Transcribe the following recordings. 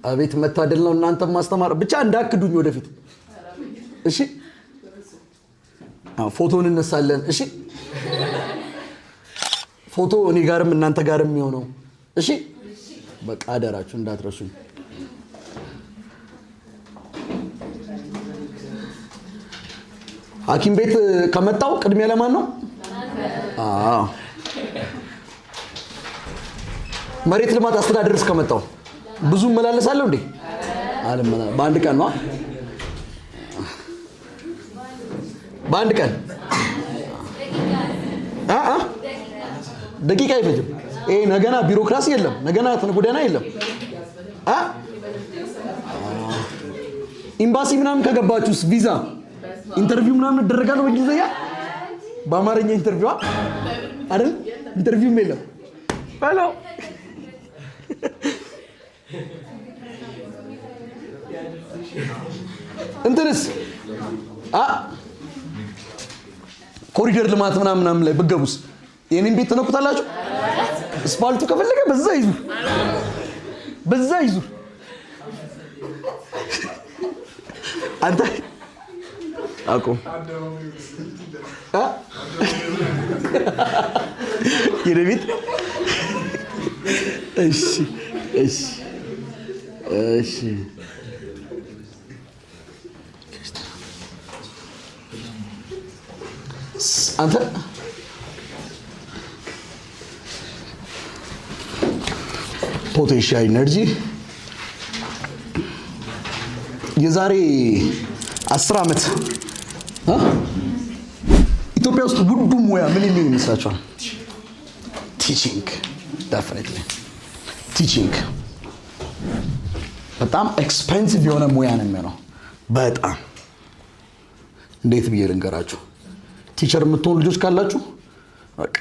አቤት መታደል ነው እናንተ ማስተማር ብቻ እንዳክዱኝ ወደፊት እሺ ፎቶን እንነሳለን እሺ ፎቶ እኔ ጋርም እናንተ ጋርም የሚሆነው እሺ በቃ አደራችሁ እንዳትረሱኝ ሐኪም ቤት ከመጣው ቅድሚያ ለማን ነው መሬት ልማት አስተዳደርስ ከመጣው ብዙ መላለሳለሁ እንዴ አለመና በአንድ ቀን ነው በአንድ ቀን ደቂቃ ይፈጅም ይሄ ነገና ቢሮክራሲ የለም ነገና ተነጎዳና የለም ኤምባሲ ምናምን ከገባችሁስ ቪዛ ኢንተርቪው ምናምን ደረጋለው በእንግሊዝኛ በአማርኛ ኢንተርቪው አይደል ኢንተርቪው የለም ሄሎ እንትንስ ኮሪደር ልማት ምናምን ላይ በገቡስ የኔን ቤት ተነኩታላችሁ ስፓልቱ ከፈለገ በዛ ይዙ አንተ አቆም የደቢት እሺ አንተ ፖቴንሻል ኤነርጂ የዛሬ 10 አመት ኢትዮጵያ ውስጥ ውዱ ሙያ ምን ይመስላችኋል? ቲቺንግ definitely ቲቺንግ በጣም ኤክስፔንሲቭ የሆነ ሙያ ነው የሚሆነው በጣም እንዴት ብዬ ልንገራችሁ ቲቸር የምትሆኑ ልጆች ካላችሁ በቃ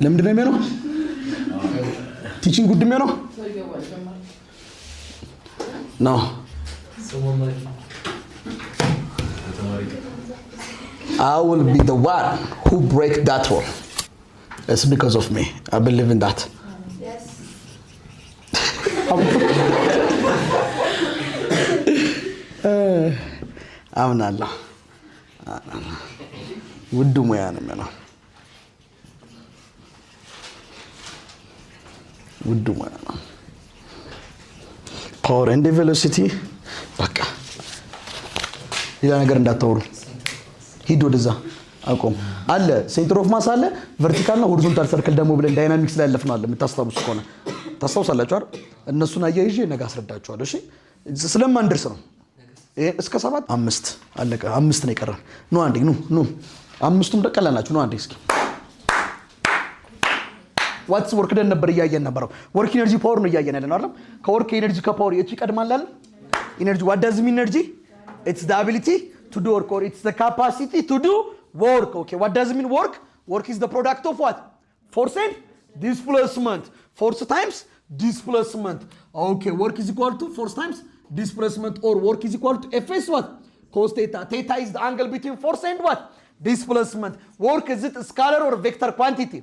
ለምንድን ነው የሚሆነው ቲቺንግ ጉድ የሚሆነው no I will be the one who break that rule it's because of me I believe in that yes አምናለሁ ውዱ ሙያ ነው የሚሆነው ውዱ ሙያ ነው power and velocity በቃ ሌላ ነገር እንዳታወሩ ሂድ ወደዛ አቆም አለ ሴንተር ኦፍ ማስ አለ ቨርቲካል እና ሆሪዞንታል ሰርክል ደግሞ ብለን ዳይናሚክስ ላይ ያለፍነው አለ የምታስታውሱ ከሆነ ታስታውሳላችሁ አይደል እነሱን አያይዤ ነገ አስረዳችኋለሁ እሺ ስለማንደርስ ነው እስከ 7 5 አለቀ 5 ነው ይቀራል ኑ አንዴ ኑ አምስቱም ደቀላላችሁ ኑ አንዴ እስኪ what's work ደን ነበር ያያየን ነበረው work energy power ነው ያያየን ያለነው አይደል ከwork energy ከpower የት ይቀድማል አይደል energy what does mean energy it's the ability to do work or it's the capacity to do work okay what does mean work is the product of what force and displacement force times displacement okay work is equal to force times displacement or work is equal to Fs what cos theta is the angle between force and what displacement work is it scalar or vector quantity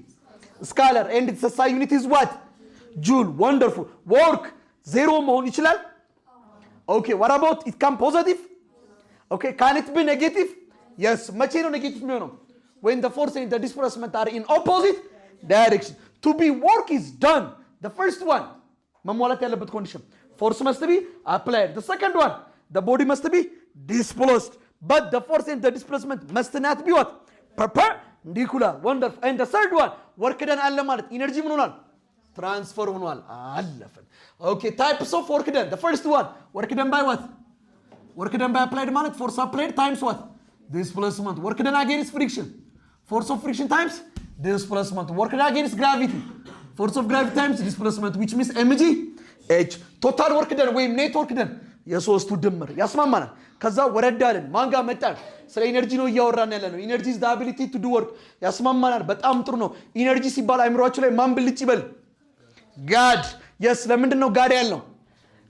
scalar and its SI unit is what joule wonderful work zero መሆን ይችላል okay what about it can positive okay can it be negative yes መቼ ነው ኔጌቲቭ የሚሆነው when the force and the displacement are in opposite direction to be work is done the first one መሟላት ያለበት condition force must be applied the second one the body must be displaced but the force and the displacement must not be what perpendicular wonderful and the third one work done አለ ማለት energy ምን ሆኗል transfer ሆኗል አለፈን okay types of work done the first one work done by what work done by applied ማለት force applied times what displacement work done against friction force of friction times displacement work done against gravity force of gravity times displacement which means mg h total work done ወይ net work done የሶስቱ ድምር ያስማማናል ከዛ ወረዳልን ማንጋ መጣን ስለ ኢነርጂ ነው እያወራን ያለነው ኢነርጂ is the ability to do work ያስማማናል በጣም ጥሩ ነው ኢነርጂ ሲባል አይምሮአችሁ ላይ ማን ብልጭ ይበል ጋድ yes ለምንድን ነው ጋድ ያለው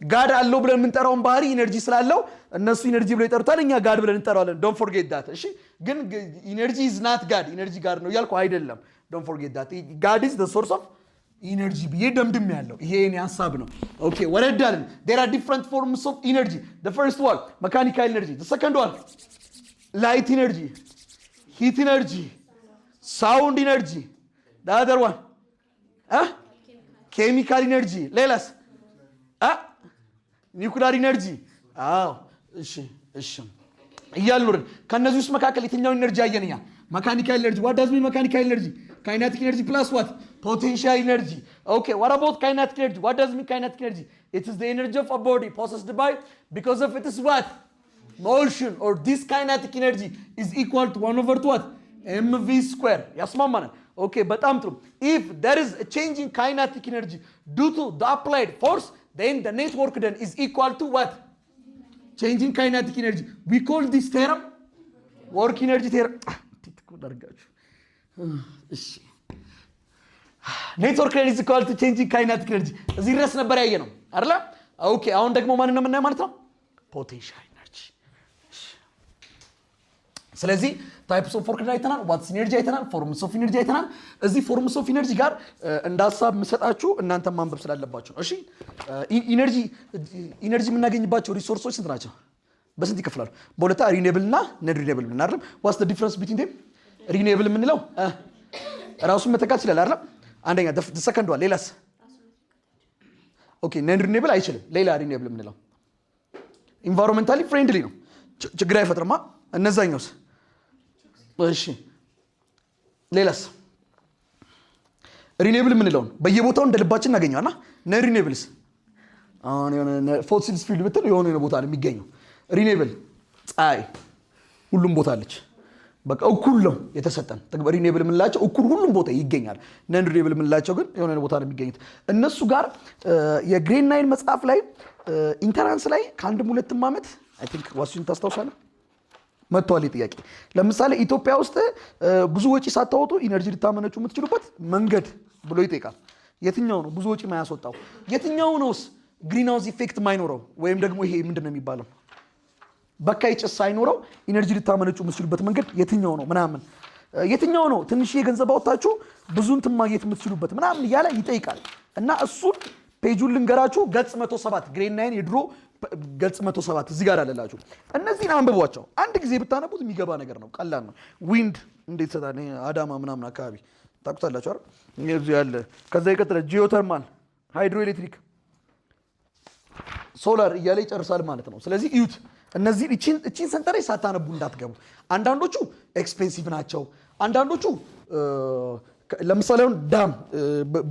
ጋድ አለው ብለን የምንጠራውን ባህሪ ኢነርጂ ስላለው እነሱ ኢነርጂ ብለው ይጠሩታል እኛ ጋድ ብለን እንጠራዋለን don't forget that እሺ ግን ኢነርጂ is not god ኢነርጂ ጋድ ነው ያልኩ አይደለም don't forget that god is the source of ኢነርጂ ብዬ ደምድም ያለው ይሄ የኔ ሐሳብ ነው። ኦኬ ወረዳልን። there are different forms of energy. The first one mechanical energy, the second one light energy, heat energy, sound energy, the other one chemical energy, ሌላስ ኒውክሊየር ኢነርጂ። አዎ እሺ እያልን ከነዚህ ውስጥ መካከል የትኛው ኢነርጂ አየንኛ? mechanical energy. What does mean mechanical energy? Kinetic energy plus what? Potential energy. Okay, what about kinetic energy? What does mean kinetic energy? It is the energy of a body possessed by, because of it is what? Motion. Or this kinetic energy is equal to 1 over what? mv square. Yes, mama. Okay, but true. If there is a change in kinetic energy due to the applied force, then the net work done is equal to what? Change in kinetic energy. We call this theorem work energy theorem. ኔትወርክ ኤነርጂ ኢኳል ቱ ቼንጅ ኢን ካይናቲክ ኤነርጂ እዚህ ድረስ ነበር ያየ ነው አይደል? ኦኬ አሁን ደግሞ ማንን ነው የምናየው ማለት ነው? ፖቴንሻል ኤነርጂ። ስለዚህ ታይፕስ ኦፍ ወርክ አይተናል፣ ዋትስ ኤነርጂ አይተናል፣ ፎርምስ ኦፍ ኤነርጂ አይተናል። እዚህ ፎርምስ ኦፍ ኤነርጂ ጋር እንደ ሀሳብ የምሰጣችሁ እናንተ ማንበብ ስላለባችሁ። እሺ ኤነርጂ የምናገኝባቸው ሪሶርሶች ስንት ናቸው? በስንት ይከፍላሉ? በሁለታ ሪኒዌብል እና ነን ሪኒዌብል ምን አይደል? ዋትስ ዘ ዲፈረንስ ቢትዊን ዴም? ሪኒዌብል የምንለው ራሱን መተካት ይችላል አይደል? አንደኛ ሰከንድ ዋን ሌላስ? ኦኬ ነን ሪኒዌብል አይችልም። ሌላ ሪኒዌብል የምንለው ኢንቫይሮንመንታሊ ፍሬንድሊ ነው፣ ችግር አይፈጥርማ። እነዛኛውስ? እሺ ሌላስ? ሪኒዌብል የምንለው በየቦታው እንደልባችን እናገኘዋልና ነን ሪኒዌብልስ አሁን የሆነ ፎሲልስ ፊልድ ብትል የሆነ ቦታ ነው የሚገኘው። ሪኒዌብል ፀሐይ ሁሉም ቦታ አለች። በቃ እኩል ነው የተሰጠን። ሪኒዌብል የምንላቸው እኩል ሁሉም ቦታ ይገኛል። ነን ሪኒዌብል የምንላቸው ግን የሆነ ቦታ ነው የሚገኙት። እነሱ ጋር የግሬድ 9 መጽሐፍ ላይ ኢንተራንስ ላይ ከአንድም ሁለትም ዓመት አይ ቲንክ ዋሲን ታስታውሳለህ መጥቷል ጥያቄ። ለምሳሌ ኢትዮጵያ ውስጥ ብዙ ወጪ ሳታወጡ ኢነርጂ ልታመነጩ የምትችሉበት መንገድ ብሎ ይጠይቃል። የትኛው ነው ብዙ ወጪ ማያስወጣው? የትኛው ነውስ ግሪን ሃውስ ኢፌክት ማይኖረው? ወይም ደግሞ ይሄ ምንድነው የሚባለው በካይ ጭስ ሳይኖረው ኢነርጂ ልታመነጩ የምትችሉበት መንገድ የትኛው ነው ምናምን፣ የትኛው ነው ትንሽ የገንዘብ አውጣችሁ ብዙን ማግኘት የምትችሉበት ምናምን እያለ ይጠይቃል። እና እሱን ፔጁን ልንገራችሁ። ገጽ 107 ግሬድ 9 የድሮ ገጽ 107 እዚህ ጋር አለላችሁ። እነዚህን አንብቧቸው። አንድ ጊዜ ብታነቡት የሚገባ ነገር ነው፣ ቀላል ነው። ዊንድ እንዴት ሰጣኔ አዳማ ምናምን አካባቢ ታውቁታላችሁ አይደል? እዚህ ያለ ከዛ ይቀጥላል ጂኦተርማል፣ ሃይድሮ ኤሌክትሪክ፣ ሶላር እያለ ይጨርሳል ማለት ነው። ስለዚህ እዩት። እነዚህ እቺን ሰንጠረዥ ሳታነቡ እንዳትገቡ። አንዳንዶቹ ኤክስፔንሲቭ ናቸው። አንዳንዶቹ ለምሳሌ አሁን ዳም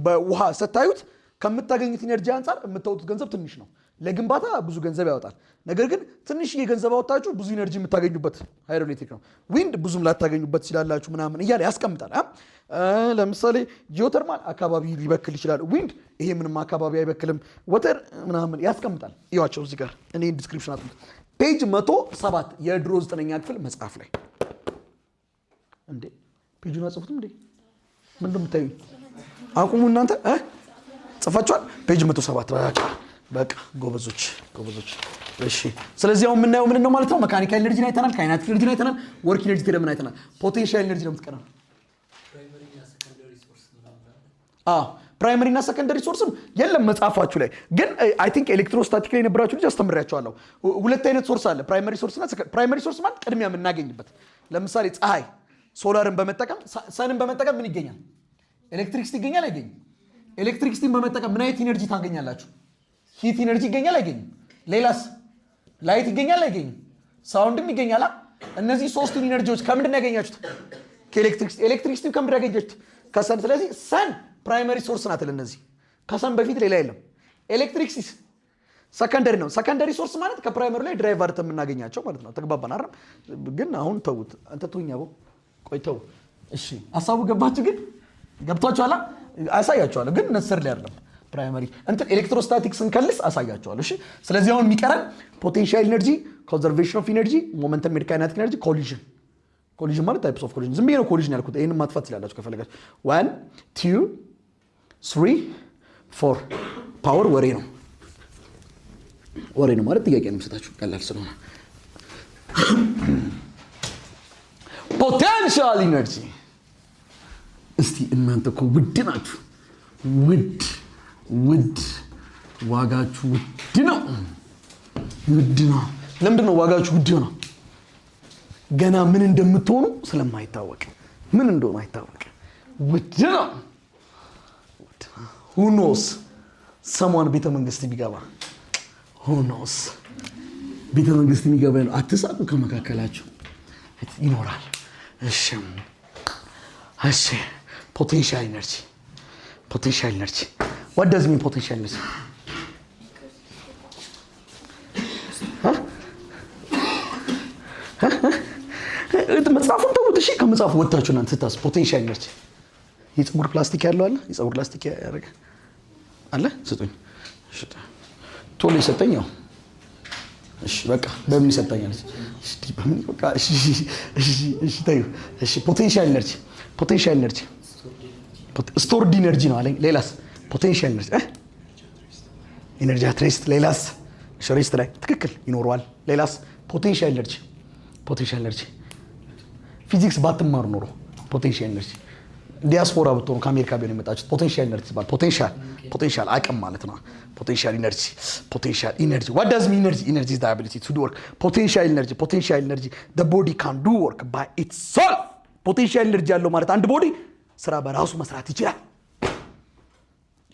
በውሃ ስታዩት ከምታገኙት ኢነርጂ አንፃር የምታወጡት ገንዘብ ትንሽ ነው። ለግንባታ ብዙ ገንዘብ ያወጣል። ነገር ግን ትንሽዬ ገንዘብ አወጣችሁ ብዙ ኢነርጂ የምታገኙበት ሃይድሮ ኤሌክትሪክ ነው። ዊንድ ብዙም ላታገኙበት ይችላላችሁ ምናምን እያለ ያስቀምጣል። ለምሳሌ ጂኦተርማል አካባቢ ሊበክል ይችላል። ዊንድ ይሄ ምንም አካባቢ አይበክልም። ወተር ምናምን ያስቀምጣል። ይዋቸው እዚህ ጋር እኔ ዲስክሪፕሽን አጥንት ፔጅ 107 የድሮ 9ኛ ክፍል መጽሐፍ ላይ እንዴ ፔጁን አጽፉትም እንዴ ምንድነው የምታዩኝ? አቁሙ እናንተ ጽፋችኋል። ፔጅ 107 በቃ ጎበዞች። እሺ ስለዚህ አሁን የምናየው ምንድን ነው ማለት ነው? መካኒካል ኤነርጂን አይተናል፣ ካይናቲክ ኤነርጂን አይተናል፣ ወርክ ኤነርጂ ተደምን አይተናል። ፖቴንሻል ኤነርጂ ነው የምትቀረው። ፕራይመሪ እና ሰከንደሪ ሶርስም የለም መጽሐፋችሁ ላይ ግን አይ ቲንክ ኤሌክትሮስታቲክ ላይ የነበራችሁ ልጅ አስተምራችኋለሁ። ሁለት አይነት ሶርስ አለ፣ ፕራይመሪ ሶርስ እና ፕራይመሪ ሶርስ ማለት ቅድሚያ የምናገኝበት። ለምሳሌ ፀሐይ ሶላርን በመጠቀም ሰንን በመጠቀም ምን ይገኛል? ኤሌክትሪክሲቲ ይገኛል አይገኝም? ኤሌክትሪክሲቲን በመጠቀም ምን አይነት ኢነርጂ ታገኛላችሁ? ሂት ኢነርጂ ይገኛል አይገኝም? ሌላስ ላይት ይገኛል አይገኝም? ሳውንድም ይገኛል። እነዚህ ሶስቱን ኢነርጂዎች ከምንድን ነው ያገኛችሁት? ከኤሌክትሪክሲቲ። ኤሌክትሪክሲቲ ከምንድን ያገኛችሁት? ከሰን። ስለዚህ ሰን ፕራይመሪ ሶርስ ናት ለነዚህ። ከሰን በፊት ሌላ የለም። ኤሌክትሪክሲቲ ሰከንደሪ ነው። ሰከንደሪ ሶርስ ማለት ከፕራይመሪ ላይ ድራይቭ አድርገን የምናገኛቸው ማለት ነው። ተግባባን አይደል? ግን አሁን ተውት። አንተ ተውኛው ቆይተው። እሺ ሐሳቡ ገባችሁ? ግን ገብቷችኋል? አሳያችኋለሁ ግን ነሰርሊ አይደለም። ፕራይመሪ እንትን ኤሌክትሮስታቲክስን ከልስ አሳያችኋለሁ። እሺ ስለዚህ አሁን የሚቀረን ፖቴንሻል ኤነርጂ፣ ኮንዘርቬሽን ኦፍ ኤነርጂ፣ ሞመንተም ኤንድ ካይናቲክ ኤነርጂ፣ ኮሊዥን። ኮሊዥን ማለት ታይፕስ ኦፍ ኮሊዥን። ዝም ብዬ ነው ኮሊዥን ያልኩት። ይሄንን ማጥፋት ትችላላችሁ ከፈለጋችሁ። 1 2 3 4 ፓወር ወሬ ነው። ወሬ ነው ማለት ጥያቄ ነው የምሰጣችሁ ቀላል ስለሆነ። ፖቴንሻል ኤነርጂ እስቲ እናንተ እኮ ውድ ናችሁ። ውድ ዋጋችሁ ውድ ነው። ለምንድን ነው ዋጋችሁ ውድ ነው? ገና ምን እንደምትሆኑ ስለማይታወቅ፣ ምን እንደሆነ አይታወቅ። ውድ ነው። who knows someone ቤተ መንግስት ቢገባ who knows ቤተ መንግስት የሚገባ ነው። አትሳቁ፣ ከመካከላችሁ ይኖራል። እሺ potential energy what does mean potential energy? መጽሐፉን ተውት እሺ። ከመጽሐፉ ወጣችሁ እናንተ ስታስ ፖቴንሻል ኤነርጂ የፀጉር ፕላስቲክ ያለው አለ። የፀጉር ፕላስቲክ ያደረገ አለ። ስጡኝ። እሺ ቶሎ ይሰጠኝ። እሺ በቃ በምን ይሰጠኛል? እሺ በምን በቃ እሺ ታዩ። እሺ ፖቴንሻል ኤነርጂ ስቶርድ ኤነርጂ ነው አለኝ። ሌላስ? ፖቴንሻል ኤነርጂ አት ሬስት። ሌላስ? ሬስት ላይ ትክክል ይኖረዋል። ሌላስ? ፖቴንሻል ኤነርጂ ፊዚክስ ባትማሩ ኖሮ ፖቴንሻል ኤነርጂ ዲያስፖራ ብትሆኑ ከአሜሪካ ቢሆን የመጣችሁት ፖቴንሻል ኤነርጂ ይባላል። ፖቴንሻል አቅም ማለት ነው። ፖቴንሻል ኤነርጂ what does mean energy is the ability to do work. potential energy the body can do work by itself. ፖቴንሻል ኤነርጂ ያለው ማለት አንድ ቦዲ ስራ በራሱ መስራት ይችላል።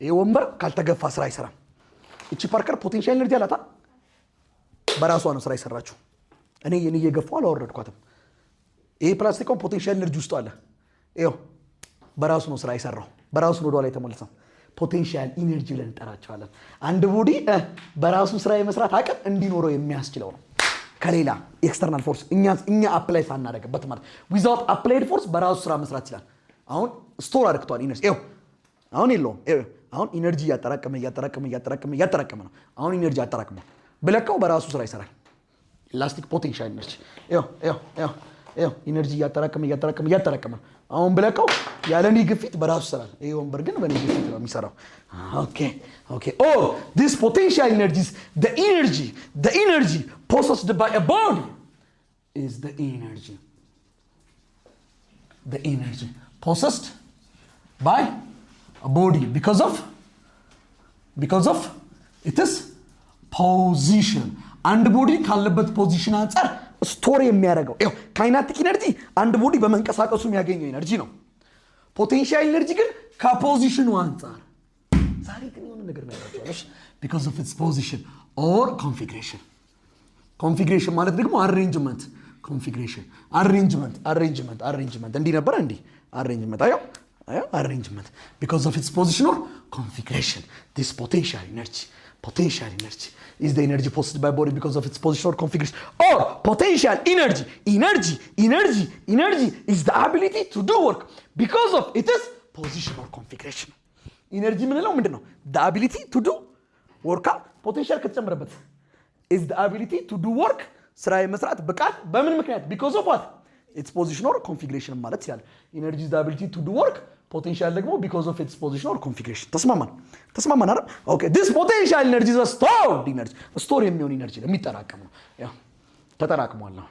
ይሄ ወንበር ካልተገፋ ስራ አይሰራም። እቺ ፓርከር ፖቴንሻል ኤነርጂ አላታ በራሷ ነው ስራ ይሰራችሁ። እኔ እየገፋው አላወረድኳትም። ይሄ ፕላስቲክ ፖቴንሻል ኤነርጂ ውስጥ አለ። ይሄው በራሱ ነው ስራ ይሰራው። በራሱ ነው ወደ ላይ ተመልሰው ፖቴንሻል ኤነርጂ ብለን እንጠራቸዋለን። አንድ ቦዲ በራሱ ስራ የመስራት አቅም እንዲኖረው የሚያስችለው ነው። ከሌላ ኤክስተርናል ፎርስ እኛ አፕላይ ሳናደርግበት ማለት ዊዛውት አፕላይድ ፎርስ በራሱ ስራ መስራት ይችላል። አሁን ስቶር አድርግቷል ኢነርጂ። ይሄው አሁን የለውም። አሁን ኢነርጂ እያጠራቀመ ነው። አሁን ኢነርጂ አጠራቅመው ብለካው በራሱ ስራ ይሰራል። ኢላስቲክ ፖቴንሻል ኤነርጂ ይሄው ኢነርጂ እያጠራቀመ አሁን ብለካው ያለኔ ግፊት በራሱ ይሰራል። ይሄ ወንበር ግን በኔ ግፊት ነው የሚሰራው። ኦኬ this potential energy is the energy possessed by a body is the energy possessed by a body because of its position. አንድ ቦዲ ካለበት ፖዚሽን አንፃር ስቶሪ የሚያደርገው ይሄው ካይናቲክ ኤነርጂ አንድ ቦዲ በመንቀሳቀሱ የሚያገኘው ኤነርጂ ነው። ፖቴንሻል ኤነርጂ ግን ከፖዚሽኑ አንፃር ዛሬ ግን የሆነ ነገር ያደርጋቸዋለሽ because of its position or configuration ማለት ደግሞ አሬንጅመንት እንዲህ ነበር እንዴ አሬንጅመንት አዮ arrangement because of its position or configuration. This potential energy is the energy possessed by body because of its position or configuration. Or potential energy is the ability to do work because of its position or configuration. Energy ምንለው ምንድነው? The ability to do work. Potential ከተጨመረበት is the ability to do work ስራ የመስራት ብቃት በምን ምክንያት? because of what? its position or configuration ማለት ይችላል። Energy is the ability to do work. Potential ደግሞ because of its position or configuration. ተስማማን አይደል? Okay, this potential energy is a stored energy. ስቶር የሚሆን ኤነርጂ የሚጠራቀም ነው። ያው ተጠራቅሟል ነው።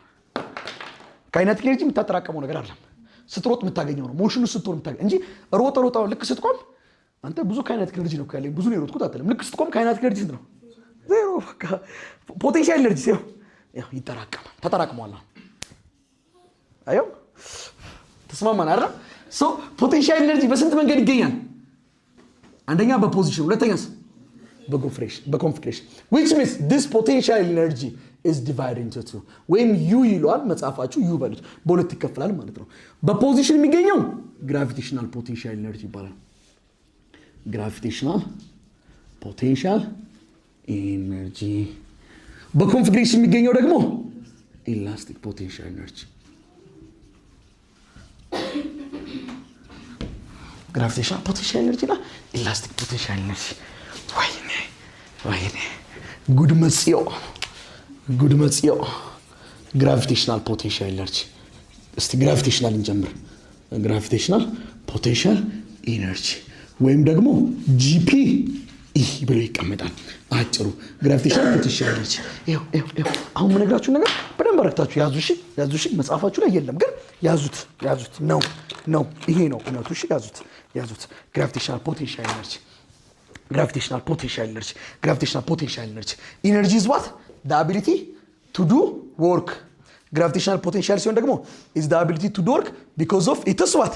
ካይናቲክ ኤነርጂ የምታጠራቀመው ነገር አይደለም። ስትሮጥ የምታገኘው ነው። ሞሽኑ ስትሆን የምታገኘው እንጂ ሮጥ ልክ ስትቆም አንተ ብዙ ካይናቲክ ኤነርጂ ነው ያለኝ ብዙ ነው የሮጥኩት አትልም። ልክ ስትቆም ካይናቲክ ኤነርጂ ስንት ነው? ዜሮ። በቃ ፖቴንሻል ኤነርጂ ያው ይጠራቀማል። ተጠራቅሟል ነው። አዮ ተስማማን አይደል? ሶ ፖቴንሻል ኤነርጂ በስንት መንገድ ይገኛል? አንደኛ በፖዚሽን፣ ሁለተኛስ በኮንፊግሬሽን which means this potential energy is divided into two ወይም ዩ ይሏል መጽሐፋችሁ ዩ በሉት በሁለት ይከፈላል ማለት ነው። በፖዚሽን የሚገኘው gravitational potential energy ይባላል። gravitational potential energy በኮንፊግሬሽን የሚገኘው ደግሞ elastic potential energy gravitational potential energy እና elastic potential energy ወይኔ ጉድ መጽዮ gravitational potential energy እስቲ gravitational እንጀምር። gravitational potential energy ወይም ደግሞ GP ብሎ ይቀመጣል አጭሩ gravitational potential energy። ይሄው አሁን ምነግራችሁ ነገር በደንብ አረጋግጣችሁ ያዙ። እሺ መጽሐፋችሁ ላይ የለም ግን ያዙት ነው ይሄ ነው እውነቱ። እሺ ያዙት gravitational potential energy gravitational potential energy gravitational potential energy energy is what the ability to do work gravitational potential ሲሆን ደግሞ is the ability to do work because of it is what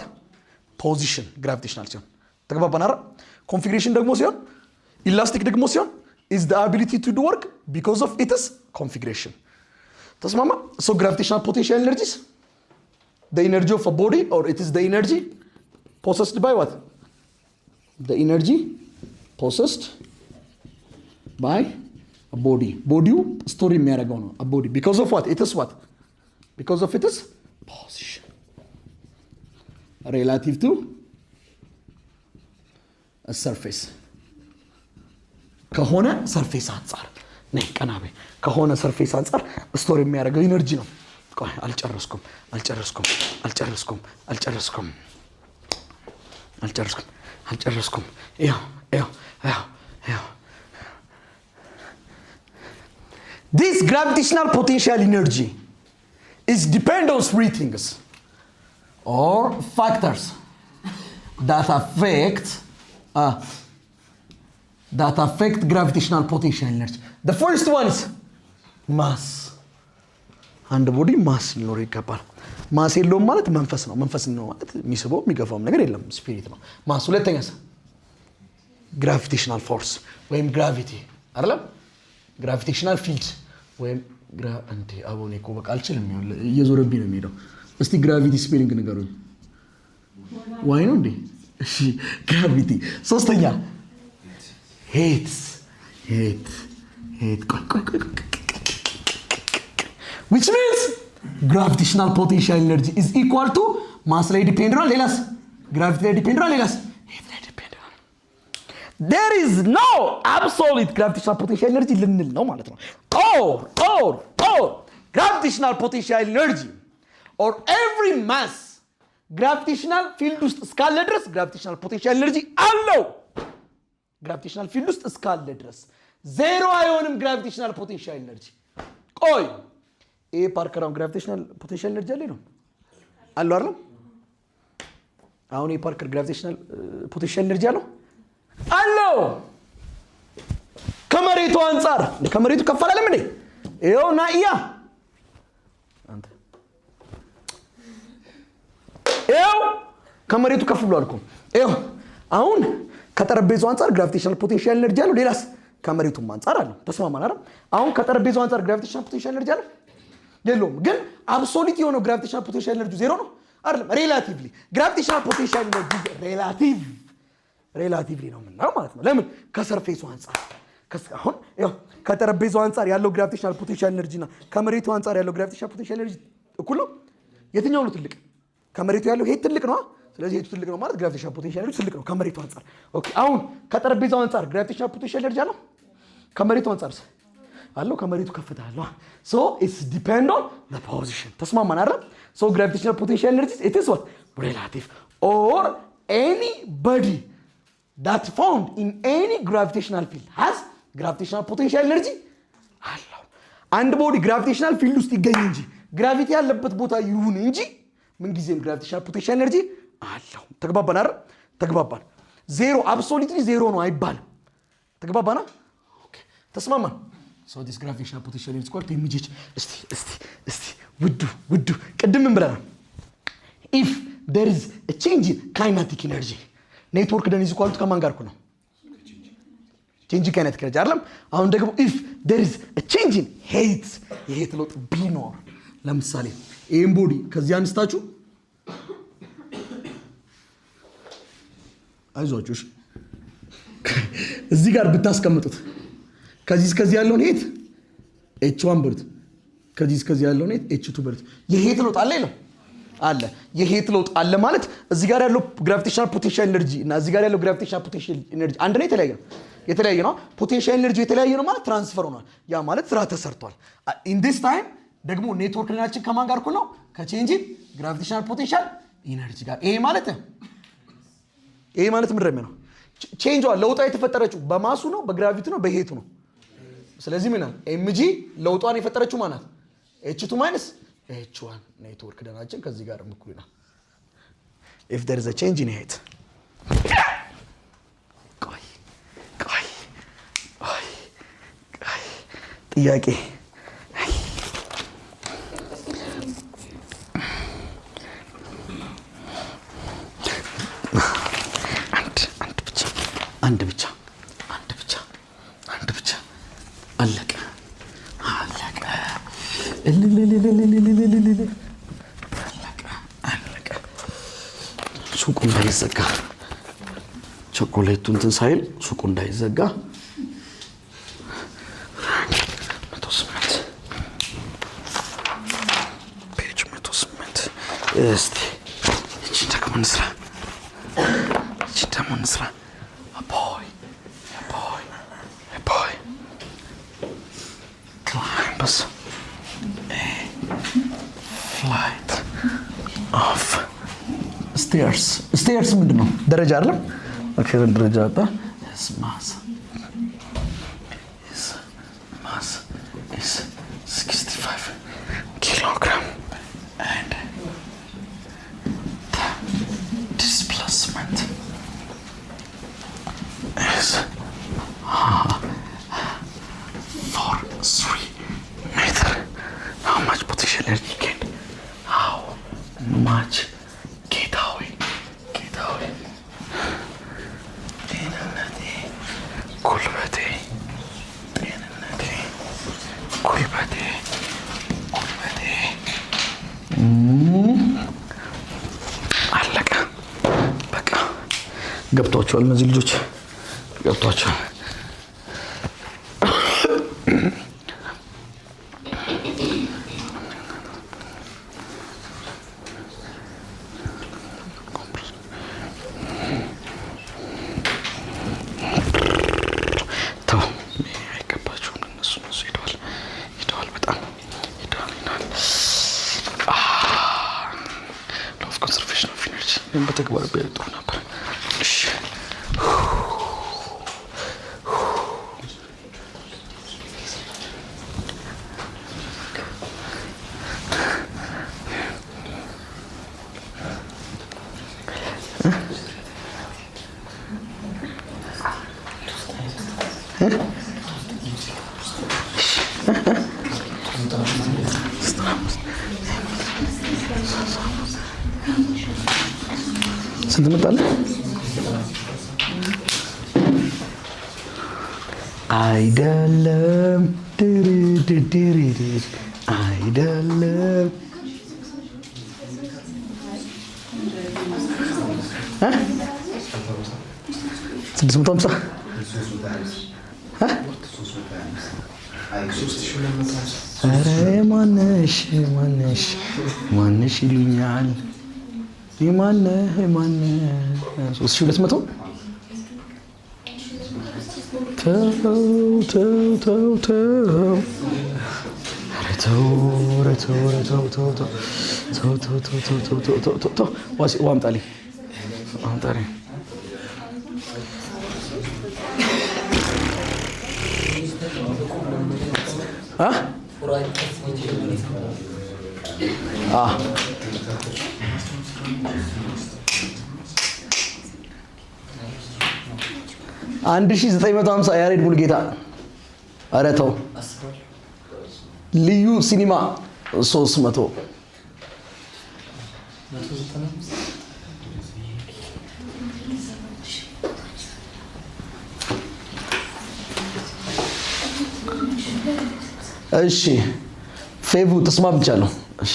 position gravitational ሲሆን ተግባባን አይደል configuration ደግሞ ሲሆን elastic ደግሞ ሲሆን is the ability to do work because of its configuration ተስማማ so gravitational potential energies the energy of a body or it is the energy possessed by what the energy possessed by a body body story የሚያደርገው ነው a body because of what it is what because of its position relative to a surface ከሆነ ሰርፌስ አንፃር ነይ ቀናበ ከሆነ ሰርፌስ አንፃር ስቶሪ የሚያደርገው ኢነርጂ ነው ቆይ አልጨረስኩም ያው this gravitational potential energy is depend on three things or factors that affect gravitational potential energy. The first one is mass. And the body mass ሊኖረው ይገባል። ማስ የለውም ማለት መንፈስ ነው። መንፈስ ነው ማለት የሚስበው የሚገፋው ነገር የለም ስፒሪት ነው። ማስ ሁለተኛስ gravitational force ወይም gravity አይደለም gravitational field ወይም እንዴ አቦኔ እኮ በቃ አልችልም እየዞረብኝ ነው የሚሄደው። እስቲ gravity spelling ንገሩኝ። ዋይ ነው እንዴ? እሺ gravity ሶስተኛ Hate. Which means gravitational potential energy is equal to mass ላይ depend on ሌላስ gravity ላይ depend on ሌላስ heat ላይ depend on there is no absolute gravitational potential energy ልንል ነው ማለት ነው or gravitational potential energy or every mass gravitational field ውስጥ እስካለ ድረስ gravitational potential energy አለው gravitational field ውስጥ እስካለ ድረስ ዜሮ አይሆንም gravitational potential energy ቆይ ኤ ፓርከራው gravitational potential energy አለ ነው አለው አይደል አሁን ኤ ፓርከር gravitational potential energy አለው ከመሬቱ አንፃር ከመሬቱ ከፍ አላለም እንዴ ይኸውና አንተ ይኸው ከመሬቱ ከፍ ብሏል እኮ ይኸው አሁን ከጠረጴዛው አንፃር gravitational potential energy አለው ሌላስ ከመሬቱም አንፃር አለው ተስማማን አይደል አሁን ከጠረጴዛው አንፃር gravitational potential energy አለው የለውም ግን absolute የሆነው gravitational potential energy ዜሮ ነው አይደለም relatively gravitational potential energy relatively ነው ምናምን ማለት ነው ለምን ከሰርፌሱ አንፃር አሁን ያው ከጠረጴዛው አንፃር ያለው gravitational potential energy እና ከመሬቱ አንፃር ያለው gravitational potential energy እኩል ነው የትኛው ነው ትልቅ ከመሬቱ ያለው ይሄ ትልቅ ነው ስለዚህ ይሄ ትልቅ ነው ማለት gravitational potential energy ትልቅ ነው ከመሬቱ አንፃር ኦኬ አሁን ከጠረጴዛው አንፃር gravitational potential energy አለው ከመሬቱ አንፃር አለው ከመሬቱ ከፍታ አለው so it's depend on the position ተስማማን አይደል so gravitational potential energy it is what relative or any body that found in any gravitational field has gravitational potential energy አለው አንድ ቦዲ gravitational field ውስጥ ይገኝ እንጂ gravity ያለበት ቦታ ይሁን እንጂ ምን ጊዜም gravitational potential energy አለው ተግባባን አይደል ተግባባን ዜሮ absolutely ዜሮ ነው አይባልም ተግባባና ኦኬ ተስማማን so this gravitational potential energy equal to mgh እስቲ ውዱ ቅድም ምን ብለናል if there is a change in kinetic energy network then is equal to ከማን ጋር ነው change in kinetic energy አይደለም አሁን ደግሞ if there is a change in heat የሄት ለውጥ ቢኖር ለምሳሌ ይሄን ቦዲ ከዚህ አንስታችሁ አይዟችሁ እዚህ ጋር ብታስቀምጡት ከዚህ እስከዚህ ያለውን ሄት h1 ብርት ከዚህ እስከዚህ ያለውን ሄት h2 ብርት የሄት ለውጥ አለ ይላል አለ የሄት ለውጥ አለ ማለት እዚህ ጋር ያለው gravitational potential energy እና እዚህ ጋር ያለው gravitational potential energy አንድ ነው የተለያየ ነው potential energy የተለያየ ነው ማለት ትራንስፈር ሆኗል ያ ማለት ስራ ተሰርቷል in this time ደግሞ ኔትወርክ ላይናችን ከማን ጋር ነው ከቼንጅ gravitational potential energy ጋር ይሄ ማለት ምን ነው ቼንጅ ለውጧ የተፈጠረችው በማሱ ነው በግራቪቲ ነው በሄቱ ነው ስለዚህ ምን ነው mg ለውጧን የፈጠረችው ማናት h2 minus h1 ኔትወርክ ደናችን ከዚህ ጋር እኩል ነው if there is a change in heat ጥያቄ አንድ ብቻ አለቀ ሱቁ እንዳይዘጋ ቸኮሌቱ እንትን ሳይል ሱቁ እንዳይዘጋ እስቲ እቺ ደግሞ እንስራ አቦይ climbs a flight of stairs ምንድን ነው ደረጃ አይደለም አክሽን ደረጃ አጣ ማስ is 65 kilogram and the displacement is 4.3 meter. How much potential energy gained? How much get away? ጉልበቴ አለቀ። በቃ ገብቷቸዋል። እነዚህ ልጆች ገብቷቸዋል። በተግባር ቢያጥሩ ነበር። እሺ ስንት መጣለህ? አይደለም አይደለም 650 ማነሽ ይሉኛል ማነህ 3200 ተው ዋምጣልኝ አንድ 1950 ያሬድ ሙልጌታ ኧረ ተው ልዩ ሲኒማ 300 እሺ ፌቡ ተስማምቻለሁ። እሺ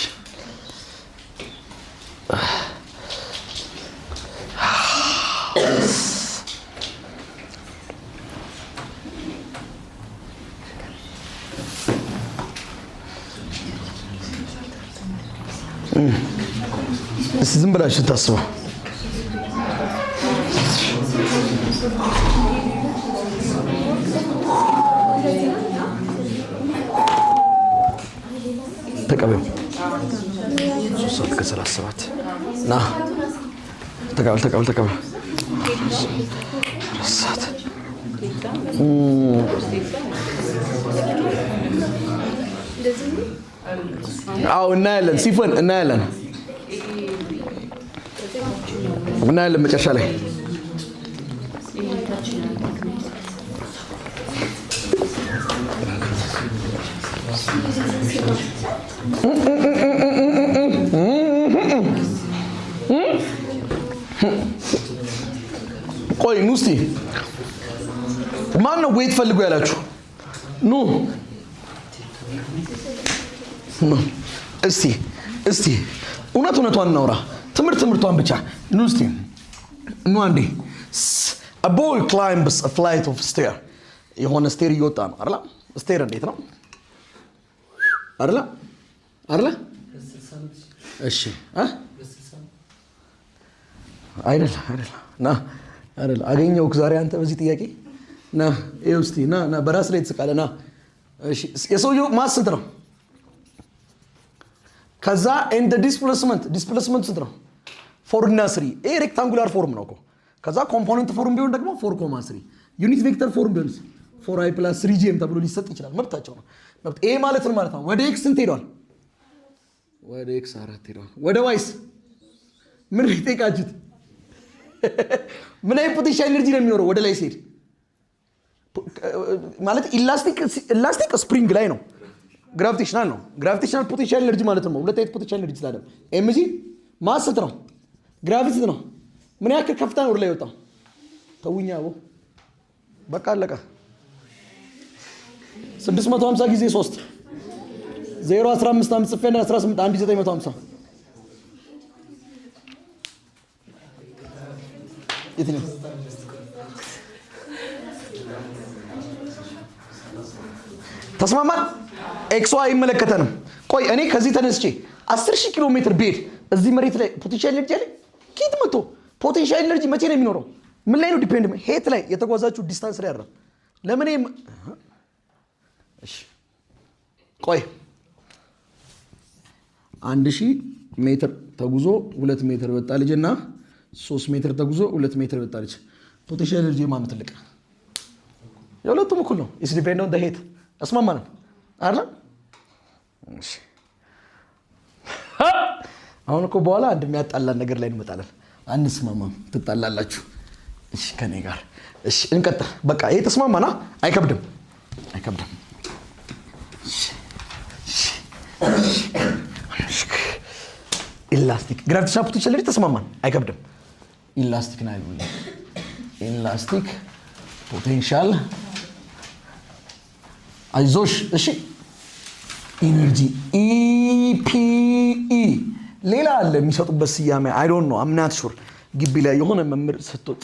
ዝም ብላችሁ ታስቡ። ተቀበል 3:37 ና ተቀበል ረሳት አው እናያለን ሲፈን እናያለን መጨረሻ ላይ ቆይ ኑ እስቲ ማን ነው ዌት ፈልጉ ያላችሁ? ኑ እስቲ እውነቷን እናውራ። ትምህርቷን ብቻ ኑ እስቲ ኑ አንዴ። A boy climbs a flight of stair. የሆነ ስቴር እየወጣ ነው አይደል? ስቴር እንዴት ነው አይደል? እሺ አይደል ና አይደል አገኘው ዛሬ አንተ በዚህ ጥያቄ ና ይኸው እስቲ ና በራስ ላይ ተስቃለ ና። እሺ የሰውየው ማስ ስንት ነው? ከዛ ኤንድ ዲስፕሌስመንት ስንት ነው? 4 እና 3 ይሄ ሬክታንጉላር ፎርም ነው እኮ። ከዛ ኮምፖነንት ፎርም ቢሆን ደግሞ 4.3 ዩኒት ቬክተር ፎርም ቢሆን 4i + 3gm ተብሎ ሊሰጥ ይችላል። መብታቸው ነው። ይሄ ማለት ነው ወደ ኤክስ እንት ሄዷል። ወደ ኤክስ 4 ሄዷል። ወደ ዋይስ ምን ይጠይቃችሁት? ምን አይነት ፖቴንሻል ኤነርጂ ነው የሚኖረው ወደ ላይ ሲሄድ? ማለት ኢላስቲክ ስፕሪንግ ላይ ነው። ግራቪቴሽናል ነው። ግራቪቴሽናል ፖቴንሻል ኤነርጂ ማለት ነው። ሁለት አይነት ፖቴንሻል ኤነርጂ ስላለ ኤምጂ ማስ ነው፣ ግራቪቲ ነው። ምን ያክል ከፍታ ነው ወደ ላይ ወጣው? ተውኛው በቃ አለቀ። 650 ጊዜ 3 0.15 5 ጽፈና 18 1950 የትኛው ተስማማን? ኤክስ ዋይ አይመለከተንም። ቆይ እኔ ከዚህ ተነስቼ 10000 ኪሎ ሜትር ብሄድ እዚህ መሬት ላይ ፖቴንሻል ኤነርጂ አለ? ኪት መጥቶ ፖቴንሻል ኤነርጂ መቼ ነው የሚኖረው? ምን ላይ ነው ዲፔንድ? ሄት ላይ የተጓዛችሁ ዲስታንስ ላይ አይደለም። ለምን እሺ ቆይ 1000 ሜትር ተጉዞ 2 ሜትር ወጣ ልጅና 3 ሜትር ተጉዞ 2 ሜትር ወጣ ልጅ ፖቴንሻል ኤነርጂ ማን ትልቅ? የሁለቱም እኩል ነው። ኢስ ዲፔንድ ኦን ዘ ሄት። አስማማን አይደል? እሺ አሁን እኮ በኋላ አንድ የሚያጣላን ነገር ላይ እንመጣለን። አንስማማም፣ ትጣላላችሁ። እሺ ከኔ ጋር እሺ እንቀጥል። በቃ ይሄ ተስማማና አይከብድም። ኢላስቲክ ግራቪቴሽናል ፖቴንሻል ኤነርጂ ተስማማን፣ አይከብድም። ኢላስቲክ ነው አይደል? ኢላስቲክ ፖቴንሻል አይዞሽ። እሺ ኢነርጂ ኢፒኢ ሌላ አለ የሚሰጡበት ስያሜ አይ ዶንት ኖ አም ናት ሹር። ግቢ ላይ የሆነ መምህር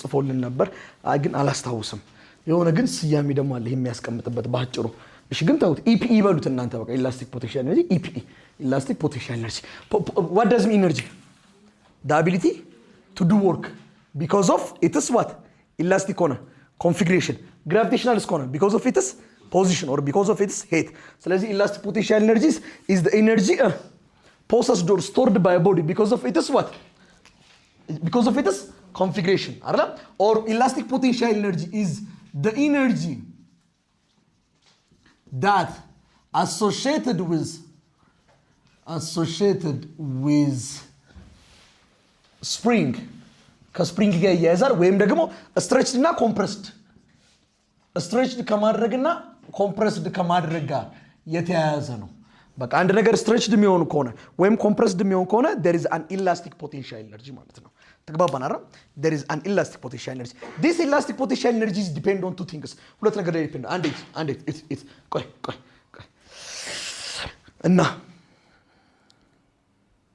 ጽፎልን ነበር ግን አላስታውስም። የሆነ ግን ስያሜ ደግሞ አለ የሚያስቀምጥበት ባጭሩ። እሺ ግን ታውት ኢፒኢ በሉት እናንተ በቃ ኢላስቲክ ፖቴንሻል ኤነርጂ ኢፒኢ ኢላስቲክ ፖቴንሻል ኤነርጂ what does mean energy? the ability to do work because of its what? elastic ሆነ configuration gravitational ሆነ because of its position or because of its height. ስለዚህ elastic potential energies is the energy possessed or stored by a body because of its what? Because of its configuration. Or elastic potential energy is the energy that associated with spring ከስፕሪንግ ጋር ያያዛል ወይም ደግሞ ስትሬችድ እና ኮምፕረስድ ስትሬችድ ከማድረግና ኮምፕረስድ ከማድረግ ጋር የተያያዘ ነው። በቃ አንድ ነገር ስትሬችድ የሚሆን ከሆነ ወይም ኮምፕረስድ የሚሆን ከሆነ there is an elastic potential energy ማለት ነው። ተግባባን አይደል? there is an elastic potential energy. This elastic potential energy depend on two things. ሁለት ነገር ላይ ዲፔንድ አንዴ ቆይ እና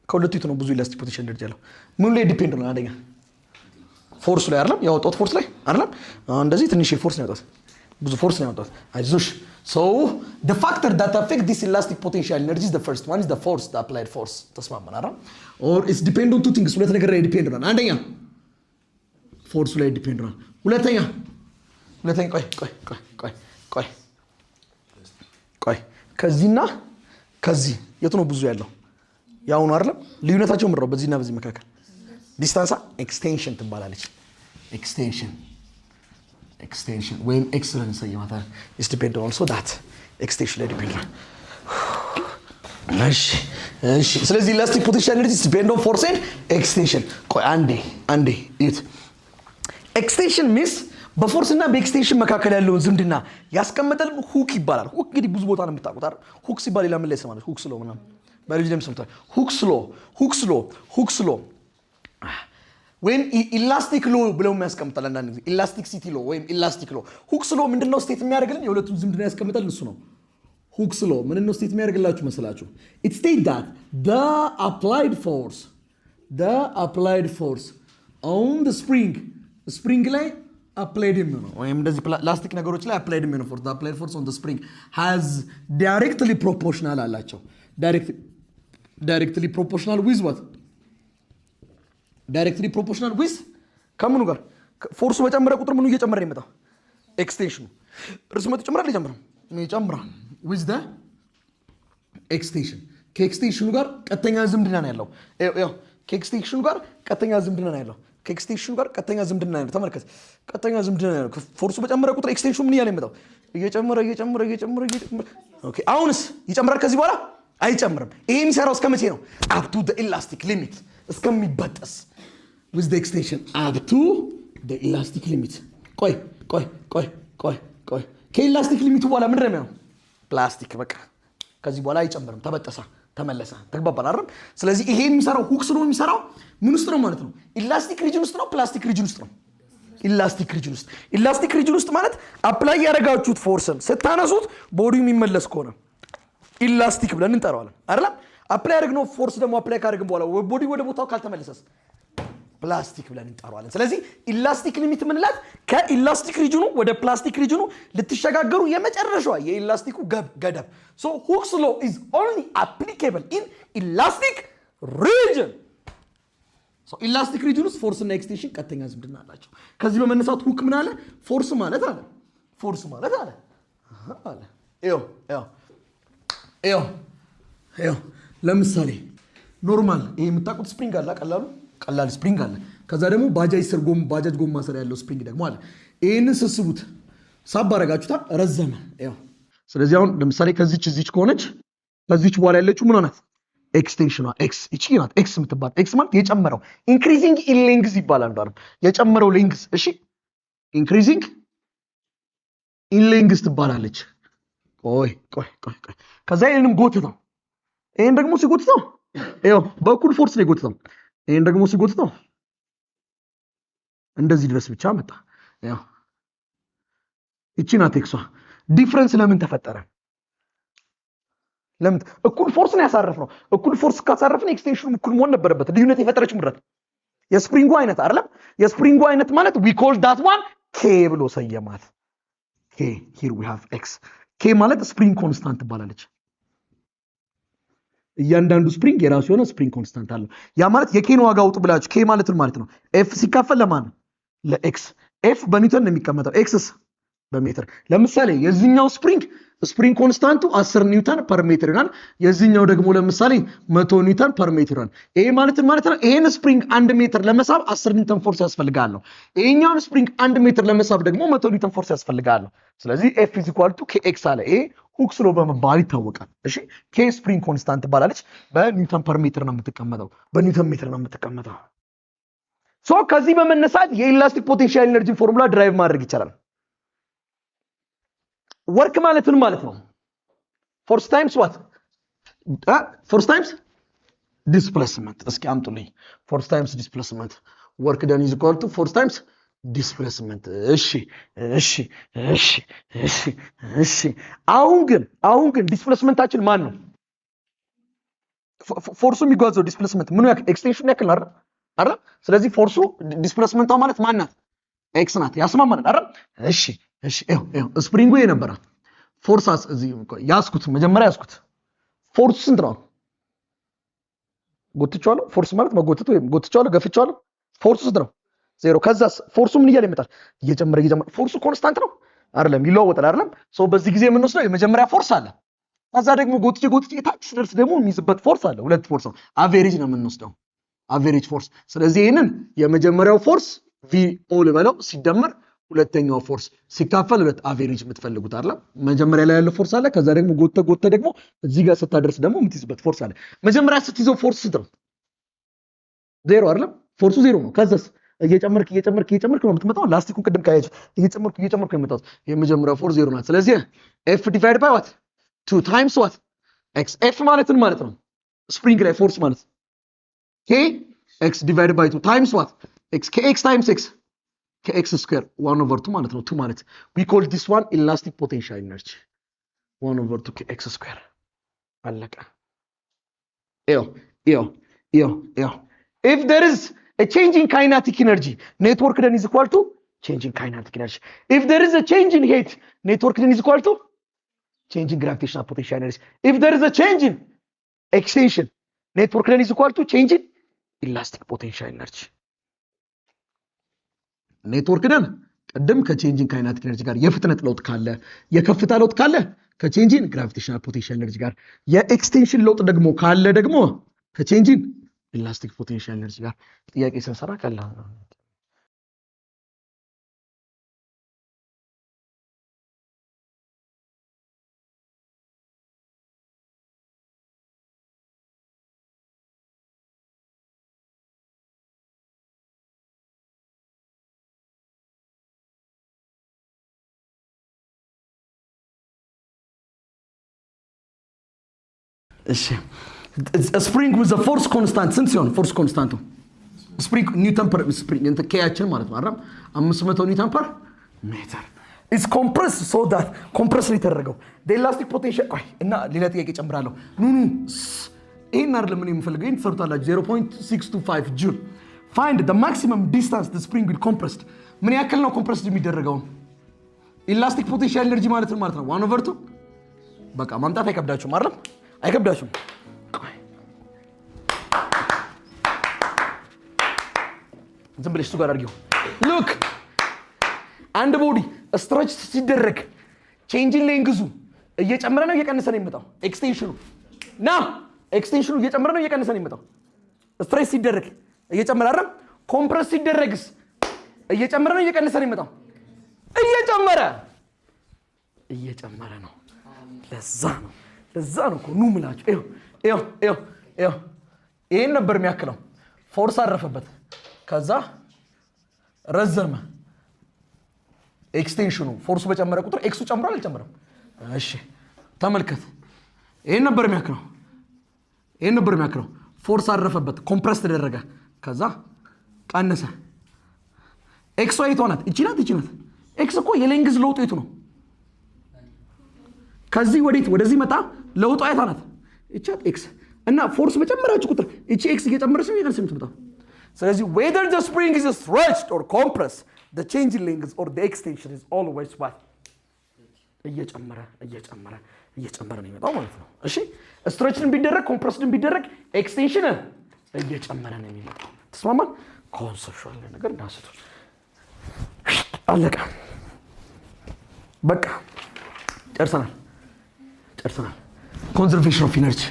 ከሁለቱ ነው ብዙ elastic potential energy ያለው። ምን ላይ ዲፔንድ ነው? አንደኛ ፎርስ ላይ አይደለም ያወጣው ፎርስ ላይ አይደለም እንደዚህ ትንሽ ፎርስ ነው ያወጣው ብዙ ፎርስ ነው ያወጣው አይዞሽ so the factor that affect this elastic potential energy is the first one is the force the applied force ተስማማን አይደል or it's depend on two things ሁለት ነገር ላይ ዲፔንድ ነው አንደኛ ፎርስ ላይ ዲፔንድ ነው ሁለተኛ ቆይ ከዚህና ከዚህ የቱ ነው ብዙ ያለው ያው ነው አይደል ልዩነታቸው ምንድነው በዚህና በዚህ መካከል ዲስታንስ ኤክስቴንሽን ትባላለች extension when excellence ይማታል is depend also that extension ላይ depend ነው እሺ ስለዚህ elastic potential energy depend on force and extension ቆይ አንዴ it extension means በፎርስና በኤክስቴንሽን መካከል ያለውን ዝምድና ያስቀመጠልን ሁክ ይባላል። ሁክ እንግዲህ ብዙ ቦታ ነው የምታውቁት አይደል? ሁክ ሲባል ሌላ ምን ላይ ሰማለች? ሁክ ስሎ ምናምን ባዮሎጂ ላይ ሰምታል። ሁክ ስሎ ወይም ኢላስቲክ ሎ ብለው የሚያስቀምጣል አንዳንድ ጊዜ ኢላስቲክ ሲቲ ሎ ወይም ኢላስቲክ ሎ። ሁክ ስሎ ምንድነው ስቴት የሚያደርግልን? የሁለቱም ዝምድና ያስቀምጠልን እሱ ነው። ሁክ ስሎ ምንድነው ስቴት የሚያደርግላችሁ መስላችሁ? it state that the applied force on the spring ላይ applied የሚሆነው ወይም እንደዚህ ፕላስቲክ ነገሮች ላይ applied የሚሆነው force the applied force on the spring has directly proportional አላቸው። directly proportional with what? directly proportional with ከምኑ ጋር? ፎርሱ በጨመረ ቁጥር ምኑ እየጨመረ ነው የሚመጣው? ኤክስቴንሽኑ ርዝመቱ ይጨምራል ይጨምራል with the extension ከኤክስቴንሽኑ ጋር ቀጥተኛ ዝምድና ነው ያለው። ከኤክስቴንሽኑ ጋር ቀጥተኛ ዝምድና ነው ያለው። ተመልከት፣ ቀጥተኛ ዝምድና ነው ያለው። ፎርሱ በጨመረ ቁጥር ኤክስቴንሽኑ ምን እያለ የሚመጣው? እየጨመረ። ኦኬ አሁንስ ይጨምራል? ከዚህ በኋላ አይጨምርም። ይሄ የሚሰራው እስከ መቼ ነው? up to the elastic limit እስከሚበጠስ with the extension up to the elastic limit። ቆይ ከኢላስቲክ ሊሚቱ በኋላ ምንድን ነው የሚሆነው? ፕላስቲክ በቃ ከዚህ በኋላ አይጨምርም። ተበጠሰ፣ ተመለሰ። ተግባባን አይደል? ስለዚህ ይሄ የሚሰራው ሁክ ስሎ የሚሰራው ምን ውስጥ ነው ማለት ነው? ኢላስቲክ ሪጅን ውስጥ ነው፣ ፕላስቲክ ሪጅን ውስጥ ነው። ኢላስቲክ ሪጅን ውስጥ ማለት አፕላይ ያደረጋችሁት ፎርስን ስታነሱት ቦዲው የሚመለስ ከሆነ ኢላስቲክ ብለን እንጠራዋለን አይደል? አፕላይ ያደረግነው ፎርስ ደግሞ አፕላይ ካደረግን በኋላ ቦዲው ወደ ቦታው ካልተመለሰስ ፕላስቲክ ብለን እንጠራዋለን። ስለዚህ ኢላስቲክ ሊሚት ምንላት ከኢላስቲክ ሪጅኑ ወደ ፕላስቲክ ሪጅኑ ልትሸጋገሩ የመጨረሻዋ የኢላስቲኩ ገደብ። so Hooke's law is only applicable in elastic region። so elastic region ውስጥ ፎርስ እና ኤክስቴንሽን ቀጥተኛ ዝምድና አላቸው። ከዚህ በመነሳት ሁክ ምን አለ? ፎርስ ማለት አለ ለምሳሌ ኖርማል ይሄ የምታውቁት ስፕሪንግ አለ፣ ቀላል ስፕሪንግ አለ። ከዛ ደግሞ ባጃጅ ጎማ ስር ያለው ስፕሪንግ ደግሞ አለ። ይሄንን ስስቡት ሳብ አረጋችሁታ ረዘመ። ስለዚህ አሁን ለምሳሌ እዚች ከሆነች ከዚች በኋላ ያለችው ምን ሆናት? ኤክስቴንሽኗ ኤክስ እቺ ናት። ኤክስ የምትባል ኤክስ ማለት የጨመረው ኢንክሪዚንግ ኢን ሌንግዝ ይባላል አይደል? የጨመረው ሌንግዝ። እሺ ኢንክሪዚንግ ኢን ሌንግዝ ትባላለች። ቆይ ከዛ ይሄንም ጎትተው ይሄን ደግሞ ሲጎትተው በኩል ፎርስ ነው የጎትተው። ይሄን ደግሞ ሲጎትተው እንደዚህ ድረስ ብቻ መጣ። እቺ ናት ኤክሷ። ዲፍረንስ ለምን ተፈጠረ? ለምን እኩል ፎርስ ነው ያሳረፍነው? እኩል ፎርስ ካሳረፍን ኤክስቴንሽኑ እኩል መሆን ነበረበት። ልዩነት የፈጠረችው ምድረት የስፕሪንጉ አይነት አይደለም። የስፕሪንጉ አይነት ማለት we call that one K ብሎ ሰየማት። K here we have X። K ማለት ስፕሪንግ ኮንስታንት ትባላለች። እያንዳንዱ ስፕሪንግ የራሱ የሆነ ስፕሪንግ ኮንስታንት አለው። ያ ማለት የኬን ዋጋ አውጡ ብላችሁ ኬ ማለት ምን ማለት ነው? ኤፍ ሲካፈል ለማን ነው? ለኤክስ። ኤፍ በኒውተን ነው የሚቀመጠው፣ ኤክስስ በሜትር። ለምሳሌ የዚህኛው ስፕሪንግ ኮንስታንቱ 10 ኒውተን ፐር ሜትር ይሆናል። የዚህኛው ደግሞ ለምሳሌ 100 ኒውተን ፐር ሜትር ይሆናል። ይሄ ማለት ነው ይሄን ስፕሪንግ 1 ሜትር ለመሳብ 10 ኒውተን ፎርስ ያስፈልጋል ነው። ይሄኛውን ስፕሪንግ 1 ሜትር ለመሳብ ደግሞ 100 ኒውተን ፎርስ ያስፈልጋል ነው። ስለዚህ ኤፍ ኢዝ ኢኳል ቱ ኬኤክስ አለ። ይሄ ሁክስ ሎ በመባል ይታወቃል። እሺ ኬ ስፕሪንግ ኮንስታንት ትባላለች። በኒውተን ፐር ሜትር ነው የምትቀመጠው፣ በኒውተን ሜትር ነው የምትቀመጠው። ሶ ከዚህ በመነሳት የኢላስቲክ ፖቴንሻል ኤነርጂ ፎርሙላ ድራይቭ ማድረግ ይቻላል። ወርክ ማለት ምን ማለት ነው? ፎርስ ታይምስ ዋት? ፎርስ ታይምስ ዲስፕሌስመንት። እስኪ አምጡልኝ። ፎርስ ታይምስ ዲስፕሌስመንት ወርክ ደን ኢዝ ኢኳል ቱ ፎርስ ታይምስ ዲስፕሌስመንት። እሺ አሁን ግን ዲስፕሌስመንታችን ማን ነው? ፎርሱ የሚጓዘው ዲስፕሌስመንት ምኑ ያክል? ኤክስቴንሽን ያክል አይደል? ስለዚህ ፎርሱ ዲስፕሌስመንቷ ማለት ማን ናት? ኤክስ ናት። ያስማማናል አይደል? እሺ ስፕሪንጉ የነበረ ፎርሳስ እዚህ መጀመሪያ ያስኩት ፎርሱ ስንት ነው? ጎትቼዋለሁ። ፎርስ ማለት መጎተት ወይም ጎትቼዋለሁ፣ ገፍቼዋለሁ። ፎርሱ ስንት ነው? 0። ከዛስ ፎርሱ ምን እያለ ይመጣል? እየጨመረ ፎርሱ ኮንስታንት ነው አይደለም? ይለዋወጣል አይደለም? በዚህ ጊዜ የምንወስደው የመጀመሪያ ፎርስ አለ። ከዛ ደግሞ ጎትቼ ታች ሲደርስ ደግሞ የሚይዝበት ፎርስ አለ። ሁለት ፎርስ ነው። አቬሬጅ ነው የምንወስደው፣ አቬሬጅ ፎርስ። ስለዚህ ይሄንን የመጀመሪያው ፎርስ ቪኦ ልበለው ሲደመር ሁለተኛው ፎርስ ሲካፈል ሁለት አቬሬጅ የምትፈልጉት አይደለም? መጀመሪያ ላይ ያለው ፎርስ አለ። ከዛ ደግሞ ጎተ ደግሞ እዚህ ጋር ስታደርስ ደግሞ የምትይዝበት ፎርስ አለ። መጀመሪያ ስትይዘው ፎርስ ስንት ነው? 0 አይደለም? ፎርሱ 0 ነው። ከዛስ እየጨመርክ ነው የምትመጣው ላስቲኩን ቅድም ካያችሁ እየጨመርክ ነው የምትመጣው የመጀመሪያው ፎርስ 0 ናት ስለዚህ f divided by what 2 times what x f ማለት ነው ስፕሪንግ ላይ ፎርስ ማለት k x divided by 2 times what x kx times x kx square 1 over 2 ማለት ነው 2 ማለት we call this one elastic potential energy 1 over 2 kx square አለቀ if there is a change in kinetic energy network then is equal to change in kinetic energy if there is a change in heat network then is equal to change in gravitational potential energy if there is a change in extension network then is equal to change in elastic potential energy network then ቀደም ከቼንጅ ኢን ካይናቲክ ኤነርጂ ጋር የፍጥነት ለውጥ ካለ የከፍታ ለውጥ ካለ ከቼንጅ ኢን ግራቪቴሽናል ፖቴንሻል ኤነርጂ ጋር የኤክስቴንሽን ለውጥ ደግሞ ካለ ደግሞ ከቼንጅ ኢን ኢላስቲክ ፖቴንሻል ኤነርጂ ጋር ጥያቄ ስንሰራ ካለ እሺ spring with the force constant ስንት ሲሆን force constant spring newton per spring እንተ ከያችን ማለት ነው አይደል 500 ኒውተን ፐር ሜትር is compressed so that compress ነው የተደረገው the elastic potential እና ሌላ ጥያቄ ጨምራለሁ ኑ ይሄን አይደለም ምን የምፈልገው ይሄን ተሰርቷላችሁ 0.625 joule find the maximum distance the spring will compressed ምን ያክል ነው compressed የሚደረገው elastic potential energy ማለት ነው 1/2 በቃ ማምጣት አይከብዳችሁም አይደል አይከብዳችሁም ዝም ብለሽ እሱ ጋር አድርጊው look አንድ ቦዲ ስትሬች ሲደረግ ቼንጅ ኢን ሌንግዙ እየጨመረ ነው እየቀነሰ ነው የሚመጣው ኤክስቴንሽኑ እየጨመረ ነው እየቀነሰ ነው የሚመጣው ስትሬች ሲደረግ እየጨመረ አይደል ኮምፕረስ ሲደረግስ እየጨመረ ነው እየቀነሰ ነው የሚመጣው እየጨመረ ነው ለዛ ነው ኑ ምላችሁ ይሄን ነበር የሚያክለው ፎርስ አረፈበት ከዛ ረዘመ ኤክስቴንሽኑ ፎርሱ በጨመረ ቁጥር ኤክሱ ጨምሯል አልጨመረም እሺ ተመልከት ይሄን ነበር የሚያክለው ፎርስ አረፈበት ኮምፕረስ ተደረገ ከዛ ቀነሰ ኤክስ ዋይት ሆናት እቺ ናት ኤክስ እኮ የሌንግዝ ለውጥ የቱ ነው ከዚህ ወደዚህ መጣ ለውጥ አይታ ናት እቻት ኤክስ እና ፎርስ በጨመራችሁ ቁጥር እቺ ኤክስ እየጨመረች ነው እየቀነሰች የምትመጣው ስለዚህ whether the spring is stretched or compressed the change in length or the extension is always what እየጨመረ ነው የሚመጣው ማለት ነው እሺ ስትሬችን ቢደረግ ኮምፕረስድን ቢደረግ ኤክስቴንሽን እየጨመረ ነው የሚመጣው ተስማማን ኮንሰፕቹዋል ነገር እንዳስቱ አለቀ በቃ ጨርሰናል conservation of energy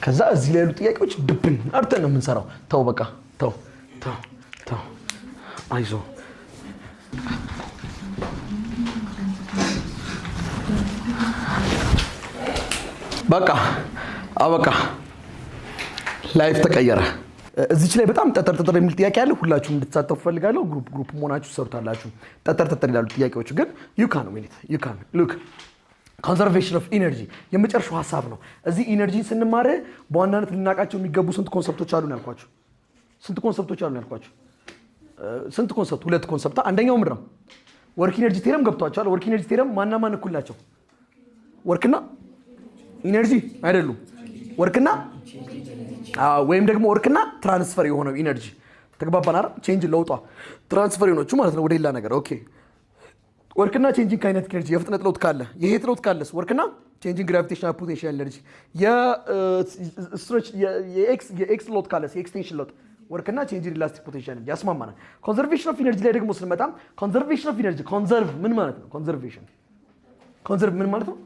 ከዛ እዚህ ላይ ያሉ ጥያቄዎች ድብን አርተን ነው የምንሰራው ተው በቃ ተው አይዞ በቃ አበቃ ላይፍ ተቀየረ እዚች ላይ በጣም ጠጠር የሚል ጥያቄ አለ ሁላችሁም እንድትሳተፉ ፈልጋለሁ ግሩፕ ሆናችሁ ሰርታላችሁ ጠጠር ይላሉ ጥያቄዎች ግን you can look conservation of energy የመጨረሻው ሐሳብ ነው እዚህ ኢነርጂን ስንማር በዋናነት ልናቃቸው የሚገቡ ስንት ኮንሰፕቶች አሉ ነው ያልኳችሁ ስንት ኮንሰፕት ሁለት ኮንሰፕት አንደኛው ምንድነው ወርክ ኢነርጂ ቴረም ገብቷቸዋል ወርክ ኢነርጂ ቴረም ማን እኩል ናቸው ወርክና ኢነርጂ አይደሉም ወርክና ወይም ደግሞ ወርክና ትራንስፈር የሆነው ኢነርጂ ተግባባን አይደል ቼንጅ ለውጧ ትራንስፈር የሆነችው ማለት ነው ወደ ሌላ ነገር ኦኬ ወርክና ቼንጂንግ ካይኔቲክ ኤነርጂ የፍጥነት ለውጥ ካለ የሄት ለውጥ ካለስ ወርክና ቼንጂንግ ግራቪቴሽናል ፖቴንሻል ኤነርጂ የስትሬች የኤክስ ለውጥ ካለስ የኤክስቴንሽን ለውጥ ወርክና ቼንጂንግ ኢላስቲክ ፖቴንሻል ኤነርጂ ያስማማናል ኮንዘርቬሽን ኦፍ ኤነርጂ ላይ ደግሞ ስንመጣ ኮንዘርቬሽን ኦፍ ኤነርጂ ኮንዘርቭ ምን ማለት ነው ኮንዘርቭ ምን ማለት ነው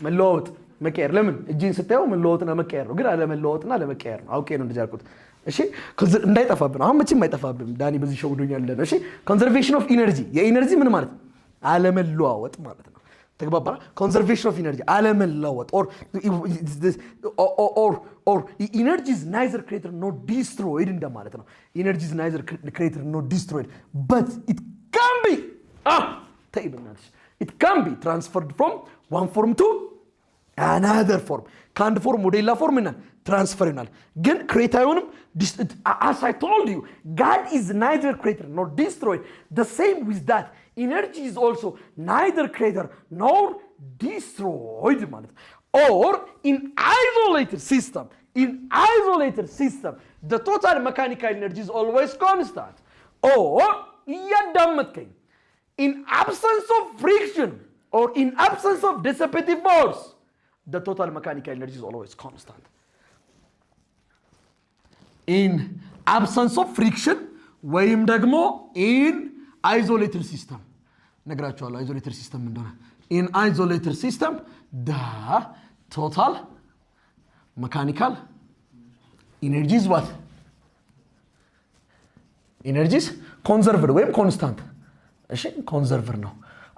መለዋወጥ መቀየር ለምን እጂን ስታየው መለዋወጥና መቀየር ነው ግን አለ መለዋወጥና ለመቀየር ነው አውቄ ነው እንደዚህ ያልኩት እሺ እንዳይጠፋብን አሁን መቼም አይጠፋብን ዳኒ በዚህ ሸውዶኛል እሺ ኮንዘርቬሽን ኦፍ ኤነርጂ የኤነርጂ ምን ማለት አለ መለዋወጥ ማለት ነው ተግባባራ conservation of energy አለመለወጥ or energy is neither created nor destroyed እንደማለት ነው energy is neither created nor destroyed but it can be it can be transferred from one form to another form ከአንድ ፎርም ወደ ሌላ ፎርም transfer ይሆናል ግን create አይሆንም as I told you God is neither created nor destroyed the same with that energy is also neither created nor destroyed ማለት or in isolated system the total mechanical energy is always constant or እያዳመጥከኝ in absence of friction or in absence of dissipative force the total mechanical energy is always constant in absence of friction ወይም ደግሞ in isolated system ነግራችኋለሁ isolated system እንደሆነ in isolated system the total mechanical energy is what energy is conserved ወይም constant እሺ conserved ነው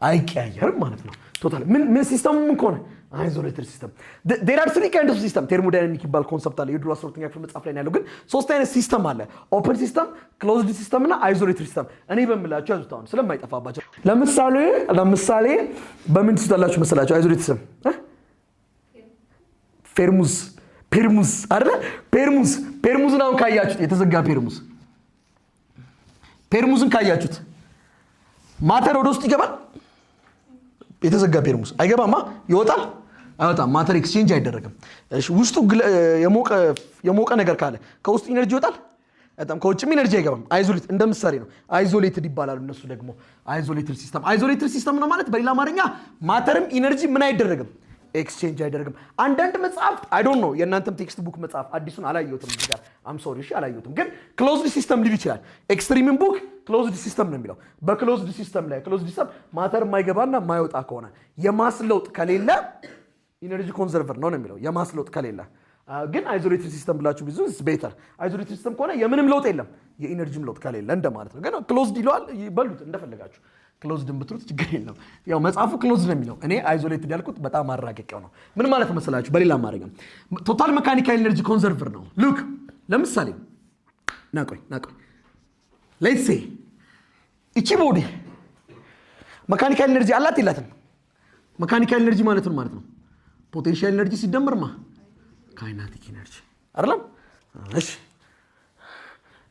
አይቀያየርም ማለት ነው total ምን ሲስተሙ ምን ከሆነ isolated system there are three kinds of system thermodynamic ይባል ኮንሰፕት አለ የድሮ 12ኛ ክፍል መጽሐፍ ላይ ያለው ግን ሶስት አይነት ሲስተም አለ open system closed system እና isolated system እኔ በምላችሁ ያዙታውን ስለማይጠፋባቸው ለምሳሌ በምን ትስታላችሁ መሰላችሁ isolated system ፔርሙዝ አይደል ፔርሙዝን አሁን ካያችሁት የተዘጋ ፔርሙዝን ካያችሁት ማተር ወደ ውስጥ ይገባል የተዘጋ ፔርሙዝ አይገባማ ይወጣል አይወጣም ማተር ኤክስቼንጅ አይደረግም እሺ ውስጡ የሞቀ ነገር ካለ ከውስጥ ኢነርጂ ይወጣል በጣም ከውጭም ኢነርጂ አይገባም አይዞሌት እንደምሳሌ ነው አይዞሌትድ ይባላሉ እነሱ ደግሞ አይዞሌትድ ሲስተም ነው ማለት በሌላ አማርኛ ማተርም ኢነርጂ ምን አይደረግም ኤክስቼንጅ አይደረግም አንዳንድ መጽሐፍት አይ ዶንት ኖ የእናንተም ቴክስት ቡክ መጽሐፍ አዲሱን አላየሁትም እዚህ ጋር አም ሶሪ እሺ አላየሁትም ግን ክሎዝድ ሲስተም ሊል ይችላል ኤክስትሪም ቡክ ክሎዝድ ሲስተም ነው የሚለው በክሎዝድ ሲስተም ላይ ክሎዝድ ሲስተም ማተር የማይገባና የማይወጣ ከሆነ የማስ ለውጥ ከሌለ ኢነርጂ ኮንዘርቨር ነው የሚለው የማስ ለውጥ ከሌለ ግን አይዞሌትድ ሲስተም ብላችሁ ብዙ is better አይዞሌትድ ሲስተም ከሆነ የምንም ለውጥ የለም የኢነርጂም ለውጥ ከሌለ እንደማለት ነው ግን ክሎዝድ ይሏል ይበሉት እንደፈለጋችሁ ክሎዝድ ብትሩት ችግር የለም ያው መጽሐፉ ክሎዝድ ነው የሚለው እኔ አይዞሌትድ ያልኩት በጣም አራቀቀው ነው ምን ማለት መሰላችሁ በሌላ አማርኛ ቶታል ሜካኒካል ኢነርጂ ኮንዘርቨር ነው ሉክ ለምሳሌ ናቆይ let's say እቺ ቦዲ ሜካኒካል ኢነርጂ አላት ይላተም ሜካኒካል ኢነርጂ ማለት ነው ፖቴንሻል ኢነርጂ ሲደመርማ ካይናቲክ ኢነርጂ አይደለም እሺ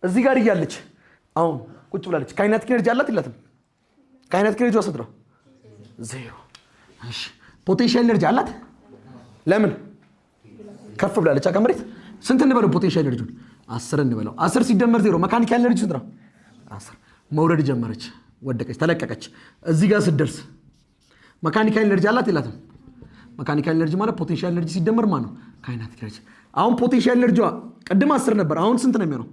እዚህ ጋር ይያለች አሁን ቁጭ ብላለች ካይናቲክ ኢነርጂ አላት ይላተም ካይናቲክ ኢነርጂ ወሰድ ነው ዜሮ እሺ ፖቴንሻል ኢነርጂ አላት ለምን ከፍ ብላለች አቀመሬት ስንት እንበለው ፖቴንሻል ኢነርጂውን 10 እንበለው 10 ሲደመር 0 ሜካኒካል ኢነርጂ ስንት ነው 10 መውረድ ጀመረች ወደቀች ተለቀቀች እዚህ ጋር ስትደርስ ሜካኒካል ኢነርጂ አላት ይላተም ሜካኒካል ኢነርጂ ማለት ፖቴንሻል ኢነርጂ ሲደመር ማለት ነው ካይናቲክ ኢነርጂ አሁን ፖቴንሻል ኢነርጂዋ ቀድማ 10 ነበር አሁን ስንት ነው የሚሆነው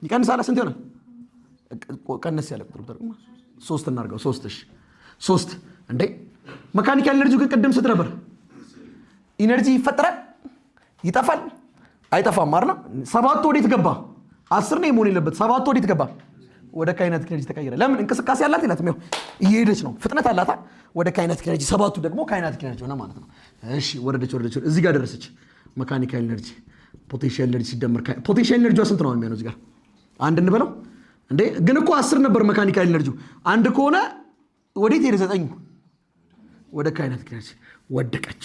ይቀንሳል ስንት ይሆናል ቀነስ ያለ ቁጥር ደግሞ 3 እናርገው 3 እሺ 3 እንዴ ሜካኒካል ኢነርጂ ግን ቀደም ስንት ነበር ኢነርጂ ይፈጠራል ይጠፋል አይጠፋም ማለት ነው 7 ወዴት ገባ 10 ነው የሞን የለበት 7 ወዴት ገባ ወደ ካይናቲክ ኢነርጂ ተቀየረ ለምን እንቅስቃሴ አላት ይላትም ያው እየሄደች ነው ፍጥነት አላታ ወደ ካይናቲክ ኢነርጂ 7 ደግሞ ካይናቲክ ኢነርጂ ሆነ ማለት ነው እሺ ወረደች እዚህ ጋር ደረሰች ሜካኒካል ኢነርጂ ፖቴንሻል ኢነርጂ ሲደመር ፖቴንሻል ኢነርጂዋ ስንት ነው የሚሆነው እዚህ ጋር አንድ እንበለው እንዴ ግን እኮ 10 ነበር ሜካኒካል ኢነርጂው አንድ ከሆነ ወዴት ሄደ 9 ወደ ካይናቲክ ኢነርጂ ወደቀች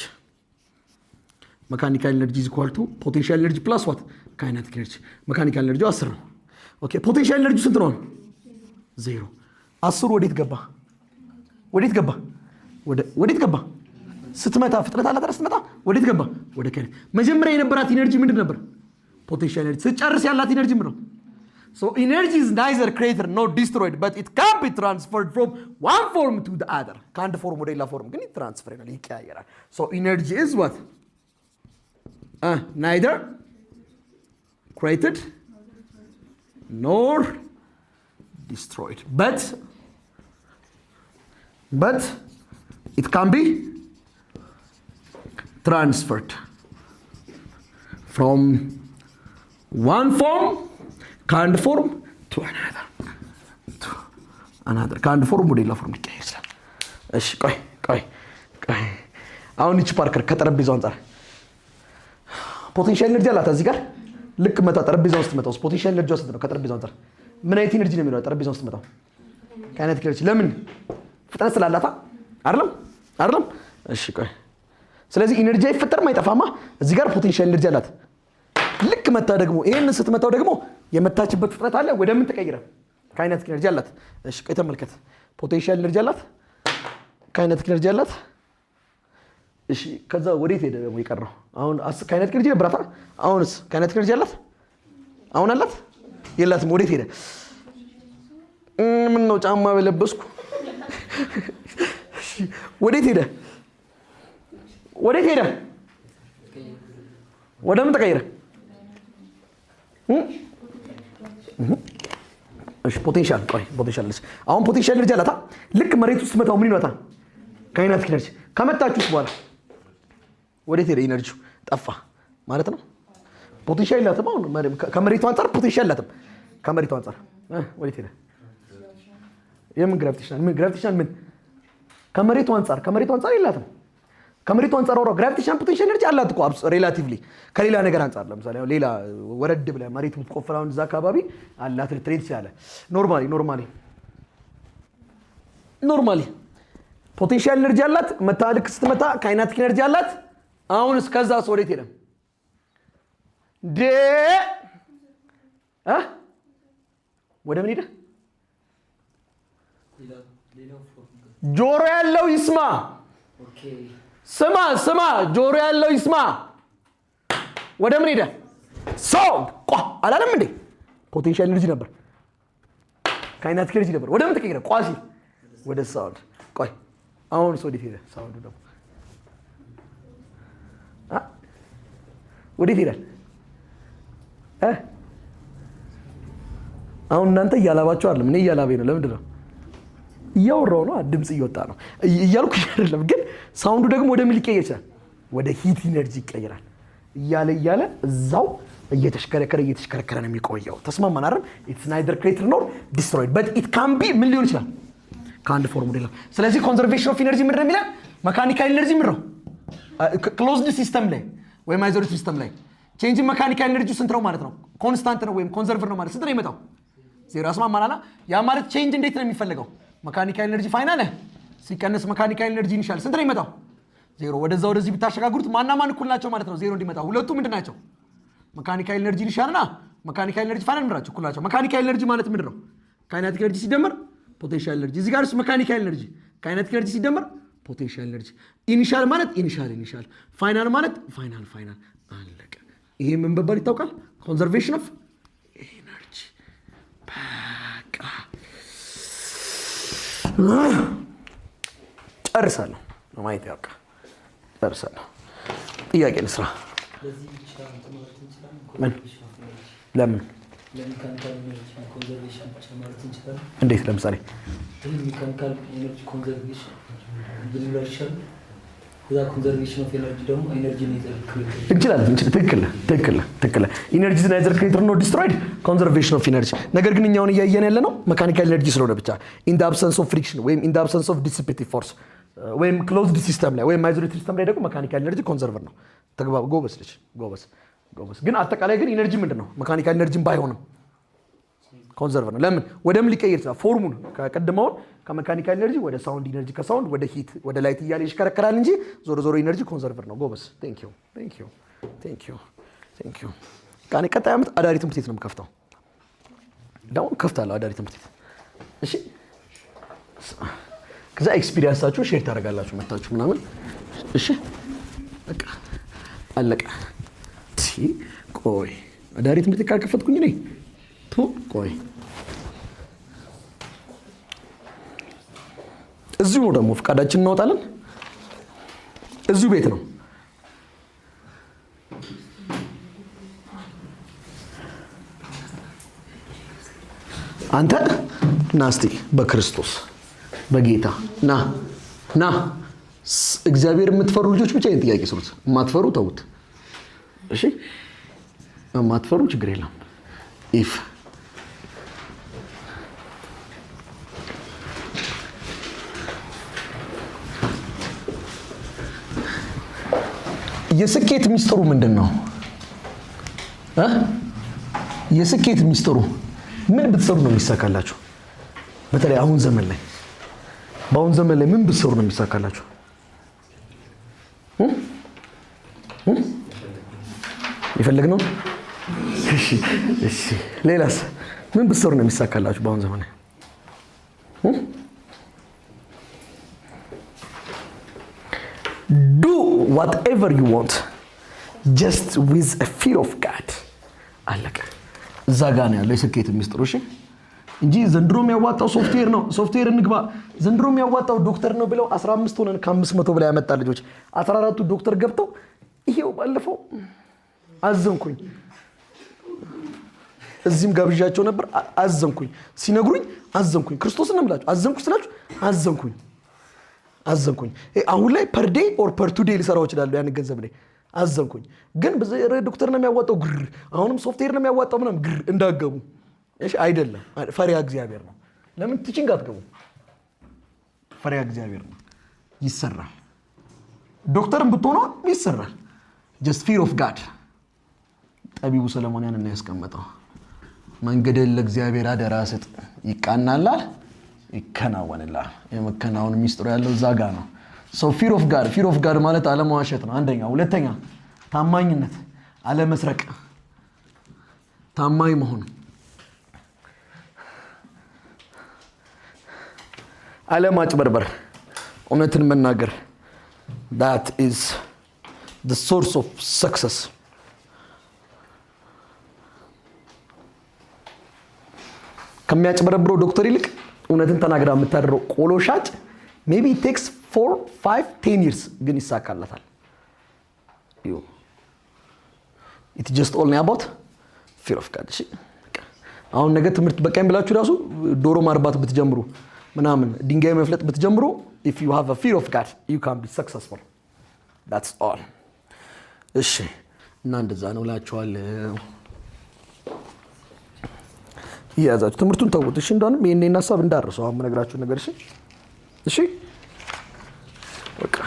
ሜካኒካል ኢነርጂ = ፖቴንሻል ኢነርጂ + what ካይናቲክ ኢነርጂ ሜካኒካል ኢነርጂ 10 ነው ኦኬ ፖቴንሻል ኢነርጂ ስንት ነው 0 10 ወዴት ገባ ስትመታ ፍጥነት አላት ስትመታ ወዴት ገባ ወደ ካይናቲክ መጀመሪያ የነበራት ኢነርጂ ምንድን ነበር ፖቴንሻል ኢነርጂ ስትጨርስ ያላት ኢነርጂ ምንድን ነው So energy is neither created nor destroyed, but it can be transferred from one form to the other. Can't form ወደ ሌላ ፎርም ግን transfer ይቀያየራል. So energy is what? Neither created nor destroyed, but it can be transferred from one form ከአንድ ፎርም to another ከአንድ ፎርም ወደ ሌላ ፎርም ይቀየራል እሺ ቆይ አሁን እቺ ፓርከር ከጠረጴዛው አንፃር ፖቴንሻል ኤነርጂ አላት እዚህ ጋር ልክ መጣ ጠረጴዛው ውስጥ መጣው ፖቴንሻል ኤነርጂ ውስጥ ነው ከጠረጴዛው አንፃር ምን አይነት ኤነርጂ ነው የሚለው ጠረጴዛው ውስጥ መጣው ካይነቲክ ኤነርጂ ለምን ፍጥነት ስላላታ አይደለም እሺ ቆይ ስለዚህ ኤነርጂ አይፈጠርም አይጠፋማ እዚህ ጋር ፖቴንሻል ኤነርጂ አላት ልክ መጣ ደግሞ ይሄንን ስትመታው ደግሞ የመታችበት ፍጥነት አለ ወደ ምን ተቀየረ ካይነቲክ ኤነርጂ አላት እሺ ቆይ ተመልከት ፖቴንሻል ኤነርጂ አላት ካይነቲክ ኤነርጂ አላት እሺ ከዛ ወዴት ሄደ ደግሞ ይቀርነው አሁን ካይነቲክ ኤነርጂ ብራታ አሁንስ ካይነቲክ ኤነርጂ አላት አሁን አላት የላትም ወዴት ሄደ ምን ነው ጫማ በለበስኩ እሺ ወዴት ሄደ ወደ ምን ተቀየረ እሺ ፖቴንሻል አሁን ፖቴንሻል ኤነርጂ አላት ልክ መሬት ውስጥ መታው ምን ይመጣ ካይነቲክ ኤነርጂ ከመታችሁስ በኋላ ወዴት ሄደ ኤነርጂው ጠፋ ማለት ነው ፖቴንሻል የላትም አሁን ከመሬቱ አንፃር ፖቴንሻል የላትም ከመሬቱ አንፃር ወዴት ሄደ የምን ግራቪቴሽናል ምን ከመሬቱ አንፃር የላትም ከመሬቱ አንፃር ወራ ግራቪቴሽናል ፖቴንሻል ኤነርጂ አላት እኮ ሪላቲቭሊ ከሌላ ነገር አንፃር ለምሳሌ ሌላ ወረድ ብለ መሬቱ ቆፍራው እዛ አካባቢ አላት ትሬድ ይችላል ኖርማሊ ፖቴንሻል ኤነርጂ አላት መታልክ ስትመታ ካይነቲክ ኤነርጂ አላት አሁን እስከዛስ ወዴት ሄደ ወደ ምን ሄደ ጆሮ ያለው ይስማ ስማ ጆሮ ያለው ይስማ ወደ ምን ሄደ ሳውንድ አላለም እንዴ ፖቴንሻል ኤነርጂ ነበር ካይነቲክ ኤነርጂ ነበር ወደ ምን ተቀየረ ቋሲ ወደ ሳውንድ ቆይ አሁን ወዴት ሄደ ሳውንዱ ደግሞ ወዴት ሄዳል አሁን እናንተ እያላባችሁ አይደለም እኔ እያላቤ ነው ለምንድን ነው እያወራው ነው ድምጽ እየወጣ ነው እያልኩ አይደለም ግን ሳውንዱ ደግሞ ወደ ምን ሊቀየር ይችላል ወደ ሂት ኤነርጂ ይቀየራል እያለ እዛው እየተሽከረከረ ነው የሚቆየው ተስማማን አይደል ኢትስ ናይደር ክሬትድ ኖር ዲስትሮይድ በት ኢት ካን ቢ ምን ሊሆን ይችላል ከአንድ ፎርሙላ ስለዚህ ኮንዘርቬሽን ኦፍ ኤነርጂ ምንድነው የሚለው መካኒካል ኤነርጂ ምንድነው ክሎዝድ ሲስተም ላይ ወይም አይዞሌትድ ሲስተም ላይ ቼንጅ መካኒካል ኤነርጂ ስንት ነው ማለት ነው ኮንስታንት ነው ወይም ኮንዘርቭ ነው ማለት ስንት ነው የሚመጣው ዜሮ አስማማናና ያ ማለት ቼንጅ እንዴት ነው የሚፈልገው መካኒካል ኤነርጂ ፋይናል ሲቀነስ መካኒካል ኤነርጂ ኢኒሻል ስንት ነው የሚመጣው ዜሮ ወደዚህ ብታሸጋግሩት ማን እኩል ናቸው ማለት ነው ዜሮ እንዲመጣ ሁለቱ ምንድናቸው መካኒካል ኤነርጂ ኢኒሻልና መካኒካል ኤነርጂ ፋይናል ምንድናቸው እኩል ናቸው መካኒካል ኤነርጂ ማለት ምንድነው ካይነቲክ ኤነርጂ ሲደመር ፖቴንሻል ኤነርጂ እዚህ ጋርስ መካኒካል ኤነርጂ ካይነቲክ ኤነርጂ ሲደመር ፖቴንሻል ኤነርጂ ኢኒሻል ማለት ኢኒሻል ፋይናል ማለት ፋይናል አለቀ ይሄ ምን በባል ይታወቃል ኮንዘርቬሽን ኦፍ ኤነርጂ በቃ ጨርሳለሁ ማየት ያውቃ ጨርሳለሁ ጥያቄ ልስራ ለምን እንዴት ለምሳሌ ሜካኒካል ኤነርጂ ኮንዘርቬሽን ብንለሽን ወዳ ኮንዘርቬሽን ኦፍ ኤነርጂ ደግሞ ኤነርጂ ኔዘር እንችላለን ትክክል ኤነርጂ ኔዘር ክሬተር ነው ዲስትሮይድ ኮንዘርቬሽን ኦፍ ኤነርጂ ነገር ግን እኛውን እያየን ያለ ነው መካኒካል ኤነርጂ ስለሆነ ብቻ ኢን ዘ አብሰንስ ኦፍ ፍሪክሽን ወይም ኢን ዘ አብሰንስ ኦፍ ዲሲፔቲቭ ፎርስ ወይም ክሎዝድ ሲስተም ላይ ወይም አይዞሌትድ ሲስተም ላይ ደግሞ መካኒካል ኤነርጂ ኮንዘርቨር ነው ተግባብ ጎበስ ግን አጠቃላይ ግን ኤነርጂ ምንድነው መካኒካል ኤነርጂም ባይሆንም ኮንዘርቨር ነው ለምን ወደ ምን ሊቀየር ይችላል ፎርሙን ከቀድመው ከመካኒካል ኤነርጂ ወደ ሳውንድ ኤነርጂ ከሳውንድ ወደ ሂት ወደ ላይት እያለ ይሽከረከራል እንጂ ዞሮ ኤነርጂ ኮንዘርቨር ነው ጎበስ ቴንክ ዩ ካኔ ቀጣይ ዓመት አዳሪ ትምህርት ቤት ነው የምከፍተው ዳውን ከፍታለሁ አዳሪ ትምህርት ቤት እሺ ከዛ ኤክስፒሪየንሳችሁ ሼር ታደርጋላችሁ መጣችሁ ምናምን እሺ በቃ አለቀ ቆይ አዳሪ ትምህርት ቤት ካልከፈትኩኝ ነኝ ቆይ እዚሁ ነው ደግሞ ፍቃዳችን እናወጣለን እዚሁ ቤት ነው አንተ ናስቲ በክርስቶስ በጌታ ና እግዚአብሔር የምትፈሩ ልጆች ብቻ ይሄን ጥያቄ ስሩት የማትፈሩ ተውት እሺ የማትፈሩ ችግር የለም if የስኬት ሚስጥሩ ምንድነው? የስኬት ሚስጥሩ ምን ብትሰሩ ነው የሚሳካላችሁ? በተለይ አሁን ዘመን ላይ ምን ብትሰሩ ነው የሚሳካላችሁ? የፈለግነው? እሺ ሌላስ ምን ብትሰሩ ነው የሚሳካላችሁ በአሁን ዘመን? Do whatever you want just with a fear of God. አለቀ። እዛ ጋር ነው ያለው የስኬት ሚስጥሩ። እሺ እንጂ ዘንድሮ የሚያዋጣው ሶፍትዌር እንግባ፣ ዘንድሮ የሚያዋጣው ዶክተር ነው ብለው 15 ሆነን ከ500 በላይ ያመጣ ልጆች 14ቱ ዶክተር ገብተው ይሄው ባለፈው አዘንኩኝ። እዚህም ጋብዣቸው ነበር አዘንኩኝ። ሲነግሩኝ አዘንኩኝ። ክርስቶስን ነው የምላችሁ። አዘንኩኝ ስላችሁ አዘንኩኝ። አሁን ላይ ፐር ዴይ ኦር ፐር ቱ ዴይ ሊሰራው ይችላል ያን ገንዘብ ላይ አዘንኩኝ። ግን ዶክተር ነው የሚያዋጣው ግር፣ አሁንም ሶፍትዌር ነው የሚያዋጣው ምናምን ግር እንዳገቡ። እሺ አይደለም፣ ፈሪሃ እግዚአብሔር ነው። ለምን ቲቺንግ አትገቡ? ፈሪሃ እግዚአብሔር ነው። ይሰራል። ዶክተርም ብትሆኑ ይሰራል። just fear of God። ጠቢቡ ሰለሞን ያንን ነው ያስቀመጠው። መንገድን ለእግዚአብሔር አደራ ስጥ፣ ይቃናላል፣ ይከናወንላል። የመከናወን ሚስጥሩ ያለው እዛ ጋር ነው። so fear of God ማለት አለመዋሸት ነው አንደኛ። ሁለተኛ ታማኝነት፣ አለመስረቅ፣ ታማኝ መሆን፣ አለማጭበርበር፣ እውነትን መናገር። that is the source of success። ከሚያጭበረብረው ዶክተር ይልቅ እውነትን ተናግራ የምታደርገው ቆሎ ሻጭ maybe it takes 4, 5, 10 years ግን ይሳካላታል። it's just only about fear of God። እሺ አሁን ነገ ትምህርት በቃኝ ብላችሁ ራሱ ዶሮ ማርባት ብትጀምሩ ምናምን ድንጋይ መፍለጥ ብትጀምሩ if you have a fear of God you can be successful። that's all። እሺ እና እንደዛ ነው እላችኋለሁ። ያዛችሁ ትምህርቱን ተውት። እሺ እንደውም የኔን ሐሳብ እንዳረሰው አሁን ነገራችሁ ነገር እሺ በቃ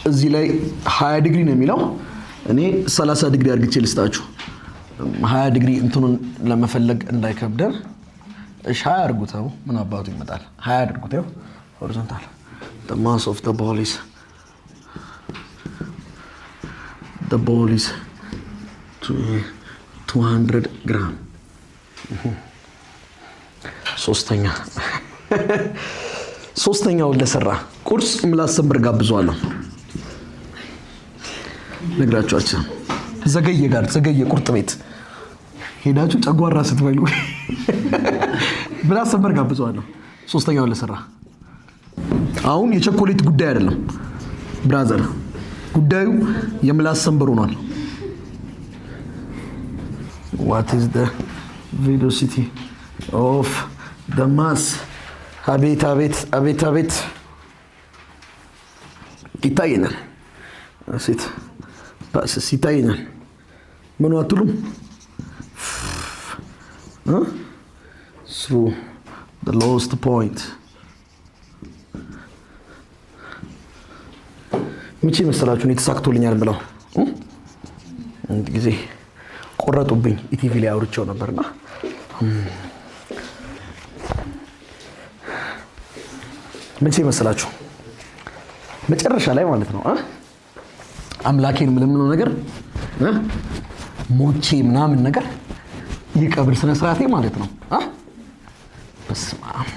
እዚህ ላይ 20 ዲግሪ ነው የሚለው። እኔ 30 ዲግሪ አድርጌ ልስጣችሁ። 20 ዲግሪ እንትኑን ለመፈለግ እንዳይከብደን እሺ 20 አድርጉታው። ምን አባቱ ይመጣል? 20 አድርጉታው። ሆሪዞንታል the mass of the ball is 200 gram። ሶስተኛው ለሰራ ቁርስ ምላስ ሰንበር ጋብዟለሁ። ነግራችኋለሁ። ዘገየ ቁርጥ ቤት ሄዳችሁ ጨጓራ ስትበሉ ምላስ ሰንበር ጋብዟለሁ። ሶስተኛው ለሰራ አሁን የቸኮሌት ጉዳይ አይደለም ብራዘር፣ ጉዳዩ የምላስ ሰንበር ሆኗል። what is the velocity of the mass? አቤት ይታየናል። እሺት ፓስስ ይታየናል። ምን አትሉም? through the lowest point። ምንጭ መሰላችሁ ነው ተሳክቶልኛል ብለው አንድ ጊዜ ቆረጡብኝ። ኢቲቪ ላይ አውርቼው ነበርና ምንጭ መሰላችሁ መጨረሻ ላይ ማለት ነው አምላኬን ምለምነው ነገር ሞቼ ምናምን ነገር ይቀብር ስነ ስርዓቴ ማለት ነው። በስመ አብ።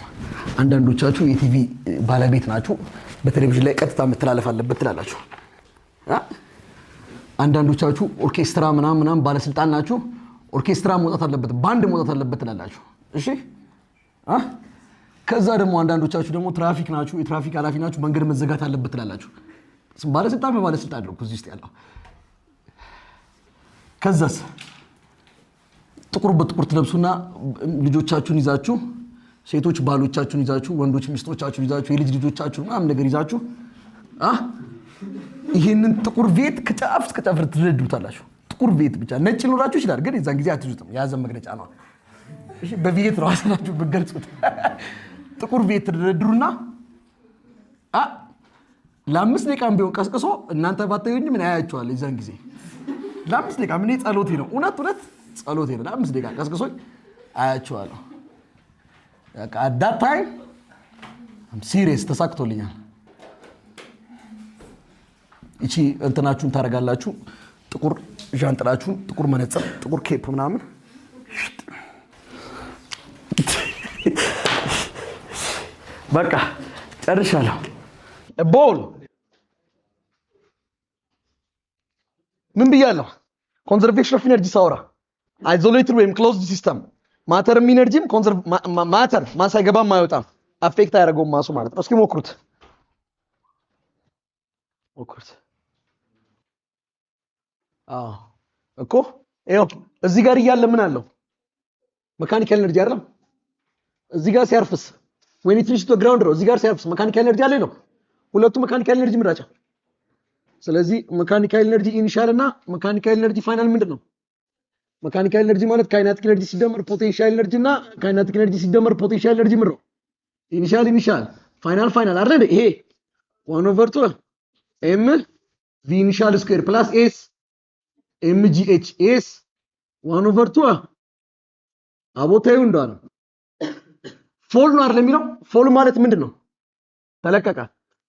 አንዳንዶቻችሁ የቲቪ ባለቤት ናችሁ፣ በቴሌቪዥን ላይ ቀጥታ መተላለፍ አለበት ትላላችሁ። አንዳንዶቻችሁ ኦርኬስትራ ምናምን ባለስልጣን ናችሁ፣ ኦርኬስትራ መውጣት አለበት፣ ባንድ መውጣት አለበት ትላላችሁ። እሺ ከዛ ደግሞ አንዳንዶቻችሁ ደግሞ ትራፊክ ናችሁ፣ የትራፊክ ኃላፊ ናችሁ፣ መንገድ መዘጋት አለበት ትላላችሁ። ባለስልጣን በባለስልጣን ነው እዚህ ውስጥ ያለው። ከዛስ ጥቁር በጥቁር ትለብሱና ልጆቻችሁን ይዛችሁ፣ ሴቶች ባሎቻችሁን ይዛችሁ፣ ወንዶች ሚስቶቻችሁን ይዛችሁ፣ የልጅ ልጆቻችሁን ምናምን ነገር ይዛችሁ ይሄንን ጥቁር ቤት ከጫፍ እስከ ጫፍ ትረዱታላችሁ። ጥቁር ቤት ብቻ ነጭ ኖራችሁ ይችላል ግን የዛን ጊዜ አትይዙትም ያዘን መግለጫ ነው እሺ በቤት ነው አሰናችሁ በገልጹት ጥቁር ቤት ተደረድሩና ለአምስት ደቂቃም ቢሆን ቀስቅሶ እናንተ ባታዩኝ ምን ያያችኋል የዛን ጊዜ ለአምስት ደቂቃ ምን ጸሎቴ ነው እውነት ጸሎቴ ነው ለአምስት ደቂቃ ቀስቅሶኝ አያችኋለሁ በቃ at that time I'm serious ተሳክቶልኛል እቺ እንትናችሁን ታረጋላችሁ ጥቁር ዣንጥላችሁን ጥቁር መነጽር ጥቁር ኬፕ ምናምን በቃ ጨርሻለሁ ቦል ምን ብያለሁ ኮንዘርቬሽን ኦፍ ኢነርጂ ሳውራ አይዞሌትድ ወይም ክሎዝድ ሲስተም ማተር ኢነርጂም ኮንዘርቭ ማተር ማሳይገባም ማይወጣም አፌክት አያደርገውም ማሱ ማለት ነው እስኪ ሞክሩት እኮ ይኸው እዚህ ጋር እያለ ምን አለው መካኒካል ኤነርጂ አይደለም እዚህ ጋር ሲያርፍስ when it reaches the ground እዚህ ጋር ሲያርፍስ መካኒካል ኤነርጂ አለ ነው ሁለቱ መካኒካል ኤነርጂ ምራጫ ስለዚህ መካኒካል ኤነርጂ ኢኒሻል እና መካኒካል ኤነርጂ ፋይናል ምንድነው መካኒካል ኤነርጂ ማለት ካይናቲክ ኤነርጂ ሲደመር ፖቴንሻል ኤነርጂ እና ካይናቲክ ኤነርጂ ሲደመር ፖቴንሻል ኤነርጂ ምንድነው ኢኒሻል ፋይናል አይደል ይሄ 1/2 m v initial square plus s mgh s 1/2 አቦታዩ እንደሆነ ፎል ነው አይደል የሚለው ፎል ማለት ምንድነው ተለቀቀ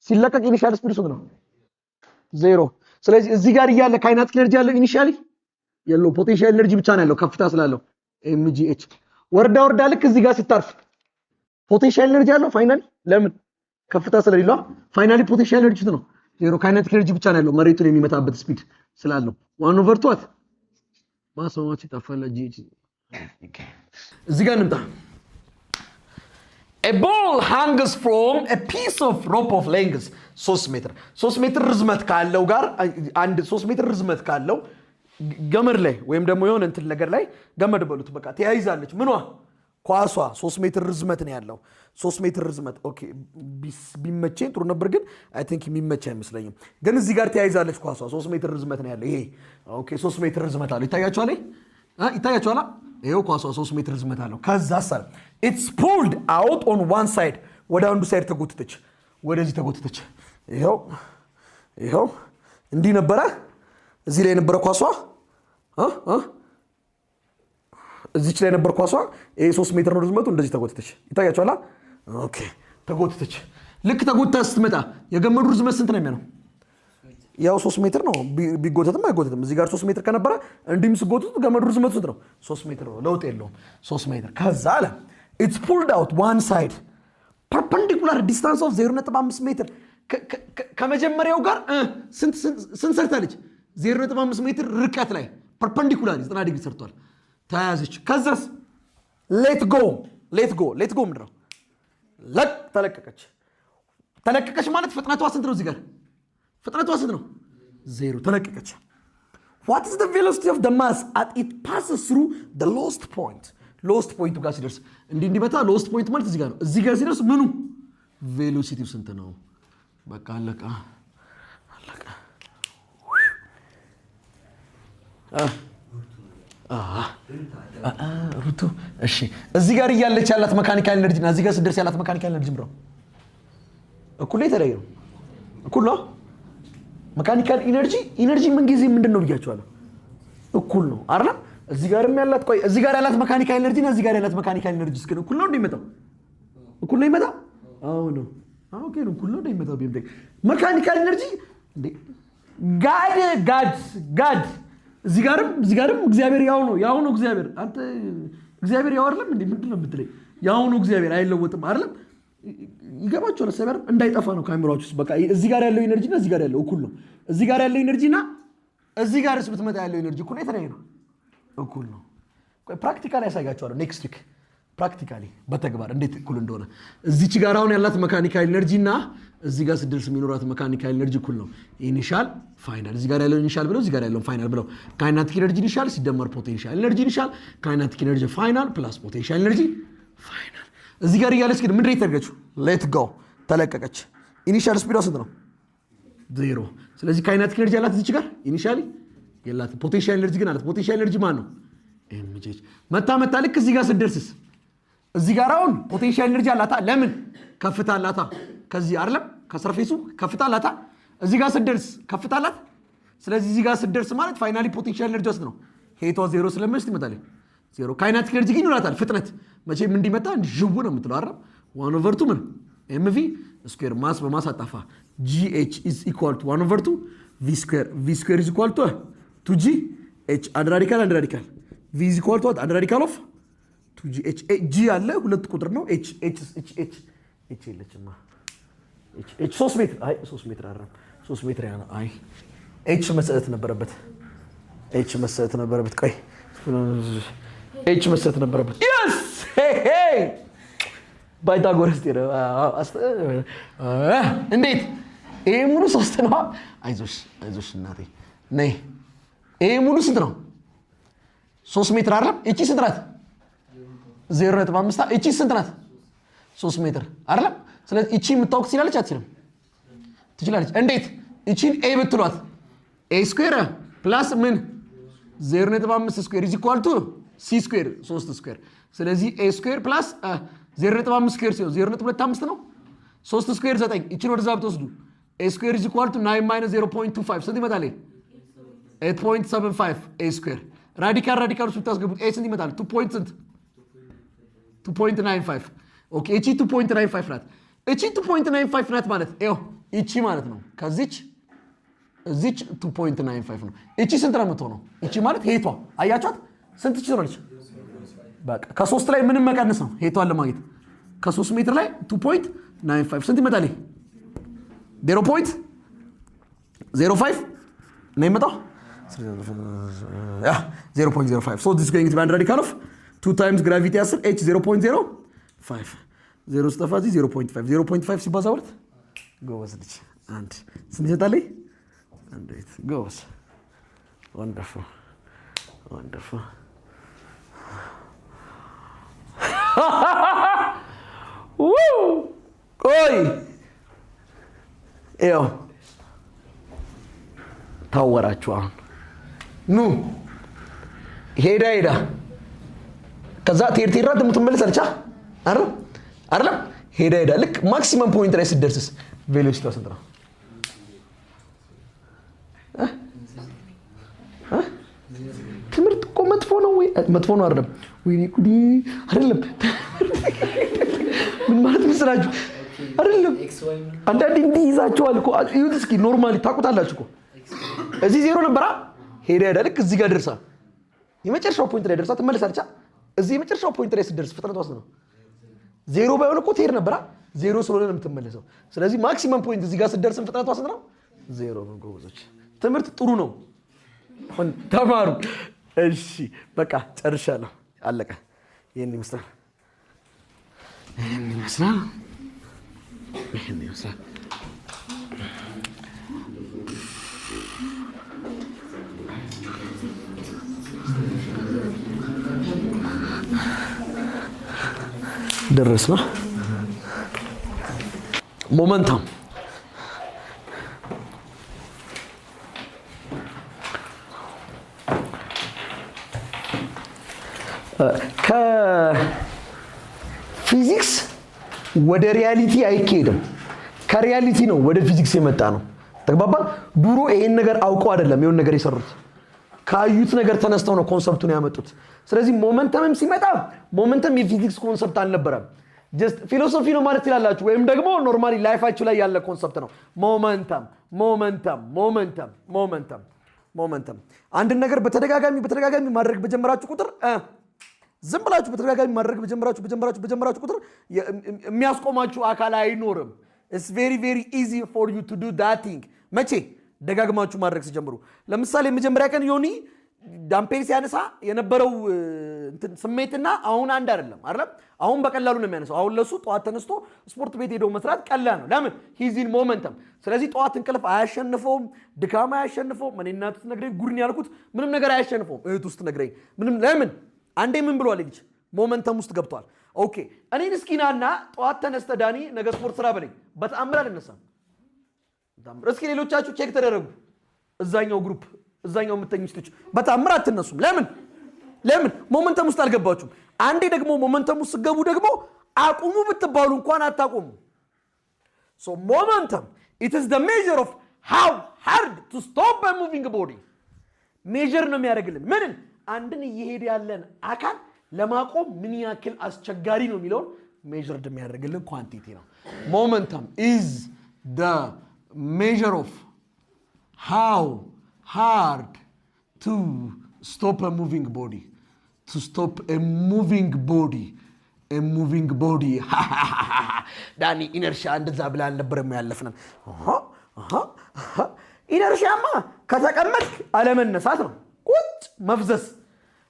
ሲለቀቅ ኢኒሻል ስፒድ ስንት ነው 0 ስለዚህ እዚህ ጋር እያለ ካይናቲክ ኤነርጂ ያለው ኢኒሻሊ የለው ፖቴንሻል ኤነርጂ ብቻ ነው ያለው ከፍታ ስላለው mgh ወርዳ ልክ እዚህ ጋር ሲታርፍ ፖቴንሻል ኤነርጂ ያለው ፋይናሊ ለምን ከፍታ ስለሌለው ፋይናሊ ፖቴንሻል ኤነርጂ ነው 0 ካይናቲክ ኤነርጂ ብቻ ነው ያለው መሬቱን የሚመታበት ስፒድ ስላለው 1/2 ማሰማች ተፈለ gh እዚህ ጋር እንምጣ A ball hangs from a piece of rope of length 3 ሜትር ርዝመት ካለው ጋር አንድ 3 ሜትር ርዝመት ካለው ገመድ ላይ ወይም ደግሞ የሆነ እንትን ነገር ላይ ገመድ በሉት በቃ ተያይዛለች ምንዋ ኳሷ 3 ሜትር ርዝመት ነው ያለው 3 ሜትር ርዝመት ኦኬ ቢመቸኝ ጥሩ ነበር ግን አይ ቲንክ የሚመች አይመስለኝም ግን እዚህ ጋር ተያይዛለች ኳሷ 3 ሜትር ርዝመት ነው ያለው ይሄ ኦኬ 3 ሜትር ርዝመት አለው ይታያችኋል ይሄው ኳሷ 3 ሜትር ርዝመት አለው ከዛ ሳል it's pulled out on one side ወደ አንዱ ሳይድ ተጎትተች ወደዚህ ተጎትተች ይሄው እንዲህ ነበር እዚህ ላይ ነበር ኳሷ እዚች ላይ ነበር ኳሷ ይሄ 3 ሜትር ነው ርዝመቱ እንደዚህ ተጎትተች ይታያችኋል ኦኬ ተጎትተች ልክ ተጎትታ ስትመጣ የገመዱ ርዝመት ስንት ነው የሚሆነው ያው 3 ሜትር ነው ቢጎተትም አይጎተትም እዚህ ጋር 3 ሜትር ከነበረ እንዲም ሲጎተት ገመዱ ርዝመቱ ስንት ነው 3 ሜትር ነው ለውጥ የለውም 3 ሜትር ከዛ አለ it's pulled out one side perpendicular distance of 0.5 ሜትር ከመጀመሪያው ጋር ስንት ሰርታለች 0.5 ሜትር ርቀት ላይ perpendicular 90 ዲግሪ ሰርቷል ተያያዘች ከዛስ let go ምንድነው ተለቀቀች ማለት ፍጥነቷ ስንት ነው እዚህ ጋር ፍጥነቷ ስንት ነው 0 ተለቀቀች what is the velocity of the mass as it passes through the lowest point ጋር ሲደርስ እንዲመታ lowest point ማለት እዚህ ጋር ነው እዚህ ጋር ሲደርስ ምኑ velocity ስንት ነው በቃ አለቀ ሩቱ እሺ እዚህ ጋር ያለች ያላት መካኒካል ኤነርጂ እና እዚህ ጋር ሲደርስ ያላት መካኒካል ኤነርጂ ምንድነው እኩል የተለያየ ነው እኩል ነው መካኒካል ኢነርጂ ምን ጊዜ ምንድነው ብያችኋለሁ እኩል ነው አይደል እዚህ ጋርም ያላት ቆይ እዚህ ጋር ያላት መካኒካል ኤነርጂ እና እዚህ ጋር ያላት መካኒካል ኤነርጂ እስከ እኩል ነው እንደሚመጣው እኩል ነው ይመጣ አዎ ነው ኦኬ ነው እኩል ነው እንደሚመጣው ቢምቴ መካኒካል ኤነርጂ እንዴ ጋድ እዚህ ጋርም እግዚአብሔር ያው ነው እግዚአብሔር አንተ እግዚአብሔር ያው አይደለም እንዴ ምንድነው የምትለኝ ያው ነው እግዚአብሔር አይለወጥም አይደለም ይገባችኋል ሰበር እንዳይጠፋ ነው ካሜራዎች ውስጥ በቃ እዚህ ጋር ያለው ኢነርጂ እና እዚህ ጋር ያለው እኩል ነው እዚህ ጋር ያለው ኢነርጂ እና እዚህ ጋር ብትመጣ ያለው ኢነርጂ እኩል የተለያየ ነው እኩል ነው ቆይ ፕራክቲካሊ ያሳያችኋለሁ ኔክስት ዊክ ፕራክቲካሊ በተግባር እንዴት እኩል እንደሆነ እዚች ጋር አሁን ያላት መካኒካል ኤነርጂ እና እዚህ ጋር ሲደርስ የሚኖራት መካኒካል ኤነርጂ እኩል ነው ኢኒሻል ፋይናል እዚህ ጋር ያለው ኢኒሻል ብለው እዚህ ጋር ያለው ፋይናል ብለው ካይናቲክ ኤነርጂ ኢኒሻል ሲደመር ፖቴንሻል ኤነርጂ ኢኒሻል ካይናቲክ ኤነርጂ ፋይናል ፕላስ ፖቴንሻል ኤነርጂ ፋይናል እዚህ ጋር ያለች ግን ምን ሬት አድርገችው ሌት ጎ ተለቀቀች ኢኒሻል ስፒዷ ስንት ነው 0 ስለዚህ ካይናቲክ ኤነርጂ ያላት እዚህ ጋር ኢኒሻሊ የላትም። ፖቴንሻል ኤነርጂ ግን አላት። ፖቴንሻል ኤነርጂ ማን ነው? ኤምጂ መታ ልክ እዚህ ጋር ስትደርስስ እዚህ ጋር አሁን ፖቴንሻል ኤነርጂ አላታ። ለምን? ከፍታ አላታ። ከዚህ አይደለም ከሰርፌሱ ከፍታ አላታ። እዚህ ጋር ስትደርስ ከፍታ አላት። ስለዚህ እዚህ ጋር ስትደርስ ማለት ፋይናሊ ፖቴንሻል ኤነርጂ ውስጥ ነው ሄቷ ዜሮ ስለመስት ትመጣለች። ዜሮ ካይናቲክ ኤነርጂ ግን ይኖራታል። ፍጥነት መቼም እንዲመጣ እንዲጅው ነው የምትለው አይደል? 1/2 ምን ኤምቪ ስኩዌር ማስ በማስ አጣፋ GH is equal to 1/2 V square. V square is equal to 2G H. አንድ ራዲካል V is equal to አንድ ራዲካል of 2G H. G አለ ሁለት ቁጥር ነው። H የለችማ። H 3 ሜትር አይ 3 ሜትር አይደለም 3 ሜትር ያለ አይ H መሰረት ነበረበት። ቆይ H መሰረት ነበረበት። yes hey ባይታጎረስ ተረ እንዴት ይሄ ሙሉ 3 ነው። አይዞሽ እናቴ ነይ። ይሄ ሙሉ ስንት ነው? 3 ሜትር አይደል? እቺ ስንት ናት? 0.5 እቺ ስንት ናት? 3 ሜትር አይደል? ስለዚህ እቺ የምታውቅ ትችላለች አትችልም? ትችላለች። እንዴት? እቺን a ብትሏት a ስኩዌር ፕላስ ምን 0.5 ስኩዌር is equal to c ስኩዌር 3 ስኩዌር። ስለዚህ a ስኩዌር ፕላስ 0.5 ስኩዌር ሲሆን 0.25 ነው። 3 ስኩዌር 9 እቺን ወደዛ ብትወስዱ a square is equal to 9 minus 0.25 ስንት ይመጣል? 8.75 a square። ራዲካል ውስጥ ብታስገቡት a ስንት ይመጣል? 2.95 ኦኬ። እቺ 2.95 ናት። እቺ 2.95 ናት ማለት ይኸው እቺ ማለት ነው። ከዚች እዚች 2.95 ነው። እቺ ስንት ነው የምትሆነው? እቺ ማለት ሄቷ አያቻት ስንት ትችላለች? በቃ ከ3 ላይ ምንም መቀነስ ነው ሄቷን ለማግኘት። ከ3 ሜትር ላይ 2.95 ስንት ይመጣል? 0.05 ነው የመጣው 0.05 so this is going to be under radical of 2 times gravity 10 h 0.05 0 ስጠፋ 0.5 ሲባዛ ወርት ጎበዝ ልጅ አንድ ስንት ይመጣል? እንዴት ጎበዝ wonderful woo ቆይ ኤው ታወራችሁ። አሁን ኑ ሄዳ ከዛ ቴርቴራ ትምትመለስ አልቻ አይደለም ሄዳ ልክ ማክሲመም ፖይንት ላይ ስትደርስስ ቬሎሲቲ ስንት ነው? ትምህርት እኮ መጥፎ ነው አይደለም? ወይኔ ጉዲ አይደለም። ምን ማለት መስላችሁ? አይደለም አንዳንዴ እንዲህ ይዛቸዋል እኮ። እዩት እስኪ ኖርማሊ ታውቁታላችሁ እኮ እዚህ ዜሮ ነበራ ሄዳ ልክ እዚህ ጋር ደርሳ የመጨረሻው ፖይንት ላይ ደርሳ ትመለሳለች። እዚህ የመጨረሻው ፖይንት ላይ ስትደርስ ፍጥነቷ ስንት ነው? ዜሮ ባይሆን እኮ ትሄድ ነበራ። ዜሮ ስለሆነ ነው የምትመለሰው። ስለዚህ ማክሲመም ፖይንት እዚህ ጋር ስትደርስ ፍጥነቷ ስንት ነው? ዜሮ ነው። ጎበዞች ትምህርት ጥሩ ነው። አሁን ተማሩ። እሺ በቃ ጨርሻለሁ። አለቀ። ይሄን ይመስላል። ደረስና ሞመንተም ከፊዚክስ ወደ ሪያሊቲ አይኬድም። ከሪያሊቲ ነው ወደ ፊዚክስ የመጣ ነው። ተግባባን? ድሮ ይሄን ነገር አውቀው አይደለም የሆነ ነገር የሰሩት። ካዩት ነገር ተነስተው ነው ኮንሰፕቱን ያመጡት። ስለዚህ ሞመንተምም ሲመጣ ሞመንተም የፊዚክስ ኮንሰፕት አልነበረም። ጀስት ፊሎሶፊ ነው ማለት ይላላችሁ ወይም ደግሞ ኖርማሊ ላይፋችሁ ላይ ያለ ኮንሰፕት ነው። ሞመንተም አንድ ነገር በተደጋጋሚ ማድረግ በጀመራችሁ ቁጥር ዝም ብላችሁ በተደጋጋሚ ማድረግ በጀመራችሁ ቁጥር የሚያስቆማችሁ አካል አይኖርም። it's very easy for you to do that thing። መቼ ደጋግማችሁ ማድረግ ሲጀምሩ። ለምሳሌ መጀመሪያ ቀን ዮኒ ዳምፔል ሲያነሳ የነበረው ስሜትና አሁን አንድ አይደለም። አሁን በቀላሉ ነው የሚያነሳው። አሁን ለሱ ጧት ተነስቶ ስፖርት ቤት ሄዶ መስራት ቀላል ነው። ለምን? he's in momentum። ስለዚህ ጧት እንቅልፍ አያሸንፈውም፣ ድካም አያሸንፈውም። እኔ እናቱ ትነግረኝ ጉድ ነው ያልኩት ምንም ነገር አያሸንፈውም። እህት ውስጥ ትነግረኝ ምንም። ለምን? አንዴ ምን ብሏል ልጅ ሞመንተም ውስጥ ገብቷል። ኦኬ እኔን እስኪናና ጧት ተነስተ ዳኒ ነገ ስፖርት ስራ በለኝ በተአምር አልነሳም። እስኪ ሌሎቻችሁ ቼክ ተደረጉ። እዛኛው ግሩፕ እዛኛው የምትተኙ ሴቶች በታምር አትነሱም። ለምን ሞመንተም ውስጥ አልገባችሁም። አንዴ ደግሞ ሞመንተም ውስጥ ገቡ ደግሞ አቁሙ ብትባሉ እንኳን አታቆሙ። so momentum it is the measure of how hard to stop a moving body ሜጀር ነው የሚያደርግልን ምንን አንድን እየሄደ ያለን አካል ለማቆም ምን ያክል አስቸጋሪ ነው የሚለው ሜጀርድ የሚያደርግልን ኳንቲቲ ነው። momentum is the measure of how hard to stop a moving body ዳኒ ኢነርሺያ እንደዛ ብላ አልነበረም ያለፍነን ኢነርሺያማ ከተቀመጥክ አለመነሳት ነው ቁጭ መፍዘስ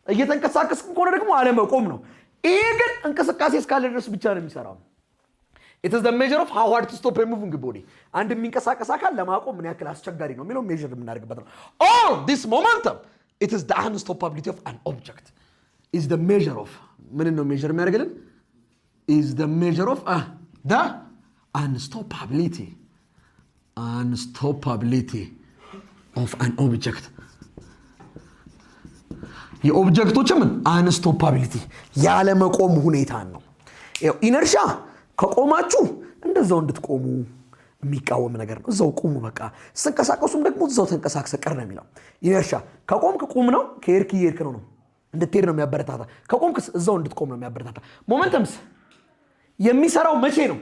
እየተንቀሳቀስክ ከሆነ ደግሞ አለመቆም ነው ይሄ ግን እንቅስቃሴ እስካለ ድረስ ብቻ ነው የሚሰራው it is the measure of how hard to stop a moving body አንድ የሚንቀሳቀስ አካል ለማቆም ምን ያክል አስቸጋሪ ነው የሚለው ሜጀር የምናደርግበት ነው all this momentum it is the unstoppability of an object is the measure of ምን ነው ሜጀር የሚያደርግልን is the measure of the unstoppability of an object የኦብጀክቶች ምን unstoppability ያለ መቆም ሁኔታ ነው ኢነርሻ ከቆማችሁ እንደዛው እንድትቆሙ የሚቃወም ነገር ነው እዛው ቆሙ በቃ ስንቀሳቀሱም ደግሞ እዛው ተንቀሳቀሰ ቀር ነው የሚለው ኢነርሻ ከቆምክ ቁም ነው ከሄድክ ነው እንድትሄድ ነው የሚያበረታታ ከቆምክ እዛው እንድትቆም ነው የሚያበረታታ ሞመንተምስ የሚሰራው መቼ ነው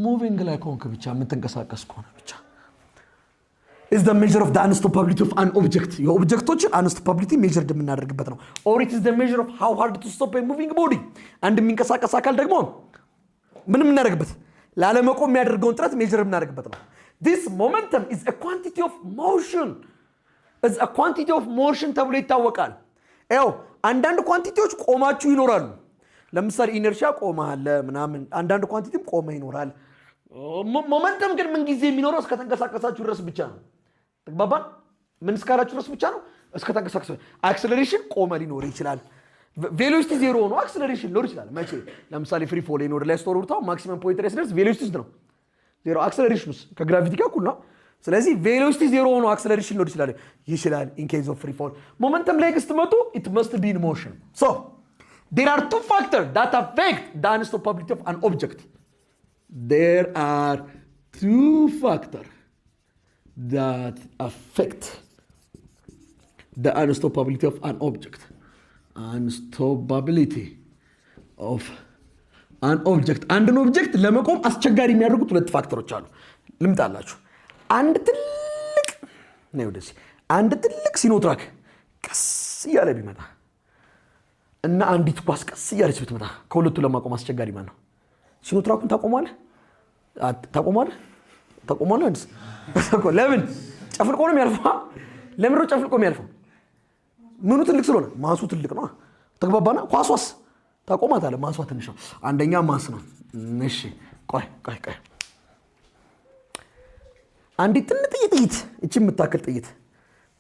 ሙቪንግ ላይ ቆምክ ብቻ የምትንቀሳቀስ ከሆነ ብቻ is the measure of the unstoppability of an object የኦብጀክቶች unstoppability measured የምናደርግበት ነው or it is the measure of how hard to stop a moving body አንድ የሚንቀሳቀስ አካል ደግሞ ምንም እናደርግበት ላለመቆም የሚያደርገውን ጥረት ሜጀር የምናደርግበት ነው this momentum is a quantity of motion ተብሎ ይታወቃል አንዳንድ ኳንቲቲዎች ቆማችሁ ይኖራሉ ለምሳሌ ኢነርሺያ ቆማለ ምናምን አንዳንድ ኳንቲቲም ቆመ ይኖራል ሞመንተም ግን ምን ጊዜ የሚኖረው እስከ ተንቀሳቀሳችሁ ድረስ ብቻ ነው ተግባባን ምን እስካላችሁ ድረስ ብቻ ነው እስከ ተንቀሳቀሳችሁ አክሰለሬሽን ቆመ ሊኖር ይችላል ቬሎሲቲ ዜሮ ነው አክሰለሬሽን ሊኖር ይችላል መቼ ለምሳሌ ፍሪ ፎል ሊኖር ላይ ስቶር ወርታው ማክሲመም ፖይንት ላይ ሲደርስ ቬሎሲቲ ነው ዜሮ አክሰለሬሽንስ ከግራቪቲ ጋር እኩል ነው ስለዚህ ቬሎሲቲ ዜሮ ነው አክሰለሬሽን ሊኖር ይችላል in case of free fall momentum ላይ ስትመጡ it must be in motion so there are two factors that affect the unstoppability of an object there are two factors that affect the unstoppability of an object unstoppability of an object and an object ለመቆም አስቸጋሪ የሚያደርጉት ሁለት ፋክተሮች አሉ ልምጣላችሁ አንድ ትልቅ ሲኖትራክ ቀስ እያለ ቢመጣ እና አንዲት ኳስ ቀስ እያለች ብትመጣ ከሁለቱ ለማቆም አስቸጋሪ ማለት ነው ሲኖትራኩን ታቆማለህ ለምን ጨፍልቆ ነው የሚያልፈው ለምን ነው ጨፍልቆ የሚያልፈው ምኑ ትልቅ ስለሆነ ማሱ ትልቅ ነው ተግባባና ኳሷስ ታቆማታለህ ማሷ ትንሽ ነው አንደኛ ማስ ነው እሺ ቆይ አንዲ ጥይት እቺ የምታክል ጥይት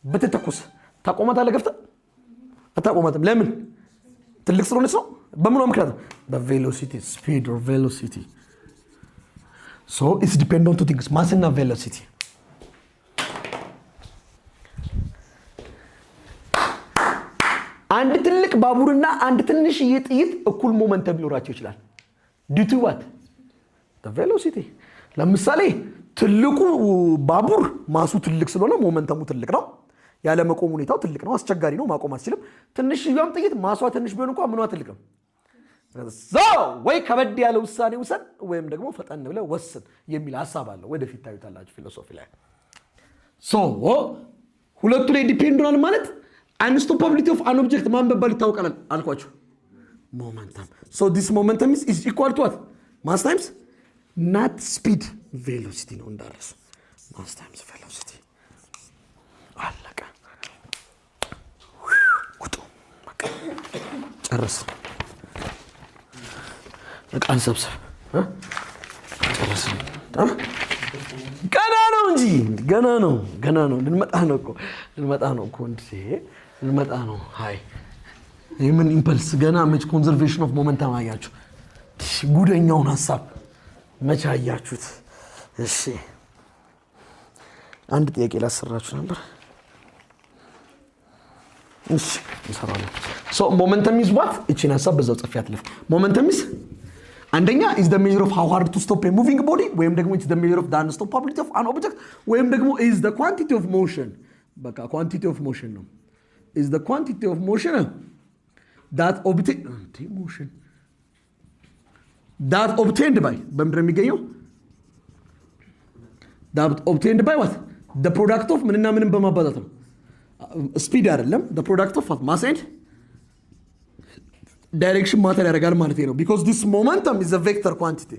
በተተኩስ ታቆማታለህ ገፍታ አታቆማትም ለምን ትልቅ ስለሆነች ነው በምን ምክንያት በቬሎሲቲ ስፒድ ኦር ቬሎሲቲ so it's depend on two things mass and velocity አንድ ትልቅ ባቡርና አንድ ትንሽ ጥይት እኩል ሞመንተም ሊኖራቸው ይችላል due to what the velocity ለምሳሌ ትልቁ ባቡር ማሱ ትልቅ ስለሆነ ሞመንተሙ ትልቅ ነው ያለ መቆም ሁኔታው ትልቅ ነው አስቸጋሪ ነው ማቆም አትችልም ትንሽ ይያም ጥይት ማሷ ትንሽ ቢሆን እንኳን ምኗ ትልቅ ነው ወይ ከበድ ያለ ውሳኔ ወሰን ወይም ደግሞ ፈጠን ብለ ወስን የሚል ሐሳብ አለ ወደፊት ታዩታላችሁ ፊሎሶፊ ላይ so ሁለቱ ላይ ዲፔንድ ሆናል ማለት unstoppability of an object ማን በባል ይታወቃል አልኳችሁ momentum so this momentum is equal to what mass times not speed velocity ነው እንዳረሱ mass times velocity አለቀ ወጡ በቃ ጨረስ ለቃን ሰብሰብ ጨረስ ገና ነው ልንመጣ ነው ሃይ የምን ኢምፐልስ ገና መች ኮንዘርቬሽን ኦፍ ሞመንተም አያችሁ ጉደኛውን ሐሳብ መች አያችሁት እሺ አንድ ጥያቄ ላሰራችሁ ነበር እሺ እንሰራለን so momentum is what እቺን ሐሳብ በዛው ጽፌ አትልፍ momentum is አንደኛ is the measure of how hard to stop a moving body ወይም ደግሞ it's the measure of the unstoppability of an object ወይም ደግሞ is the quantity of motion በቃ quantity of motion ነው is the quantity of motion that obtained by በምድር የሚገኘው that obtained by what the product of ምንና ምንም በማባዛት ነው speed አይደለም the product of what mass and direction matter ያደርጋል ማለት ነው because this momentum is a vector quantity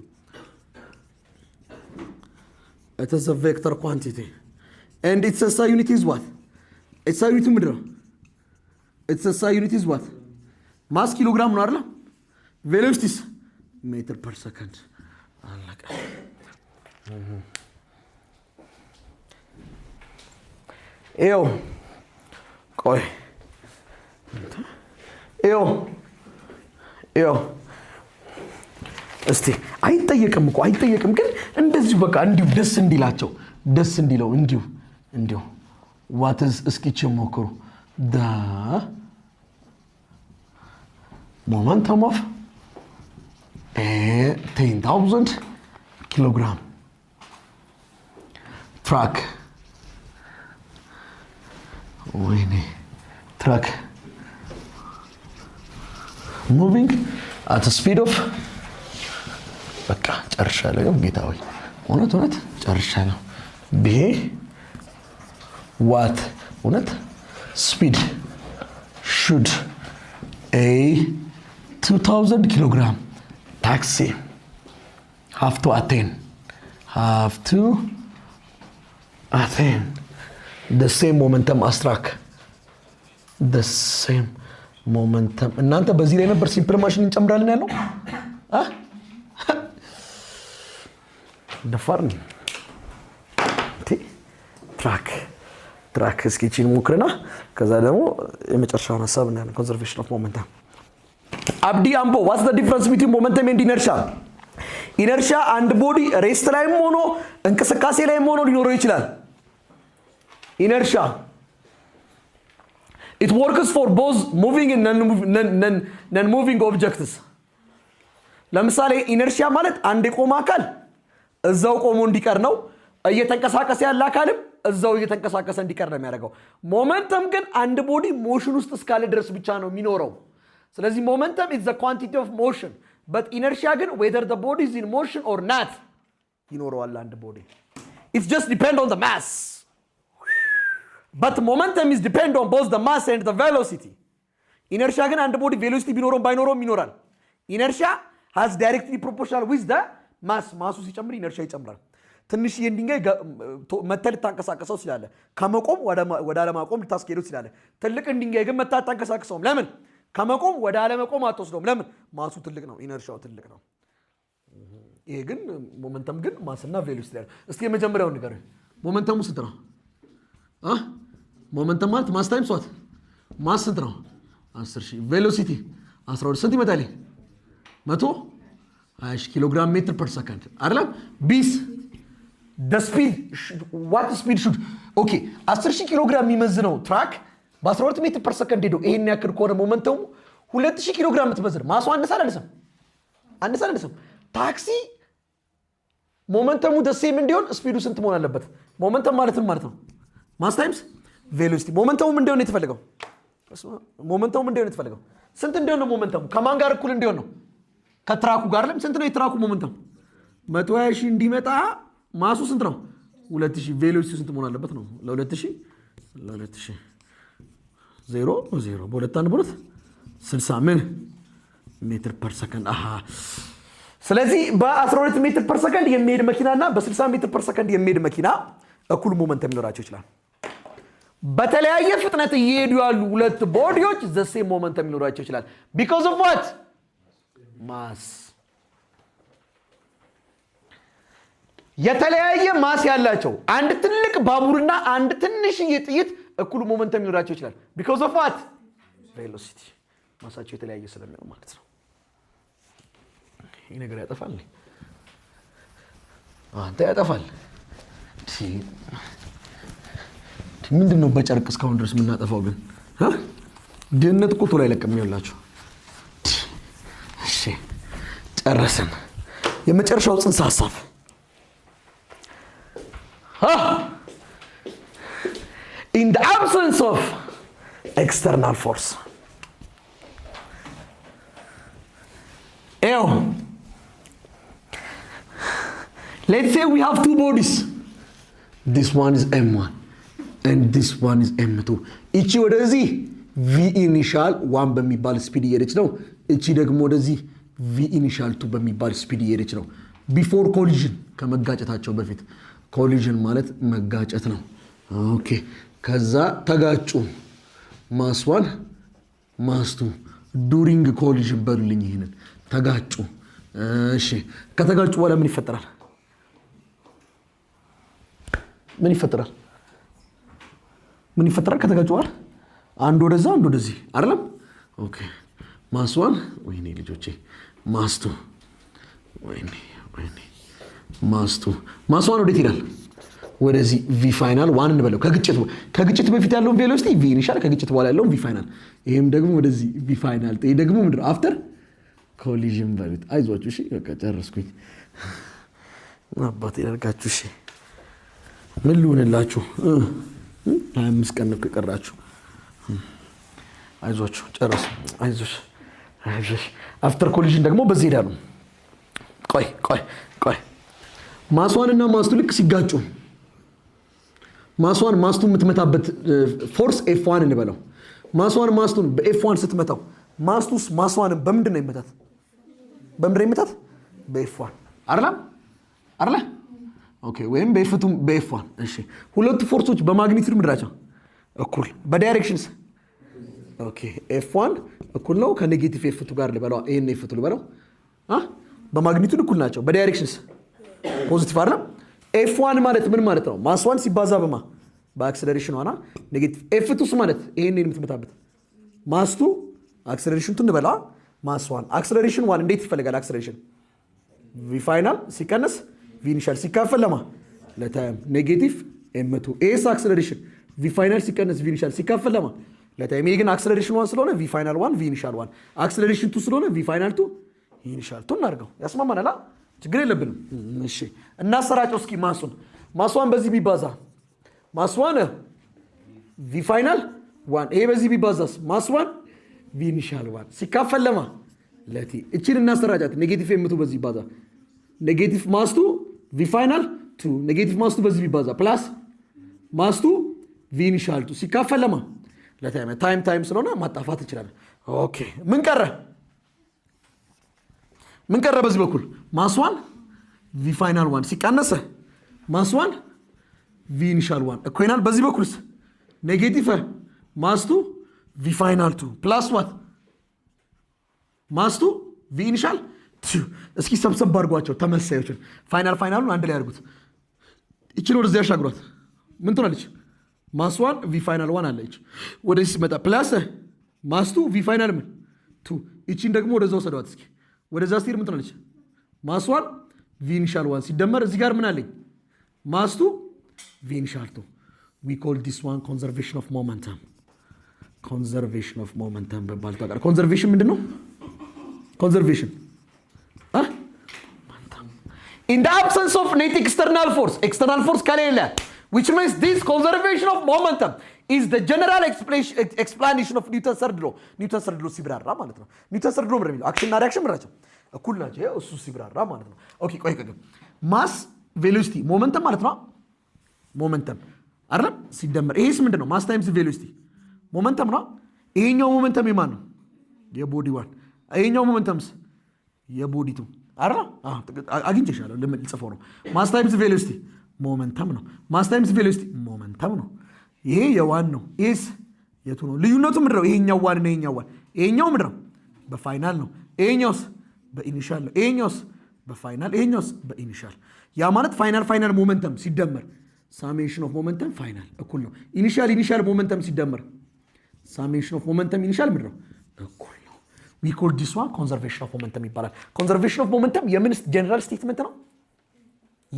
it is a vector quantity and its SI unit is what its SI unit ምንድን ነው its SI unit is what mass kilogram ነው አይደል velocity meter per second አለቀ ኤው ቆይ ኤው እስቲ አይጠየቅም ግን እንደዚህ በቃ እንዲሁ ደስ እንዲላቸው ደስ እንዲለው እንዲሁ what is እስኪች ሞክሩ the momentum of a 10,000 kilogram truck moving at a speed of በቃ ጨርሻለሁ ጌታዬ እውነት ጨርሻለሁ ይሄ what እውነት speed should a 2,000 kilogram taxi have to attain the same momentum as truck the same momentum እናንተ በዚህ ላይ ነበር ሲምፕል ማሽን እንጨምራለን ያለው ደፋርን ትራክ እስኪችን ሞክረና ከዛ ደግሞ የመጨረሻውን ሐሳብ እና conservation of momentum አብዲ አምቦ what's the difference between momentum and inertia inertia አንድ ቦዲ ሬስት ላይም ሆኖ እንቅስቃሴ ላይም ሆኖ ሊኖረው ይችላል inertia it works for both moving and non-moving objects ለምሳሌ inertia ማለት አንድ የቆመ አካል እዛው ቆሞ እንዲቀር ነው እየተንቀሳቀሰ ያለ አካልም እዛው እየተንቀሳቀሰ እንዲቀር ነው የሚያደርገው momentum ግን አንድ ቦዲ ሞሽን ውስጥ እስካለ ድረስ ብቻ ነው የሚኖረው ስለዚህ momentum is the quantity of motion but inertia ግን whether the body is in motion or not ይኖረዋል አንድ ቦዲ it just depend on the mass but momentum is depend on both the mass and the velocity inertia ግን አንድ ቦዲ velocity ቢኖረው ባይኖረው ይኖራል inertia has directly proportional with the mass ማሱ ሲጨምር inertia ይጨምራል ትንሽ የድንጋይ መተል ታንቀሳቀሰው ይችላል ከመቆም ወደ አለማቆም ልታስኬደው ይችላል ትልቅ ድንጋይ ግን መታ ታንቀሳቀሰው ለምን ከመቆም ወደ አለማቆም አትወስደውም ለምን ማሱ ትልቅ ነው inertiaው ትልቅ ነው ይሄ ግን momentum ግን ማስና velocity ላይ እስቲ የመጀመሪያው ነገር momentum ስንት ነው momentum ማለት mass times what mass ስንት ነው 10000 velocity 12 ስንት ይመጣል 100 kilogram meter per second አይደለም ቢስ the speed what speed should okay 10000 kilogram የሚመዝነው ትራክ በ12 ሜትር per second ሄዶ ይሄን ያክል ኮረ momentum 2000 kilogram የምትመዝን ማሱ አንደሳለስም ታክሲ momentum the same እንዲሆን ስፒዱ ስንት መሆን አለበት momentum ማለት ነው mass times velocity momentum እንዲሆን የተፈለገው ስንት እንዲሆን ነው momentum ከማን ጋር እኩል እንዲሆን ነው ከትራኩ ጋር አይደለም ስንት ነው የትራኩ momentum 120 እንዲመጣ ማሱ ስንት ነው 2000 velocity ስንት መሆን አለበት ነው ለ2000 0 በሁለት አንድ ብሩት 60 ሜትር per second ስለዚህ በ12 ሜትር per second የሚሄድ መኪናና በ60 ሜትር per second የሚሄድ መኪና እኩል momentum ሊኖራቸው ይችላል በተለያየ ፍጥነት እየሄዱ ያሉ ሁለት ቦዲዎች the same momentum ሊኖራቸው ይችላል because of what mass የተለያየ ማስ ያላቸው አንድ ትልቅ ባቡርና አንድ ትንሽ ጥይት እኩል momentum ሊኖራቸው ይችላል because of what velocity ማሳቸው የተለያየ ስለሚሆን ማለት ነው ይሄ ነገር ያጠፋል አንተ ያጠፋል ምንድነው በጨርቅ እስካሁን ድረስ የምናጠፋው ግን ድህነት እኮ ቶሎ አይለቅም ይላችሁ እሺ ጨረሰን የመጨረሻው ጽንሰ ሐሳብ in the absence of external force let's say we have two bodies this one is m1 and this one is m2 እቺ ወደዚህ v initial 1 በሚባል ስፒድ እየሄደች ነው እቺ ደግሞ ወደዚህ v initial 2 በሚባል ስፒድ እየሄደች ነው before collision ከመጋጨታቸው በፊት collision ማለት መጋጨት ነው ኦኬ ከዛ ተጋጩ mass 1 mass 2 during collision በሉልኝ ይሄንን ተጋጩ እሺ ከተጋጩ በኋላ ምን ይፈጠራል ከተጋጩ በኋላ አንድ ወደዛ አንድ ወደዚህ አይደለም ኦኬ mass 1 ወይኔ ልጆቼ mass 2 ወይኔ mass 1 ወዴት ይላል ወደዚህ v final 1 እንበለው ከግጭት በፊት ያለው ቬሎሲቲ v initial ከግጭት በኋላ ያለው v final ይሄም ደግሞ ወደዚህ v final ይሄ ደግሞ ምንድነው after collision በሉት አይዟችሁ እሺ በቃ ጨረስኩኝ አባቴ ያርጋችሁ እሺ ምን ልሆንላችሁ 25 ቀን ነው ከቀራችሁ አይዟችሁ ጨረስ አይዞሽ after collision ደግሞ በዚህ ሄዳሉ ቆይ ማስዋን እና ማስቱ ልክ ሲጋጩ ማስዋን ማስቱ የምትመታበት ፎርስ f1 እንበለው ማስዋን ማስቱን በf1 ስትመታው ማስቱስ ማስዋን በምንድን ነው ይመታት በf1 አይደል ኦኬ ወይም በf1 እሺ ሁለቱ ፎርሶች በማግኒቲዩድ ምድራቸው እኩል በዳይሬክሽንስ ኦኬ f1 እኩል ነው ከኔጌቲቭ f2 ጋር ልበለው ይሄን f2 ልበለው በማግኒቲዩድ እኩል ናቸው በዳይሬክሽንስ ፖዚቲቭ አይደል f1 ማለት ምን ማለት ነው ማስ 1 ሲባዛ በአክሰለሬሽን ሆና ኔጌቲቭ f2 ማለት ይሄንን የምትመታበት ማስ 2 አክሰለሬሽን እንበላ ማስ 1 አክሰለሬሽን 1 እንዴት ይፈልጋል አክሰለሬሽን v ፋይናል ሲቀነስ v ኢኒሻል ሲካፈል ለታይም ኔጌቲቭ m2 ኤስ አክሰለሬሽን v ፋይናል ሲቀነስ v ኢኒሻል ሲካፈል ለታይም ይሄ ግን አክሰለሬሽን 1 ስለሆነ v ፋይናል 1 v ኢኒሻል 1 አክሰለሬሽን 2 ስለሆነ v ፋይናል 2 v ኢኒሻል 2 እናድርገው ያስማማናል ችግር የለብንም እሺ እናሰራጨው እስኪ ማስዋን በዚህ ቢባዛ ማስዋን v ፋይናል 1 ይሄ በዚህ ቢባዛስ ማስዋን v ኢኒሻል 1 ሲካፈል ለቲ እቺን እናሰራጫት ኔጌቲቭ m2 በዚህ ቢባዛ ኔጌቲቭ ማስ2 v ፋይናል 2 ኔጌቲቭ ማስ2 በዚህ ቢባዛ ፕላስ ማስ2 v ኢኒሻል 2 ሲካፈል ታይም ስለሆነ ማጣፋት እንችላለን ኦኬ ምን ቀረ በዚህ በኩል ማስ1 v ፋይናል 1 ሲቀነስ ማስ1 v ኢኒሻል 1 እኮይናል በዚህ በኩልስ ኔጌቲቭ ማስ2 v ፋይናል 2 ፕላስ ዋት ማስ2 v ኢኒሻል 2 እስኪ ሰብሰብ አድርጓቸው ተመሳሳዮችን ፋይናሉን አንድ ላይ አድርጉት እቺን ወደዚያ ያሻግሯት ምን ትሆናለች ማስ1 v ፋይናል 1 አለች ወደዚህ ሲመጣ ፕላስ ማስ2 v ፋይናል 2 እቺን ደግሞ ወደዛው ሰዷት እስኪ ወደዛ ሲር ምን ትሆናለች ማስ1 v ኢኒሻል 1 ሲደመር እዚህ ጋር ምን አለኝ ማስ2 v ኢኒሻል 2 we call this one conservation of momentum በባል ታውቃለህ ኮንዘርቬሽን ምንድነው conservation in the absence of net external force ከሌለ which means this conservation of momentum is the general explanation of Newton's third law ሲብራራ ማለት ነው ኒውተን third law ምንድነው አክሽን እና ሪአክሽን ምራቸው እኩል ናቸው እሱ ሲብራራ ማለት ነው ኦኬ ቆይ ማስ ቬሎሲቲ ሞመንተም ማለት ነው ሞመንተም አይደል ሲደመር ይሄስ ምንድነው ማስ ታይምስ ቬሎሲቲ ሞመንተም ነው ይሄኛው ሞመንተም የማን ነው የቦዲ ዋን ይሄኛው ሞመንተምስ የቦዲ ቱ አይደል አግኝቼሻለሁ ልጽፈው ነው ማስ ታይምስ ቬሎሲቲ ሞመንተም ነው ማስ ታይምስ ቬሎሲቲ ሞመንተም ነው ይሄ የዋን ነው ኤስ የቱ ነው ልዩነቱ ምንድነው ይሄኛው ዋን ነው ይሄኛው ምንድነው በፋይናል ነው ይሄኛውስ በኢኒሻል ነው ይሄኛውስ በፋይናል ይሄኛውስ በኢኒሻል ያ ማለት ፋይናል ሞመንተም ሲደመር ሳሜሽን ኦፍ ሞመንተም ፋይናል እኩል ነው ኢኒሻል ሞመንተም ሲደመር ሳሜሽን ኦፍ ሞመንተም ኢኒሻል ምንድነው እኩል ነው we call this one conservation of momentum ይባላል conservation of momentum የምን ጀነራል ስቴትመንት ነው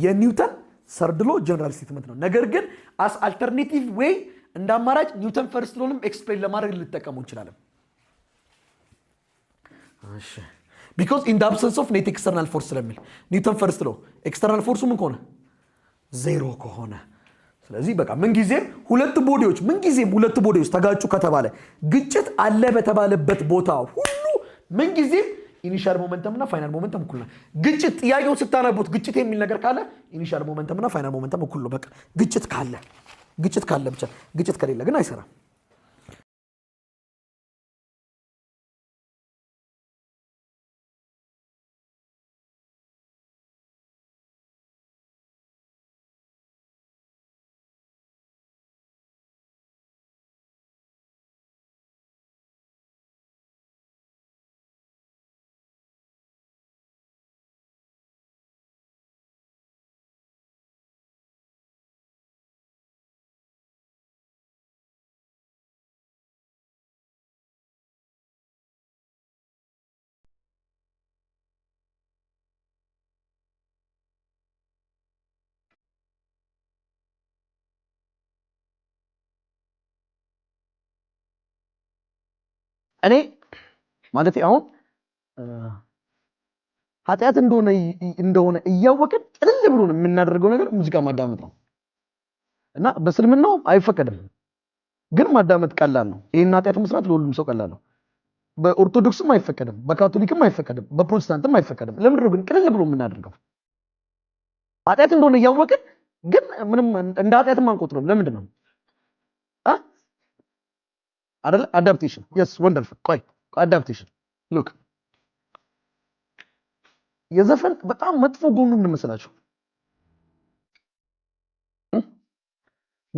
የኒውተን third law ጀነራል ስቴትመንት ነው ነገር ግን as alternative way እንደ አማራጭ ኒውተን ፈርስት ሎንም ኤክስፕሌን ለማድረግ ልንጠቀመው እንችላለን እሺ because in the absence of net external force ስለሚል ኒውተን ፈርስት ሎ ኤክስተርናል ፎርሱ ምን ከሆነ ዜሮ ከሆነ ስለዚህ በቃ ምን ጊዜም ሁለት ቦዲዎች ተጋጩ ከተባለ ግጭት አለ በተባለበት ቦታ ሁሉ ምን ጊዜም ኢኒሻል ሞመንተም እና ፋይናል ሞመንተም እኩል ነው ግጭት ጥያቄውን ስታነቡት ግጭት የሚል ነገር ካለ ኢኒሻል ሞመንተም እና ፋይናል ሞመንተም እኩል ነው በቃ ግጭት ካለ ብቻ ግጭት ከሌለ ግን አይሰራም እኔ ማለት አሁን ኃጢአት እንደሆነ እያወቅን ጥልል ብሎ የምናደርገው ነገር ሙዚቃ ማዳመጥ ነው እና በእስልምናው አይፈቀድም ግን ማዳመጥ ቀላል ነው ይሄን ኃጢአት መስራት ለሁሉም ሰው ቀላል ነው በኦርቶዶክስም አይፈቀድም በካቶሊክም አይፈቀድም በፕሮቴስታንትም አይፈቀድም ለምን ነው ግን ጥልል ብሎ የምናደርገው ኃጢአት እንደሆነ እያወቅን ግን ምንም እንደ ኃጢአትም አንቆጥረውም ለምንድን ነው አይደል adaptation yes wonderful ቆይ adaptation look የዘፈን በጣም መጥፎ ጎኑ ምን መሰላችሁ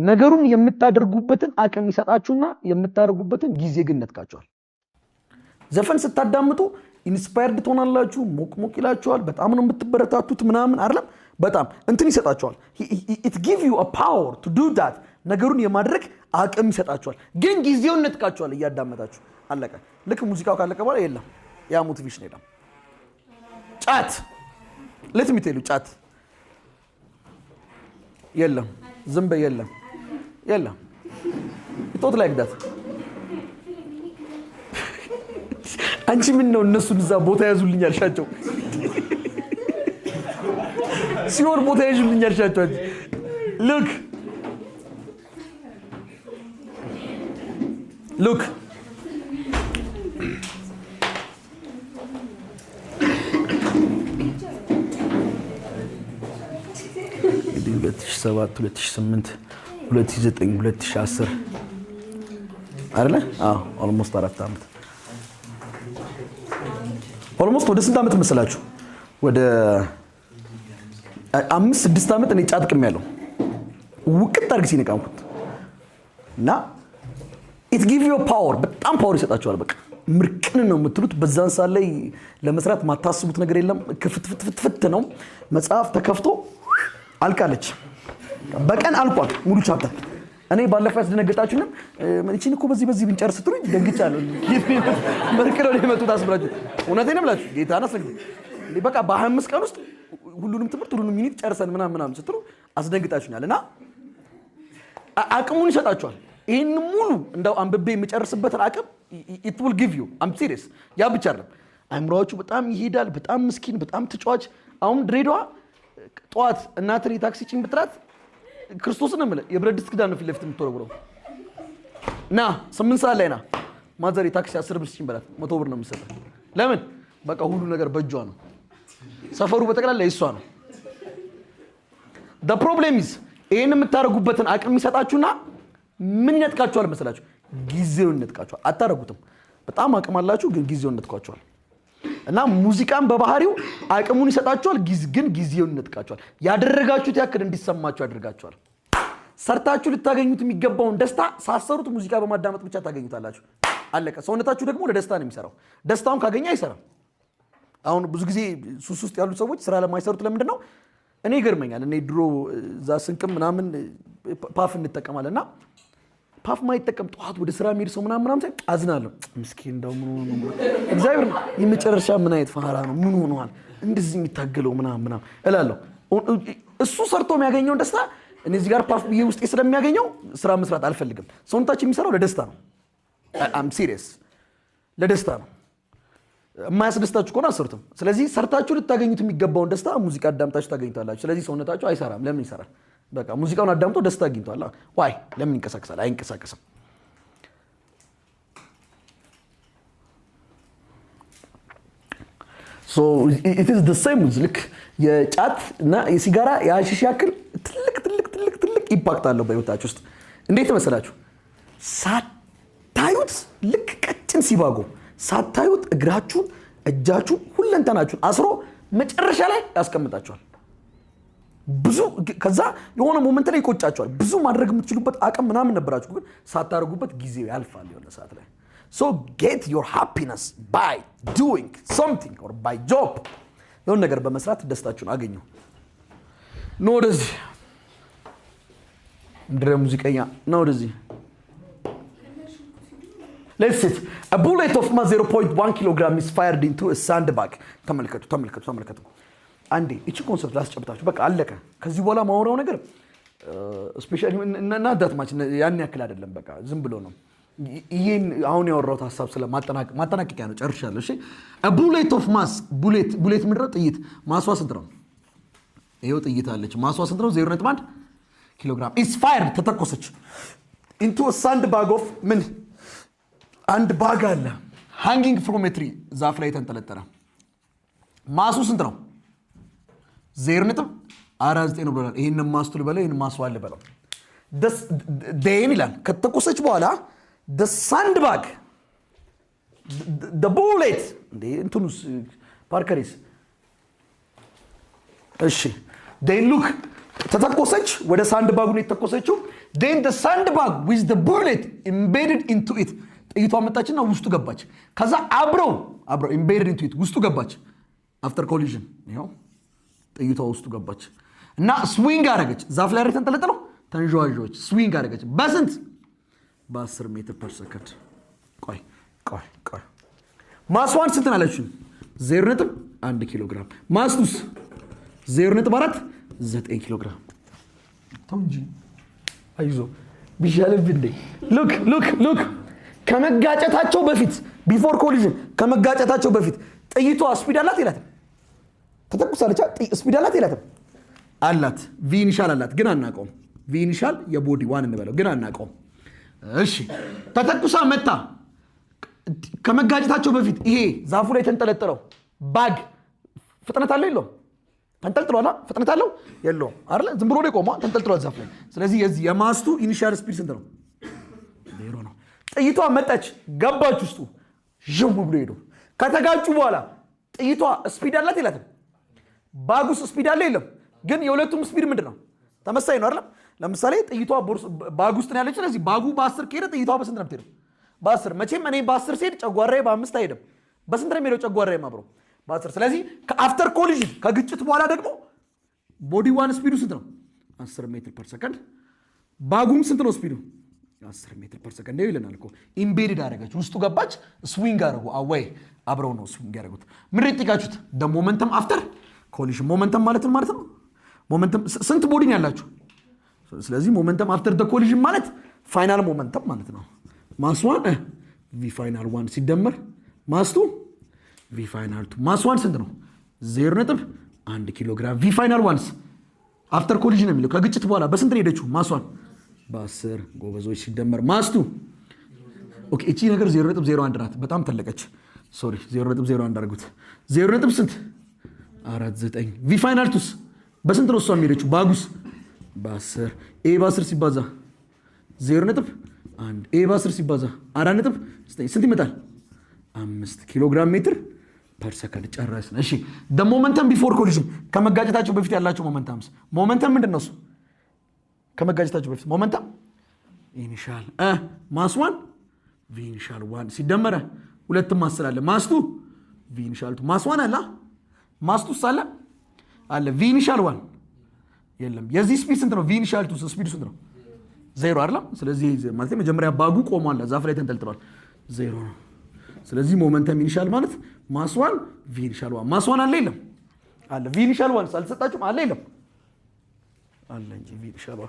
ነገሩን የምታደርጉበትን አቅም ይሰጣችሁና የምታደርጉበትን ጊዜ ግን ነጥቃችኋል ዘፈን ስታዳምጡ ኢንስፓየርድ ትሆናላችሁ ሞቅ ይላችኋል በጣም ነው የምትበረታቱት ምናምን አይደለም በጣም እንትን ይሰጣችኋል it give you a power to do that ነገሩን የማድረግ አቅም ይሰጣችኋል ግን ጊዜውን ነጥቃችኋል እያዳመጣችሁ አለቀ ልክ ሙዚቃው ካለቀ በኋላ የለም ያ ሞቲቬሽን የለም ጫት let me tell you ጫት የለም ዝምበ የለም it like that አንቺ ምን ነው እነሱን እዛ ቦታ ያዙልኝ አልሻቸው ሲወር ቦታ ያዙልኝ አልሻቸው look Let's 2007 2008 2009 2010 አይደለ almost 4 አመት almost ወደ ስንት አመት መሰላችሁ ወደ 5-6 አመት እኔ ጫት ቅሜያለሁ ውቅጥ አድርግ ሲነቃምኩት እና it give you a power በጣም ፓወር ይሰጣችኋል በቃ ምርቅን ነው የምትሉት በዛን ሰዓት ላይ ለመስራት ማታስቡት ነገር የለም ክፍት ነው መጽሐፍ ተከፍቶ አልቃለች በቀን አልቋል ሙሉ ቻፕተር እኔ ባለፈው ያስደነገጣችሁንም እቺን እኮ በዚህ ብንጨርስ ትሩ ደንግጫለሁ ምርቅን ነው የመጡት አስብላችሁ እውነቴን ነው ብላችሁ ጌታና ሰግድ በቃ በ25 ቀን ውስጥ ሁሉንም ትምህርት ሁሉንም ሚኒት ጨርሰን ምናምን ስትሩ አስደንግጣችሁኛልና አቅሙን ይሰጣችኋል ይሄን ሙሉ እንደው አንብቤ የምጨርስበት አቅም it will give you I'm serious ያ ብቻ አይደለም አይምሮአችሁ በጣም ይሄዳል በጣም ምስኪን በጣም ተጫዋች አሁን ድሬዳዋ ጧት እናትሪ ታክሲ ጭን ብትራት ክርስቶስን ነው ማለት የብረት ድስት ክዳን ነው ፊት ለፊት የምትወረውረው ና 8 ሰዓት ላይ ና ማዘሪ ታክሲ 10 ብር ጭን በላት 100 ብር ነው የምትሰጠው ለምን በቃ ሁሉ ነገር በእጇ ነው ሰፈሩ በተቀላላ ይሷ ነው the problem is ይሄን የምታረጉበትን አቅም ይሰጣችሁና ምን ነጥቃችኋል መሰላችሁ ጊዜውን ነጥቃችኋል አታረጉትም በጣም አቅም አላችሁ ግን ጊዜውን ነጥቃችኋል እና ሙዚቃን በባህሪው አቅሙን ይሰጣችኋል ግን ጊዜውን ነጥቃችኋል ያደረጋችሁት ያክል እንዲሰማችሁ ያደርጋችኋል ሰርታችሁ ልታገኙት የሚገባውን ደስታ ሳሰሩት ሙዚቃ በማዳመጥ ብቻ ታገኙታላችሁ አለቀ ሰውነታችሁ ደግሞ ለደስታ ነው የሚሰራው ደስታውን ካገኘ አይሰራም አሁን ብዙ ጊዜ ሱስ ውስጥ ያሉ ሰዎች ስራ ለማይሰሩት ለምንድነው እኔ ይገርመኛል እኔ ድሮ ዛስንቅም ምናምን ፓፍ እንጠቀማለና ፓፍ ማይጠቀም ጧት ወደ ስራ የሚሄድ ሰው ምናምን አዝናለሁ ምስኪን እንደው ምን ሆኖ እግዚአብሔር የመጨረሻ ምን አይነት ፈሃራ ነው ምን ሆኗል እንደዚህ የሚታገለው ምናምን እላለሁ እሱ ሰርቶ የሚያገኘው ደስታ እኔ እዚህ ጋር ፓፍ ብዬ ውስጤ ስለሚያገኘው ስራ መስራት አልፈልግም። ሰውነታችን የሚሰራው ለደስታ ነው። አም ሲሪየስ ለደስታ ነው። የማያስደስታችሁ ከሆነ አሰርቱም። ስለዚህ ሰርታችሁ ልታገኙት የሚገባውን ደስታ ሙዚቃ አዳምጣችሁ ታገኙታላችሁ። ስለዚህ ሰውነታችሁ አይሰራም። ለምን ይሰራል? በቃ ሙዚቃውን አዳምጦ ደስታ አግኝቷል። ዋይ ለምን ይንቀሳቀሳል? አይንቀሳቀስም። ሶ ኢት ኢዝ ዘ ሴም ሙዝ ልክ የጫት እና የሲጋራ የሐሺሽ ያክል ትልቅ ኢምፓክት አለው በህይወታችሁ ውስጥ። እንዴት መሰላችሁ? ሳታዩት ልክ ቀጭን ሲባጎ ሳታዩት እግራችሁን፣ እጃችሁን፣ ሁለንተናችሁን አስሮ መጨረሻ ላይ ያስቀምጣችኋል። ብዙ ከዛ የሆነ ሞመንት ላይ ይቆጫችኋል። ብዙ ማድረግ የምትችሉበት አቅም ምናምን ነበራችሁ፣ ግን ሳታደርጉበት ጊዜው ያልፋል የሆነ ሰዓት ላይ። So get your happiness by doing something or by job. የሆነ ነገር በመስራት ደስታችሁን አገኙ። ነው ወደዚህ እንደ ሙዚቀኛ ነው ወደዚህ Let's see. A bullet of 0.1 kilogram is fired into a sandbag. ተመልከቱ. አንዴ እቺ ኮንሰፕት ላስጨብጣችሁ። በቃ አለቀ። ከዚህ በኋላ ማወራው ነገር ስፔሻሊ እና ዳት ማች ያን ያክል አይደለም። በቃ ዝም ብሎ ነው። ይሄን አሁን ያወራሁት ሐሳብ ማጠናቀቂያ ነው። ጨርሻለሁ። እሺ a bullet of mass bullet ምንድነው? ጥይት ማሷ ስንት ነው? ይሄው ጥይት አለች። ማሷ ስንት ነው? 0.1 ኪሎግራም is fired ተተኮሰች into a sandbag of ምን አንድ ባግ አለ hanging from a tree ዛፍ ላይ ተንጠለጠለ። ማሱ ስንት ነው? 0.49 ነው ብለናል። ይሄን ማስቱ ልበለው፣ ይሄን ማሱ አለ በለው። ደን ይላል ከተኮሰች በኋላ the sandbag the bullet እንትኑስ ፓርከሪስ እሺ then look ተተኮሰች ወደ ሳንድባጉ ነው የተተኮሰችው። then the sandbag with the bullet embedded into it ጥይቷ መጣችና ውስጡ ገባች። ከዛ አብረው embedded into it ውስጡ ገባች። after collision ይሄው ጥይቷ ውስጡ ገባች እና ስዊንግ አደረገች። ዛፍ ላይ ተንጠለጠለው ተንጆዋጆች ስዊንግ አደረገች። በስንት? በ10 ሜትር ፐር ሰከንድ። ቆይ ማስዋን ስንት አለችኝ? 0.1 ኪሎ ግራም። ማስቱስ 0.49 ኪሎ ግራም። ተው እንጂ አይዞ ቢሻለብ እንደ ሉክ ከመጋጨታቸው በፊት ቢፎር ኮሊዥን ከመጋጨታቸው በፊት ጥይቷ ስፒድ አላት የላትም? ተተኩሳለች። ስፒድ አላት የላትም? አላት። ቪ ኢኒሻል አላት ግን አናውቀውም። ቪ ኢኒሻል የቦዲ ዋን እንበለው ግን አናውቀውም። እሺ ተተኩሳ መታ ከመጋጨታቸው በፊት ይሄ ዛፉ ላይ ተንጠለጠለው ባግ ፍጥነት አለው የለውም? ተንጠልጥሏል። ፍጥነት አለው የለውም? አይደል? ዝም ብሎ ነው የቆመው ተንጠልጥሏል ዛፍ ላይ። ስለዚህ የዚህ የማስቱ ኢኒሻል ስፒድ ስንት ነው? 0 ነው። ጥይቷ መጣች ገባች ውስጡ ዥው ብሎ ሄዶ ከተጋጩ በኋላ ጥይቷ ስፒድ አላት የላትም? ባጉስ ስፒድ አለ የለም? ግን የሁለቱም ስፒድ ምንድነው? ተመሳሳይ ነው አይደል? ለምሳሌ ጥይቷ ባግ ውስጥ ነው ያለች። ስለዚህ ባጉ በ10 ከሄደ ጥይቷ በስንት ነው የምትሄደው? በ10። መቼም እኔ በ10 ሲሄድ ጨጓራዬ በ5 አይሄድም። በስንት ነው የሚሄደው ጨጓራዬ አብረው? በ10። ስለዚህ ከአፍተር ኮሊዥን ከግጭት በኋላ ደግሞ ቦዲ ዋን ስፒዱ ስንት ነው? 10 ሜትር ፐር ሰከንድ። ባጉም ስንት ነው ስፒዱ? 10 ሜትር ፐር ሰከንድ ይለናል እኮ። ኢምቤድድ አደረገች ውስጡ ገባች። ስዊንግ አደረጉ። አወይ አብረው ነው ስዊንግ ያደረጉት። ምን ይጥቃችሁት? ደ ሞመንተም አፍተር ኮሊዥን። ሞመንተም ማለት ነው። ሞመንተም ስንት ቦዲ ነው ያላችሁ? ስለዚህ ሞመንተም አፍተር ደ ኮሊዥን ማለት ፋይናል ሞመንተም ማለት ነው። ማስ 1 ቪ ፋይናል 1 ሲደመር ማስ 2 ቪ ፋይናል 2። ማስ 1 ስንት ነው? 0.1 ኪሎ ግራም። ቪ ፋይናል 1 አፍተር ኮሊዥን ነው የሚለው። ከግጭት በኋላ በስንት ነው ሄደችው? ማስ 1 በ10 ጎበዞች ሲደመር ማስ 2 ኦኬ። እቺ ነገር 0.01 ናት። በጣም ተለቀች። ሶሪ 0.01 አድርጉት። 0. ስንት 49 ቪ ፋይናል 2 በስንት ነው እሷ የሚሄደችው? ባጉስ በ10 ኤ በ10 ሲባዛ 0.1 ኤ በ10 ሲባዛ 4.9 ስንት ይመጣል? 5 ኪሎ ግራም ሜትር ፐር ሰከንድ። ጨረስን። እሺ ደ ሞመንተም ቢፎር ኮሊዥን ከመጋጨታቸው በፊት ያላቸው ሞመንተምስ። ሞመንተም ምንድን ነው እሱ? ከመጋጨታቸው በፊት ሞመንተም ኢኒሻል ማስ 1 ቪ ኢኒሻል 1 ሲደመረ ሁለትም ማስል አለ። ማስ 2 ቪ ኢኒሻል 2 ማስ 1 አለ ማስ 2 አለ ቪ ኢኒሻል 1 የለም። የዚህ ስፒድ ስንት ነው? ቪ ኢኒሻል 2 ስፒዱ ስንት ነው? 0 አይደለም? ስለዚህ ማለት መጀመሪያ ባጉ ቆሟል፣ ዛፍ ላይ ተንጠልጥሏል፣ 0 ነው። ስለዚህ ሞመንተም ኢኒሻል ማለት ማስ 1 ቪ ኢኒሻል 1 ማስ 1 አለ የለም? አለ። ቪ ኢኒሻል 1 አልተሰጣችሁም? አለ የለም? አለ እንጂ ቪ ኢኒሻል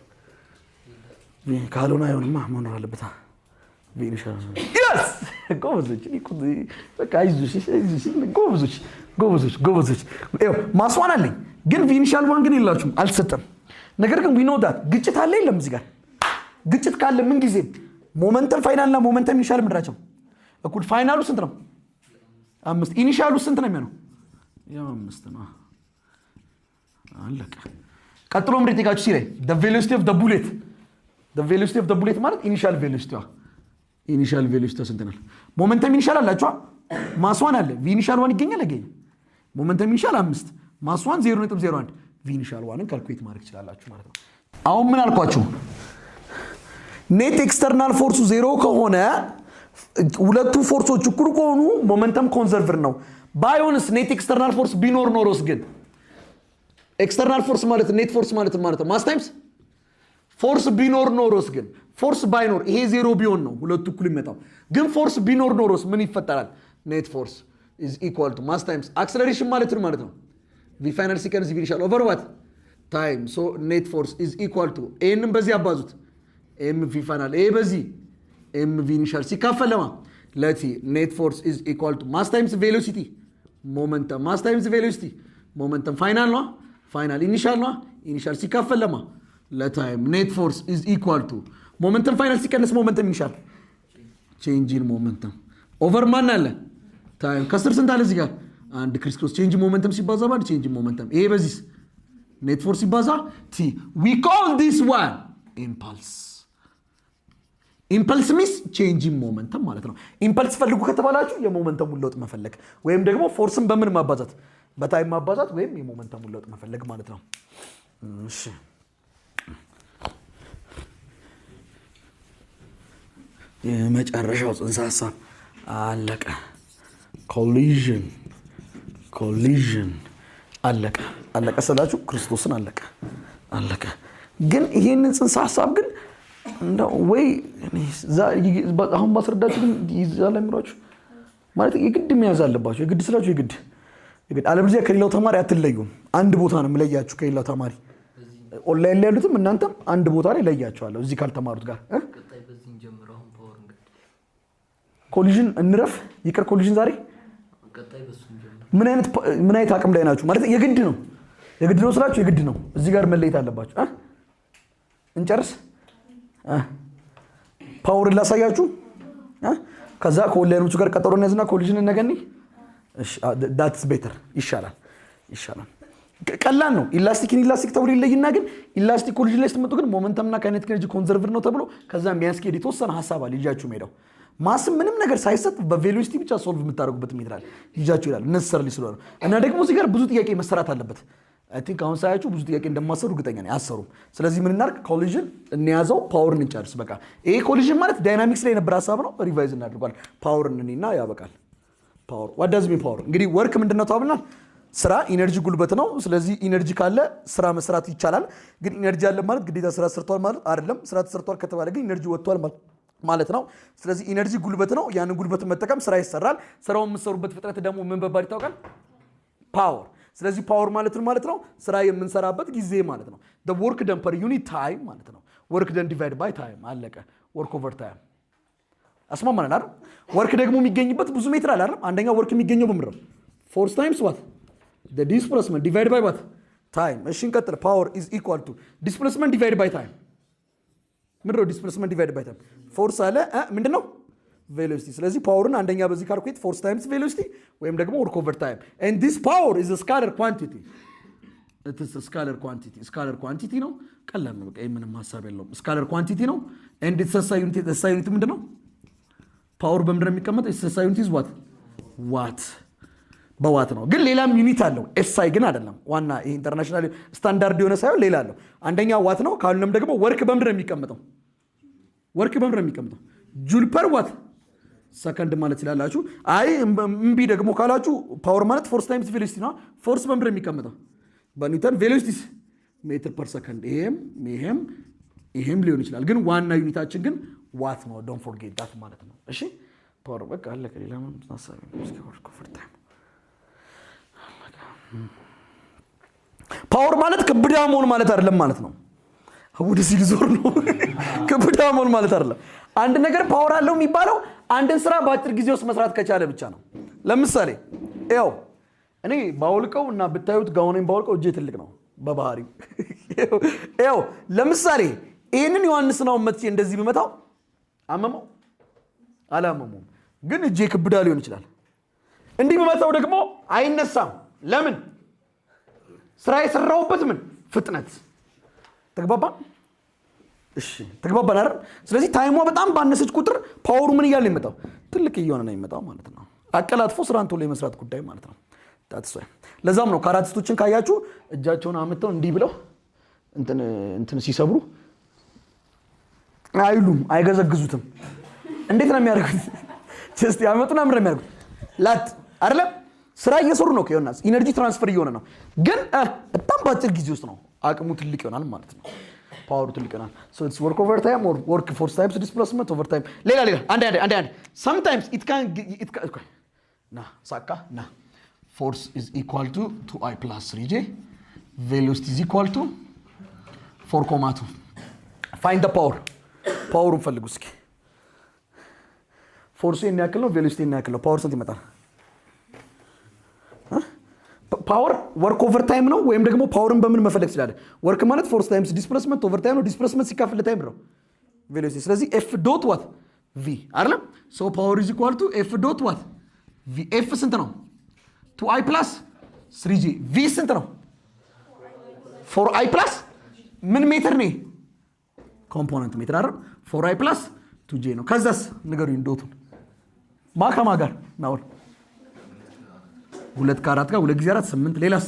ካልሆነ አይሆንማ መኖር አለበት ቪ ኢኒሻል yes ጎበዞች በቃ አይዞሽ ጎበዞች ማስዋን አለኝ ግን ቪ ኢኒሻል ዋን ግን ይላችሁ አልሰጠም ነገር ግን we know that ግጭት አለ የለም እዚህ ጋር ግጭት ካለ ምን ጊዜ ሞመንተም ፋይናልና ሞመንተም ኢኒሻል ምድራቸው እኩል ፋይናሉ ስንት ነው 5 ኢኒሻሉ ስንት ነው የሚሆነው ያው 5 ነው አለቀ ቀጥሎ ምንድን ተጋችሁ ሲለኝ the velocity of the bullet ማለት ኢኒሻል ቬሎሲቲ ስንት ነው ሞመንተም ኢኒሻል አላችሁ ማስዋን አለ ቪ ኢኒሻል 1 ይገኛል አይገኝም ሞመንተም ኢኒሻል 5 ማስዋን 0.01 ቪ ኢኒሻል 1ን ካልኩሌት ማድረግ ይችላልላችሁ ማለት ነው አሁን ምን አልኳችሁ ኔት ኤክስተርናል ፎርሱ 0 ከሆነ ሁለቱ ፎርሶች እኩል ከሆኑ ሞመንተም ኮንዘርቭድ ነው ባይሆንስ ኔት ኤክስተርናል ፎርስ ቢኖር ኖሮስ ግን ኤክስተርናል ፎርስ ማለት ኔት ፎርስ ማለት ማስ ታይምስ ፎርስ ቢኖር ኖሮስ ግን ፎርስ ባይኖር ይሄ 0 ቢሆን ነው ሁለቱ እኩል ይመጣው ግን ፎርስ ቢኖር ኖሮስ ምን ይፈጠራል ኔት ፎርስ is equal to mass times acceleration ማለት ነው v final seconds v initial over what time so net force is equal to n በዚህ አባዙት m v final a በዚህ m v initial ሲካፈል ለማ ለቲ net force is equal to mass times velocity momentum mass times velocity momentum final ነው final initial ሲካፈል ለማ ለታይም net force is equal to momentum final ሲቀነስ momentum initial change in momentum over ማን አለ ታይም ከስር ስንት አለ እዚህ ጋር አንድ ክሪስ ክሮስ change in momentum ሲባዛ ባንድ change in momentum ይሄ በዚህ net force ሲባዛ t we call this one impulse means change in momentum ማለት ነው impulse ፈልጉ ከተባላችሁ የሞመንተሙን ለውጥ መፈለግ ወይም ደግሞ ፎርስን በምን ማባዛት በታይም ማባዛት ወይም የሞመንተሙን ለውጥ መፈለግ ማለት ነው እሺ የመጨረሻው ጽንሰ ሐሳብ አለቀ collision አለቀ ስላችሁ ክርስቶስን አለቀ ግን ይሄንን ጽንሰ ሐሳብ ግን እንደው ወይ አሁን ማስረዳችሁ ግን ይዛል አምሯችሁ ማለት የግድ መያዝ አለባችሁ የግድ ስላችሁ የግድ አለበለዚያ ከሌላው ተማሪ አትለዩም አንድ ቦታ ነው የምለያችሁ ከሌላው ተማሪ ኦንላይን ላይ ያሉትም እናንተም አንድ ቦታ ላይ ለያያችኋለሁ እዚህ ካልተማሩት ጋር ኮሊዥን እንረፍ ይቅር ኮሊዥን ዛሬ ምን አይነት አቅም ላይ ናችሁ ማለት የግድ ነው ስላችሁ የግድ ነው እዚህ ጋር መለየት አለባችሁ እንጨርስ ፓወር ላሳያችሁ ከዛ ኮሊዥኖቹ ጋር ቀጠሮ ነዝና ኮሊዥን ነገኒ እሺ that's better ይሻላል ቀላል ነው ኢላስቲክ ተብሎ ይለይና ግን ኢላስቲክ ኮሊዥን ላይ ስትመጡ ግን ሞመንተምና ካይኔቲክ ኤነርጂ ኮንዘርቭድ ነው ተብሎ ከዛ የሚያስኬድ የተወሰነ ሐሳብ አለ ይጃችሁ ሄደው ማስ ምንም ነገር ሳይሰጥ በቬሎሲቲ ብቻ ሶልቭ የምታደርጉበት ሜትራል ይጃችሁ ይላል necessarily ስለሆነ እና ደግሞ እዚህ ጋር ብዙ ጥያቄ መሰራት አለበት I think አሁን ሳያችሁ ብዙ ጥያቄ እንደማሰሩ እርግጠኛ ነኝ አሰሩም ስለዚህ ምን እናርግ ኮሊዥን እንያዘው ፓወርን እንጨርስ በቃ ይሄ ኮሊዥን ማለት ዳይናሚክስ ላይ የነበረ ሐሳብ ነው ሪቫይዝ እናድርጓል ፓወርን እንይና ያበቃል ፓወር what does mean ፓወር እንግዲህ ወርክ ምንድነው ተባብናል ስራ ኢነርጂ ጉልበት ነው ስለዚህ ኢነርጂ ካለ ስራ መስራት ይቻላል ግን ኢነርጂ አለ ማለት ግዴታ ስራ ሰርቷል ማለት አይደለም ስራ ተሰርቷል ከተባለ ግን ኢነርጂ ወጥቷል ማለት ነው ስለዚህ ኢነርጂ ጉልበት ነው ያንን ጉልበት መጠቀም ስራ ይሰራል ስራውን የምትሰሩበት ፍጥነት ደግሞ ምን በባድ ይታወቃል ፓወር ስለዚህ ፓወር ማለት ነው ስራ የምንሰራበት ጊዜ ማለት ነው the work done per unit time ማለት ነው work done divided by time አለቀ work over time አስማማን አይደል work ደግሞ የሚገኝበት ብዙ ሜትር አለ አይደል አንደኛ work የሚገኘው በምድር force times what the displacement divided by what time እሺ እንቀጥል power is equal to displacement divided by time ምንድነው displacement divided by time force አለ ምንድነው velocity ስለዚህ ፓወርን አንደኛ በዚህ ካልኩሌት force times velocity ወይም ደግሞ work over time and this power is a scalar quantity it is a scalar quantity ነው ቀላል ነው በቃ ምንም ሐሳብ የለውም scalar quantity ነው and its SI unit ምንድነው ፓወር በምንድነው የሚቀመጠው its SI unit is what watt በዋት ነው ግን ሌላም ዩኒት አለው SI ግን አይደለም ዋና ይሄ ኢንተርናሽናል ስታንዳርድ የሆነ ሳይሆን ሌላ አለው አንደኛ ዋት ነው ካልንም ደግሞ ወርክ በምንድነው የሚቀመጠው ጁል ፐር ዋት ሰከንድ ማለት ይላልላችሁ አይ እምቢ ደግሞ ካላችሁ ፓወር ማለት ፎርስ ታይምስ ቬሎሲቲ ነው ፎርስ በምንድነው የሚቀመጠው በኒውተን ቬሎሲቲ ሜትር ፐር ሰከንድ ይሄም ሊሆን ይችላል ግን ዋና ዩኒታችን ግን ዋት ነው ዶንት ፎርጌት ዳት ማለት ነው እሺ ፓወር በቃ አለ ከሌላ ምን ታሳቢ ነው እስኪ ወርክ ኦቨር ታይም ፓወር ማለት ከብዳ መሆን ማለት አይደለም ማለት ነው ወደ ሲል ዞር ነው ከብዳ መሆን ማለት አይደለም አንድ ነገር ፓወር አለው የሚባለው አንድን ስራ በአጭር ጊዜ ውስጥ መስራት ከቻለ ብቻ ነው ለምሳሌ ያው እኔ ባውልቀው እና ብታዩት ጋውኔን ባውልቀው እጄ ትልቅ ነው በባህሪው ያው ለምሳሌ ይሄንን ዮሐንስ ነው መጥቼ እንደዚህ ብመታው አመመው አላመመው ግን እጄ ክብዳ ሊሆን ይችላል እንዲህ ብመታው ደግሞ አይነሳም ለምን ስራ የሰራውበት ምን ፍጥነት ተግባባ እሺ ተግባባን አይደል ስለዚህ ታይሟ በጣም ባነሰች ቁጥር ፓወሩ ምን ይያል ይመጣው ትልቅ እየሆነ ነው ይመጣው ማለት ነው አቀላጥፎ ስራን ቶሎ የመስራት ጉዳይ ማለት ነው ታጥሶ ለዛም ነው ካራቲስቶችን ካያችሁ እጃቸውን አመጣው እንዲህ ብለው እንትን ሲሰብሩ አይሉም አይገዘግዙትም እንዴት ነው የሚያደርጉት ጀስት ያመጡና ምን ነው የሚያደርጉት ላት አይደለ ስራ እየሰሩ ነው ከዮናስ ኢነርጂ ትራንስፈር እየሆነ ነው ግን በጣም ባጭር ጊዜ ውስጥ ነው አቅሙ ትልቅ ይሆናል ማለት ነው ፓወሩ ትልቅ ይሆናል so it's work over time or work force times displacement over time ሌላ አንድ sometimes it can na saka na force is equal to 2i plus 3j velocity is equal to 4,2 find the power ፈልጉ እስኪ ፎርሱ የሚያክል ነው ቬሎሲቲ የሚያክል ነው ፓወር ስንት ይመጣል ፓወር ወርክ ኦቨር ታይም ነው ወይም ደግሞ ፓወርን በምን መፈለግ ይችላል ወርክ ማለት ፎርስ ታይምስ ዲስፕሌስመንት ኦቨር ታይም ነው ዲስፕሌስመንት ሲካፈል ታይም ነው ቬሎሲቲ ስለዚህ f ዶት ዋት v አይደል ሶ ፓወር ኢዝ ኢኳል ቱ f ዶት ዋት v f ስንት ነው 2i plus 3j v ስንት ነው 4i plus ምን ሜትር ነው ኮምፖነንት ሜትር አይደል 4i plus 2j ነው ከዛስ ንገሩኝ ዶቱን ማከማ ጋር ነው 2 ከ4 ጋር 2 ጊዜ 4 8 ሌላስ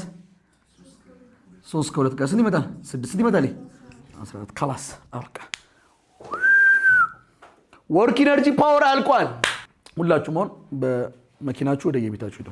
3 ከ2 ጋር ስንት ይመጣል 6 ይመጣል 14 ካላስ አርካ ወርክ ኢነርጂ ፓወር አልቋል ሁላችሁም አሁን በመኪናችሁ ወደ የቤታችሁ ሄዱ